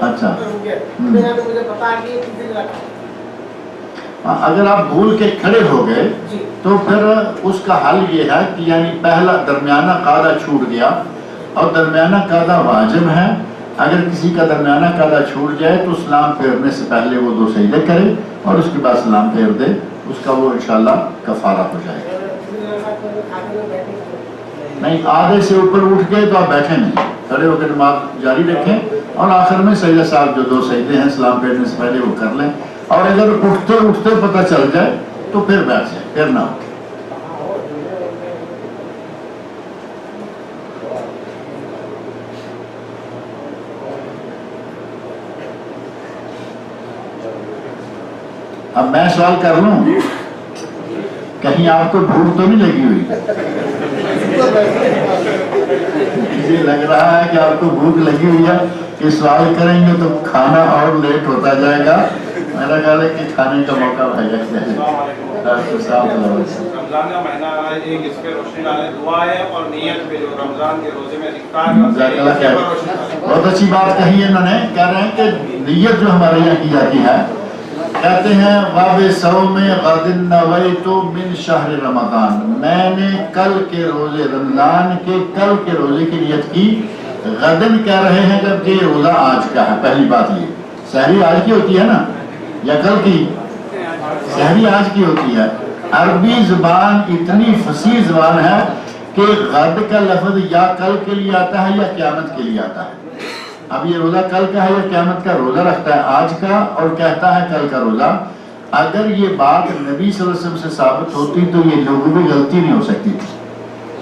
اچھا اگر آپ بھول کے کھڑے ہو گئے تو پھر اس کا حل یہ ہے کہ یعنی پہلا درمیانہ قاعدہ چھوٹ گیا اور درمیانہ قاعدہ واجب ہے. اگر کسی کا درمیانہ قاعدہ چھوٹ جائے تو سلام پھیرنے سے پہلے وہ 2 سجدے کرے اور اس کے بعد سلام پھیر دے, اس کا وہ انشاءاللہ کفارہ ہو جائے گا. نہیں آدھے سے اوپر اٹھ گئے تو آپ بیٹھیں نہیں, کھڑے ہو کے نماز جاری رکھیں اور آخر میں سجدہ صاحب جو 2 سجدے ہیں سلام پھیرنے سے پہلے وہ کر لیں, اور اگر اٹھتے اٹھتے پتہ چل جائے تو پھر بیٹھ جائیں, پھر نہ اٹھیں. اب میں سوال کر لوں, کہیں آپ کو بھوک تو نہیں لگی ہوئی؟ مجھے لگ رہا ہے کہ آپ کو بھوک لگی ہوئی ہے کہ سوال کریں گے تو کھانا اور لیٹ ہوتا جائے گا. میرا خیال ہے کہ کھانے کا موقع بھائی جائے. رمضان کا مہینہ آ رہا ہے, ایک اس پہ روشنی ڈالے دعا ہے اور نیت پہ جو رمضان کے روزے میں بہت اچھی بات کہی ہے انہوں نے. کہہ رہے ہیں کہ نیت جو ہمارے یہاں کی جاتی ہے, کہتے ہیں واب صوم غد نویت من شہر رمضان, میں نے کل کے روزے رمضان کے کل کے روزے کی نیت کی. غدن کہہ رہے ہیں جبکہ روزہ آج کا ہے. پہلی بات یہ سحری آج کی ہوتی ہے نا یا کل کی؟ سحری آج کی ہوتی ہے. عربی زبان اتنی فصیح زبان ہے کہ غد کا لفظ یا کل کے لیے آتا ہے یا قیامت کے لیے آتا ہے. اب یہ روزہ کل کا ہے یا قیامت کا روزہ رکھتا ہے آج کا اور کہتا ہے کل کا روزہ. اگر یہ بات نبی صلی اللہ علیہ وسلم سے ثابت ہوتی تو یہ لوگوں کی غلطی نہیں ہو سکتی تھی.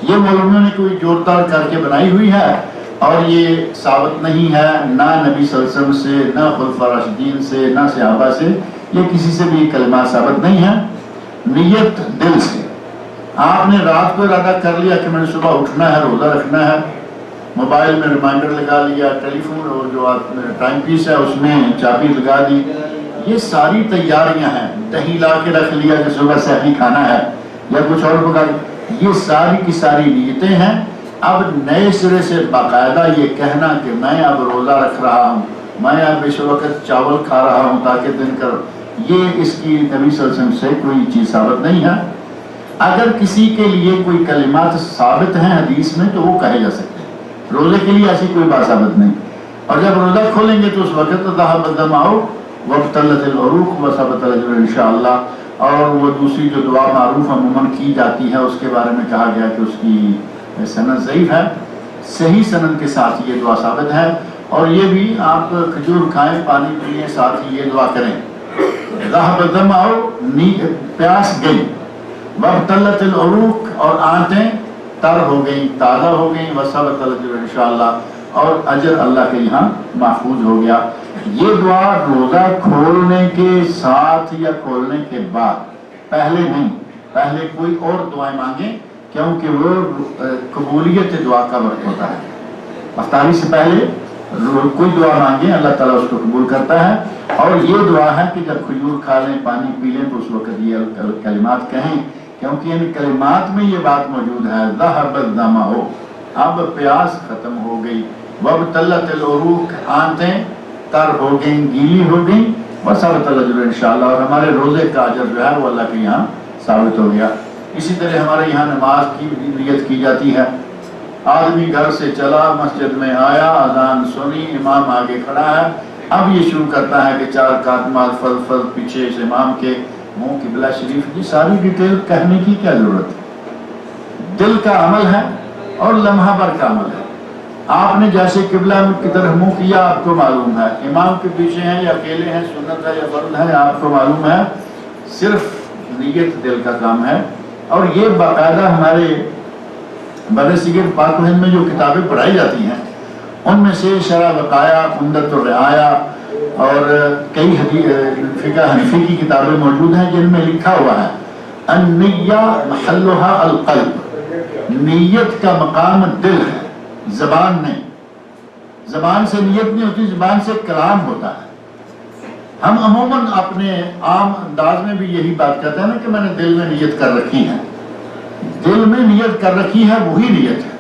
یہ مولویوں نے کوئی جوڑ توڑ کر کے بنائی ہوئی ہے اور یہ ثابت نہیں ہے نہ نبی صلی اللہ علیہ وسلم سے, نہ خلفاء راشدین سے, نہ صحابہ سے. یہ کسی سے بھی کلمات ثابت نہیں ہے. نیت دل سے. آپ نے رات کو ارادہ کر لیا کہ میں نے صبح اٹھنا ہے, روزہ رکھنا ہے, موبائل میں ریمائنڈر لگا لیا, ٹیلی فون اور جو ٹائم پیس ہے اس میں چابی لگا دی, یہ ساری تیاریاں ہیں. دہی لا کے رکھ لیا کہ صبح سحری کھانا ہے یا کچھ اور پکا, یہ ساری کی ساری نیتیں ہیں. اب نئے سرے سے باقاعدہ یہ کہنا کہ میں اب روزہ رکھ رہا ہوں, میں اب اس وقت چاول کھا رہا ہوں تاکہ دن کر, یہ اس کی نبی صلی اللہ علیہ وسلم سے کوئی چیز ثابت نہیں ہے. اگر کسی کے لیے کوئی کلمات ثابت ہیں حدیث میں تو وہ کہے جا سکتے ہیں. روزے کے لیے ایسی کوئی بات ثابت نہیں. اور جب روزہ کھولیں گے تو اس وقت ذهب الدمع وابتلت العروق وثبت الاجر انشاءاللہ. اور وہ دوسری جو دعا معروف عموماً کی جاتی ہے اس کے بارے میں کہا گیا کہ اس کی سند ضعیف ہے. صحیح سند کے ساتھ یہ دعا ثابت ہے. اور یہ بھی آپ کھجور کھائیں, پانی پئیں, ساتھ ہی یہ دعا کریں. ذهب الدمع, پیاس گئی, وابتلت العروق, اور آنتیں تر ہو گئیں, تازہ ہو گئیں, وثبت الاجر انشاءاللہ, اور اجر اللہ کے یہاں محفوظ ہو گیا. یہ دعا روزہ کھولنے کے ساتھ یا کھولنے کے بعد, پہلے نہیں. پہلے کوئی اور دعائیں مانگیں کیونکہ وہ قبولیت دعا کا وقت ہوتا ہے. افطاری سے پہلے کوئی دعا مانگیں, اللہ تعالیٰ اس کو قبول کرتا ہے. اور یہ دعا ہے کہ جب کھجور کھا لیں, پانی پی لیں, تو اس وقت یہ کلمات کہیں, کیونکہ ان کلمات میں یہ بات موجود ہے ذهب الدمع, اب پیاس ختم ہو گئی, وابتلت العروق, آنتیں تر ہو گئیں, گیلی ہو گئیں, وثبت الاجر انشاءاللہ, اور ہمارے روزے کا اجر جو ہے وہ اللہ کے یہاں ثابت ہو گیا. اسی طرح ہمارے یہاں نماز کی نیت کی جاتی ہے. آدمی گھر سے چلا, مسجد میں آیا, اذان سنی, امام آگے کھڑا ہے, اب یہ شروع کرتا ہے کہ 4 رکعت نماز فرض پیچھے سے امام کے منہ قبلہ شریف. یہ ساری ڈیٹیل کہنے کی کیا ضرورت ہے؟ دل کا عمل ہے اور لمحہ بھر کا عمل ہے. آپ نے جیسے قبلہ کی طرف منہ کیا آپ کو معلوم ہے, امام کے پیچھے ہیں یا اکیلے ہیں, سنت ہے یا فرض ہے آپ کو معلوم ہے. صرف نیت دل کا کام ہے. اور یہ باقاعدہ ہمارے بر صغیر پاک و ہند میں جو کتابیں پڑھائی جاتی ہیں ان میں سے شرح وقایہ, عمدۃ الرعایہ اور کئی فقہ حنفی کی کتابیں موجود ہیں جن میں لکھا ہوا ہے النیہ محلھا القلب, نیت کا مقام دل ہے, زبان نہیں. زبان سے نیت نہیں ہوتی, زبان سے کلام ہوتا ہے. ہم عموماً اپنے عام انداز میں بھی یہی بات کہتے ہیں نا کہ میں نے دل میں نیت کر رکھی ہے. دل میں نیت کر رکھی ہے وہی نیت ہے.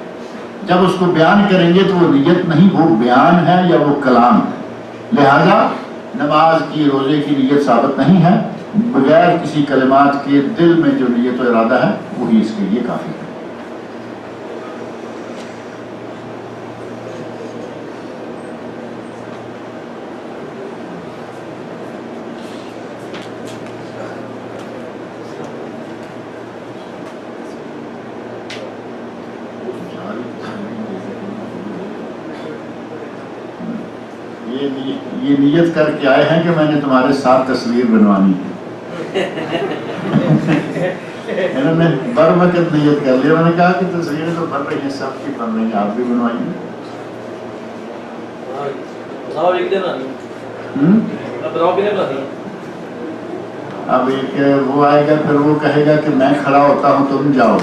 جب اس کو بیان کریں گے تو وہ نیت نہیں، وہ بیان ہے یا وہ کلام ہے. لہذا نماز کی روزے کی نیت ثابت نہیں ہے، بغیر کسی کلمات کے دل میں جو نیت و ارادہ ہے وہی اس کے لیے کافی ہے. یہ نیت کر کے آئے ہیں کہ میں نے تمہارے ساتھ تصویر بنوانی ہے. انہوں نے بر وقت نیت کر لی. انہوں نے کہا کہ تصویریں تو بن رہی ہیں، سب کی بن رہی ہیں، آپ بھی بنوائیے. اب ایک وہ آئے گا پھر وہ کہے گا کہ میں کھڑا ہوتا ہوں تم جاؤ.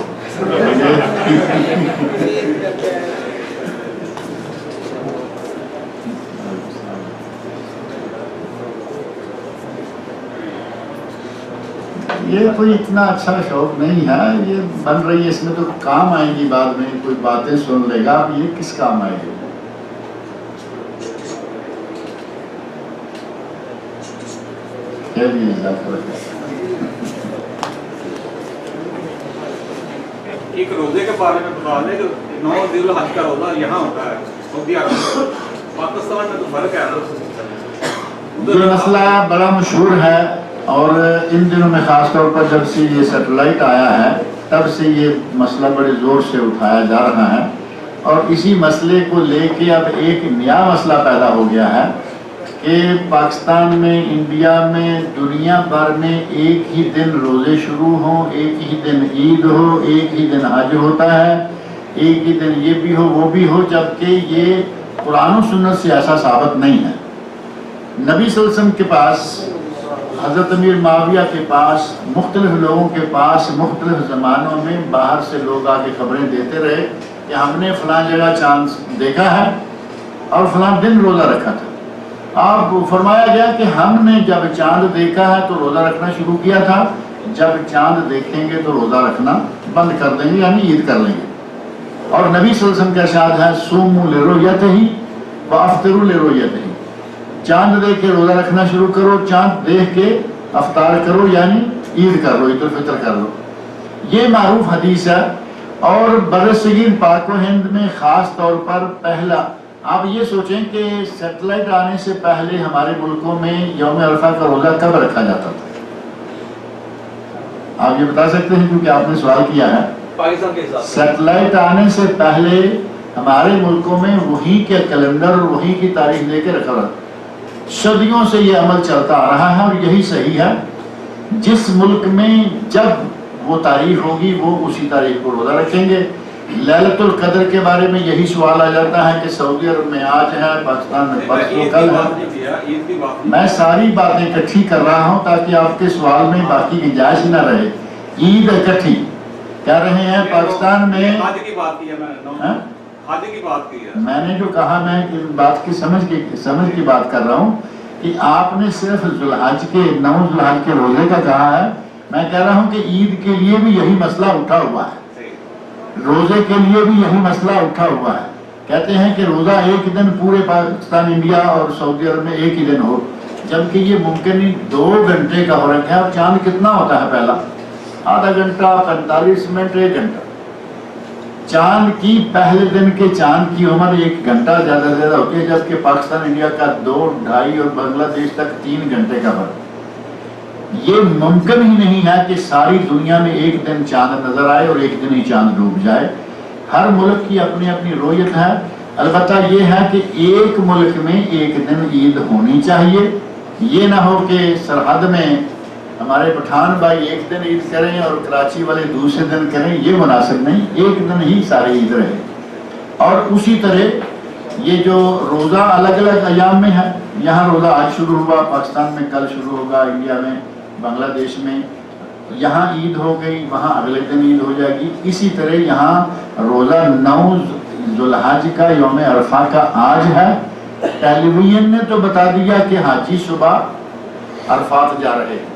یہ کوئی اتنا اچھا شوق نہیں ہے، یہ بن رہی ہے، اس میں تو کام آئے گی بعد میں، کوئی باتیں سن لے گا. اب یہ کس کام آئے گی؟ ایک روزے کے بارے میں بتا دیں کہ 9 ذی الحج کا روزہ یہاں ہوتا ہے سعودی عرب میں، پاکستان میں تو فرق ہے. یہ مسئلہ بڑا مشہور ہے اور ان دنوں میں خاص طور پر جب سے یہ سیٹلائٹ آیا ہے تب سے یہ مسئلہ بڑے زور سے اٹھایا جا رہا ہے. اور اسی مسئلے کو لے کے اب ایک نیا مسئلہ پیدا ہو گیا ہے کہ پاکستان میں، انڈیا میں، دنیا بھر میں ایک ہی دن روزے شروع ہوں، ایک ہی دن عید ہو، ایک ہی دن حج ہوتا ہے، ایک ہی دن یہ بھی ہو وہ بھی ہو، جبکہ یہ قرآن و سنت سے ایسا ثابت نہیں ہے. نبی صلی اللہ علیہ وسلم کے پاس، حضرت امیر معاویہ کے پاس، مختلف لوگوں کے پاس مختلف زمانوں میں باہر سے لوگ آ کے خبریں دیتے رہے کہ ہم نے فلاں جگہ چاند دیکھا ہے اور فلاں دن روزہ رکھا تھا. آپ فرمایا گیا کہ ہم نے جب چاند دیکھا ہے تو روزہ رکھنا شروع کیا تھا، جب چاند دیکھیں گے تو روزہ رکھنا بند کر دیں گے، یعنی عید کر لیں گے. اور نبی صلی اللہ علیہ وسلم کا ارشاد ہے صوموا لرؤیتہ وافطروا لرؤیتہ، چاند دیکھ کے روزہ رکھنا شروع کرو، چاند دیکھ کے افطار کرو، یعنی عید کر لو، عید الفطر کر لو. یہ معروف حدیث ہے. اور برصغیر پاک و ہند میں خاص طور پر پہلا، آپ یہ سوچیں کہ سیٹلائٹ آنے سے پہلے ہمارے ملکوں میں یوم عرفہ کا روزہ کب رکھا جاتا تھا؟ آپ یہ بتا سکتے ہیں کیونکہ آپ نے سوال کیا ہے. پاکستان کے حساب سے سیٹلائٹ آنے سے پہلے ہمارے ملکوں میں وہی کے کیلنڈر، وہی کی تاریخ لے کے رکھا رہا. صدیوں سے یہ عمل چلتا آ رہا ہے اور یہی صحیح ہے. جس ملک میں جب وہ تاریخ ہوگی وہ اسی تاریخ کو روزہ رکھیں گے. لیلۃ القدر کے بارے میں یہی سوال آ جاتا ہے کہ سعودی عرب میں آج ہے، پاکستان میں پرسوں کل ہے. میں ساری باتیں اکٹھی کر رہا ہوں تاکہ آپ کے سوال میں باقی گنجائش نہ رہے. عید اکٹھی کہہ رہے ہیں پاکستان میں، میں نے جو کہا میں بات کی سمجھ کی بات کر رہا ہوں کہ آپ نے صرف ذوالحج کے 9 ذوالحج کے روزے کا کہا ہے. میں کہہ رہا ہوں کہ عید کے لیے بھی یہی مسئلہ اٹھا ہوا ہے، روزے کے لیے بھی یہی مسئلہ اٹھا ہوا ہے. کہتے ہیں کہ روزہ ایک دن پورے پاکستان، انڈیا اور سعودی عرب میں ایک ہی دن ہو، جبکہ یہ ممکن نہیں. 2 گھنٹے کا فرق ہے. اور چاند کتنا ہوتا ہے؟ پہلا آدھا گھنٹہ، 45 منٹ، 1 گھنٹہ. چاند کی پہلے دن کے چاند کی عمر 1 گھنٹہ زیادہ سے زیادہ ہوتی ہے، جبکہ پاکستان انڈیا کا 2، 2.5 اور بنگلہ دیش تک 3 گھنٹے کا فرق. یہ ممکن ہی نہیں ہے کہ ساری دنیا میں ایک دن چاند نظر آئے اور ایک دن ہی چاند ڈوب جائے. ہر ملک کی اپنی اپنی رویت ہے. البتہ یہ ہے کہ ایک ملک میں ایک دن عید ہونی چاہیے. یہ نہ ہو کہ سرحد میں ہمارے پٹھان بھائی ایک دن عید کریں اور کراچی والے دوسرے دن کریں، یہ مناسب نہیں. ایک دن ہی ساری عید رہے. اور اسی طرح یہ جو روزہ الگ الگ ایام میں ہے، یہاں روزہ آج شروع ہوا، پاکستان میں کل شروع ہوگا، انڈیا میں، بنگلہ دیش میں یہاں عید ہو گئی، وہاں اگلے دن عید ہو جائے گی. اسی طرح یہاں روزہ 9 ذوالحج کا یوم عرفہ کا آج ہے. ٹیلی ویژن نے تو بتا دیا کہ حاجی صبح عرفات جا رہے ہیں،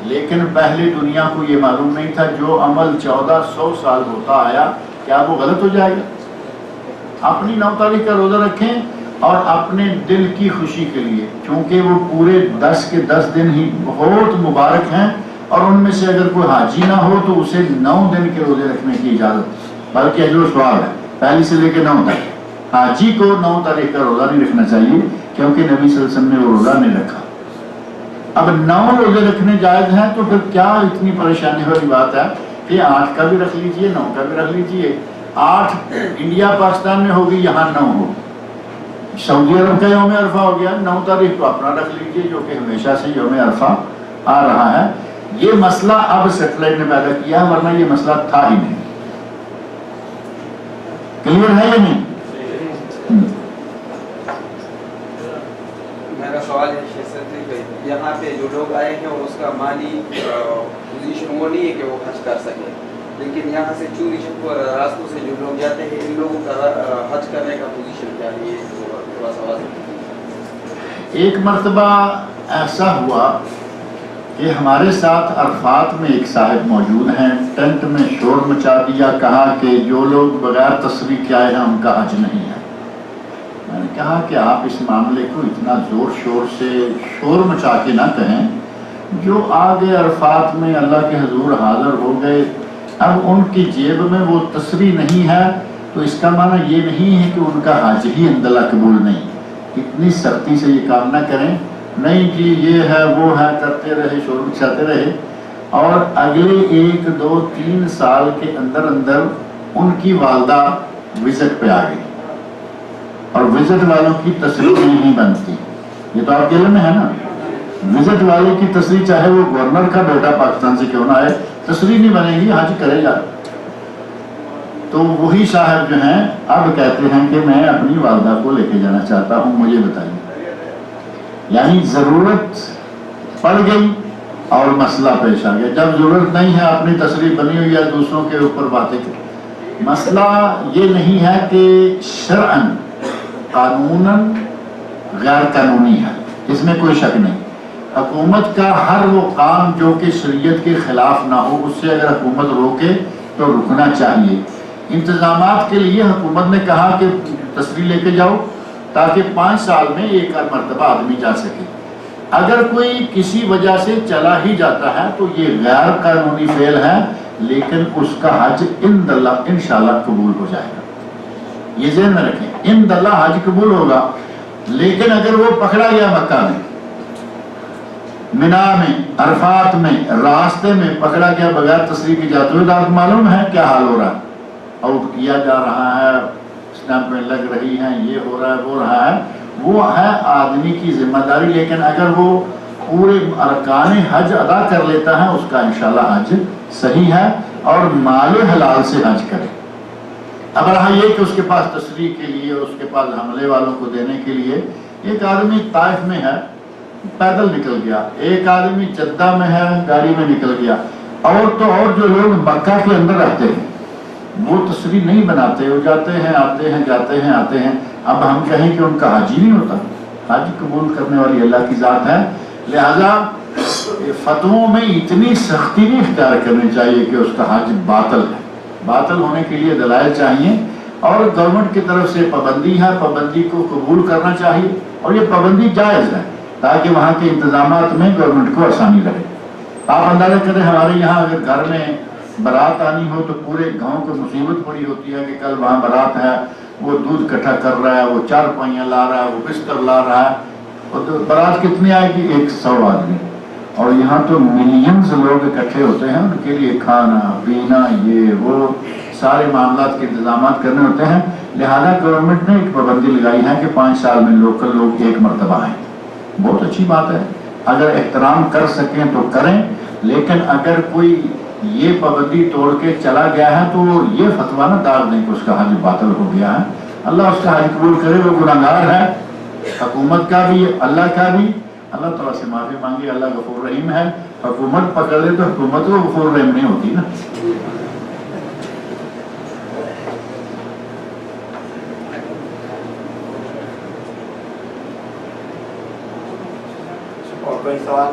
لیکن پہلے دنیا کو یہ معلوم نہیں تھا. جو عمل 1400 سال ہوتا آیا، کیا وہ غلط ہو جائے گا؟ اپنی 9 تاریخ کا روزہ رکھیں اور اپنے دل کی خوشی کے لیے، چونکہ وہ پورے 10 کے 10 دن ہی بہت مبارک ہیں، اور ان میں سے اگر کوئی حاجی نہ ہو تو اسے 9 دن کے روزے رکھنے کی اجازت، بلکہ اجر و ثواب ہے، پہلی سے لے کے 9 تک۔ حاجی کو 9 تاریخ کا روزہ نہیں رکھنا چاہیے، کیونکہ نبی صلی اللہ علیہ وسلم نے وہ روزہ نہیں رکھا۔ اب 9 روزے رکھنے جائز ہیں تو پھر کیا اتنی پریشانی والی بات ہے کہ 8 کا بھی رکھ لیجئے، 9 کا بھی رکھ لیجئے۔ 8 انڈیا پاکستان میں ہوگی، یہاں 9 ہو۔ سعودی عرب کا یوم عرفہ ہو گیا، 9 تاریخ کو اپنا رکھ لیجئے، جو کہ ہمیشہ سے یوم عرفہ آ رہا ہے۔ یہ مسئلہ اب سیٹلائٹ نے پیدا کیا، ورنہ یہ مسئلہ تھا ہی نہیں۔ کلیئر ہے یا نہیں؟ میرا سوال ہے یہاں پہ جو لوگ آئے ہیں اور اس کا مالی پوزیشن وہ نہیں ہے کہ وہ حج کر سکے، لیکن یہاں سے چوری چھپور راستوں سے جو لوگ جاتے ہیں، ان لوگوں کا حج کرنے کا پوزیشن کیا ہے؟ تھوڑا سا واضح۔ ایک مرتبہ ایسا ہوا کہ ہمارے ساتھ عرفات میں ایک صاحب موجود ہیں، ٹینٹ میں شور مچا دیا، کہا کہ جو لوگ بغیر تصریح کے آئے ہیں ان کا حج نہیں ہے۔ میں نے کہا کہ آپ اس معاملے کو اتنا زور شور سے شور مچا کے نہ کہیں، جو آگے عرفات میں اللہ کے حضور حاضر ہو گئے، اب ان کی جیب میں وہ تصریح نہیں ہے تو اس کا معنی یہ نہیں ہے کہ ان کا حج ہی عنداللہ قبول نہیں۔ اتنی سختی سے یہ کام نہ کریں، نہیں کہ یہ ہے وہ ہے، کرتے رہے، شور مچاتے رہے، اور اگلے 1 2 3 سال کے اندر اندر ان کی والدہ وزٹ پہ آ گئی، اور وزٹ والوں کی تصریح نہیں بنتی۔ یہ تو آپ کے علم میں ہے نا، وزٹ والے کی تصریح چاہے وہ گورنر کا بیٹا پاکستان سے کیوں نہ آئے، تصریح نہیں بنے گی، حج کرے گا۔ تو وہی صاحب جو ہیں اب کہتے ہیں کہ میں اپنی والدہ کو لے کے جانا چاہتا ہوں، مجھے بتائیے۔ یعنی ضرورت پڑ گئی اور مسئلہ پیش آ گیا۔ جب ضرورت نہیں ہے، اپنی تصریح بنی ہوئی ہے، دوسروں کے اوپر باتیں کی۔ مسئلہ یہ نہیں ہے کہ شرعاً قانوناً غیر قانونی ہے، اس میں کوئی شک نہیں۔ حکومت کا ہر وہ کام جو کہ شریعت کے خلاف نہ ہو، اس سے اگر حکومت روکے تو رکنا چاہیے۔ انتظامات کے لیے حکومت نے کہا کہ تصریح لے کے جاؤ تاکہ 5 سال میں 1 مرتبہ آدمی جا سکے۔ اگر کوئی کسی وجہ سے چلا ہی جاتا ہے تو یہ غیر قانونی فعل ہے، لیکن اس کا حج عنداللہ انشاءاللہ قبول ہو جائے گا۔ یہ ذہن میں رکھیں، عنداللہ حج قبول ہوگا۔ لیکن اگر وہ پکڑا گیا مکہ میں، منا میں، عرفات میں، راستے میں پکڑا گیا بغیر تصریح کی جاتے ہوئے، تو آپ کو معلوم ہے کیا حال ہو رہا ہے، آؤٹ کیا جا رہا ہے، اسٹیمپیں لگ رہی ہیں، یہ ہو رہا ہے، وہ رہا ہے، وہ ہے آدمی کی ذمہ داری۔ لیکن اگر وہ پورے ارکان حج ادا کر لیتا ہے، اس کا انشاءاللہ حج صحیح ہے، اور مال حلال سے حج کرے۔ اب رہا یہ کہ اس کے پاس تصریح کے لیے، اس کے پاس حملے والوں کو دینے کے لیے، ایک آدمی طائف میں ہے، پیدل نکل گیا، ایک آدمی جدہ میں ہے، گاڑی میں نکل گیا، اور تو اور جو لوگ مکہ کے اندر رہتے ہیں وہ تصریح نہیں بناتے، وہ جاتے ہیں آتے ہیں، جاتے ہیں آتے ہیں۔ اب ہم کہیں کہ ان کا حج ہی نہیں ہوتا؟ حج قبول کرنے والی اللہ کی ذات ہے، لہذا فتووں میں اتنی سختی نہیں اختیار کرنی چاہیے کہ اس کا حج باطل ہے۔ باطل ہونے کے لیے دلائل چاہیے، اور گورنمنٹ کی طرف سے پابندی ہے، پابندی کو قبول کرنا چاہیے، اور یہ پابندی جائز ہے تاکہ وہاں کے انتظامات میں گورنمنٹ کو آسانی رہے۔ آپ اندازہ کریں، ہمارے یہاں اگر گھر میں بارات آنی ہو تو پورے گاؤں کو مصیبت پڑی ہوتی ہے کہ کل وہاں بارات ہے، وہ دودھ اکٹھا کر رہا ہے، وہ چارپائیاں لا رہا ہے، وہ بستر لا رہا ہے، اور بارات کتنی آئے گی؟ 100 آدمی، اور یہاں تو ملینز لوگ اکٹھے ہوتے ہیں، ان کے لیے کھانا پینا، یہ وہ سارے معاملات کے انتظامات کرنے ہوتے ہیں۔ لہذا گورنمنٹ نے ایک پابندی لگائی ہے کہ 5 سال میں لوکل لوگ 1 مرتبہ آئیں۔ بہت اچھی بات ہے، اگر احترام کر سکیں تو کریں، لیکن اگر کوئی یہ پابندی توڑ کے چلا گیا ہے تو یہ فتویٰ نہ داغ دیں کہ اس کا حج باطل ہو گیا ہے۔ اللہ اس کا حج قبول کرے، وہ گناہگار ہے، حکومت کا بھی، اللہ کا بھی۔ اللہ تعالیٰ سے معافی مانگے، اللہ غفور رحیم ہے۔ حکومت پکڑ لے تو حکومت کو غفور رحیم نہیں ہوتی نا۔ اور کوئی سوال؟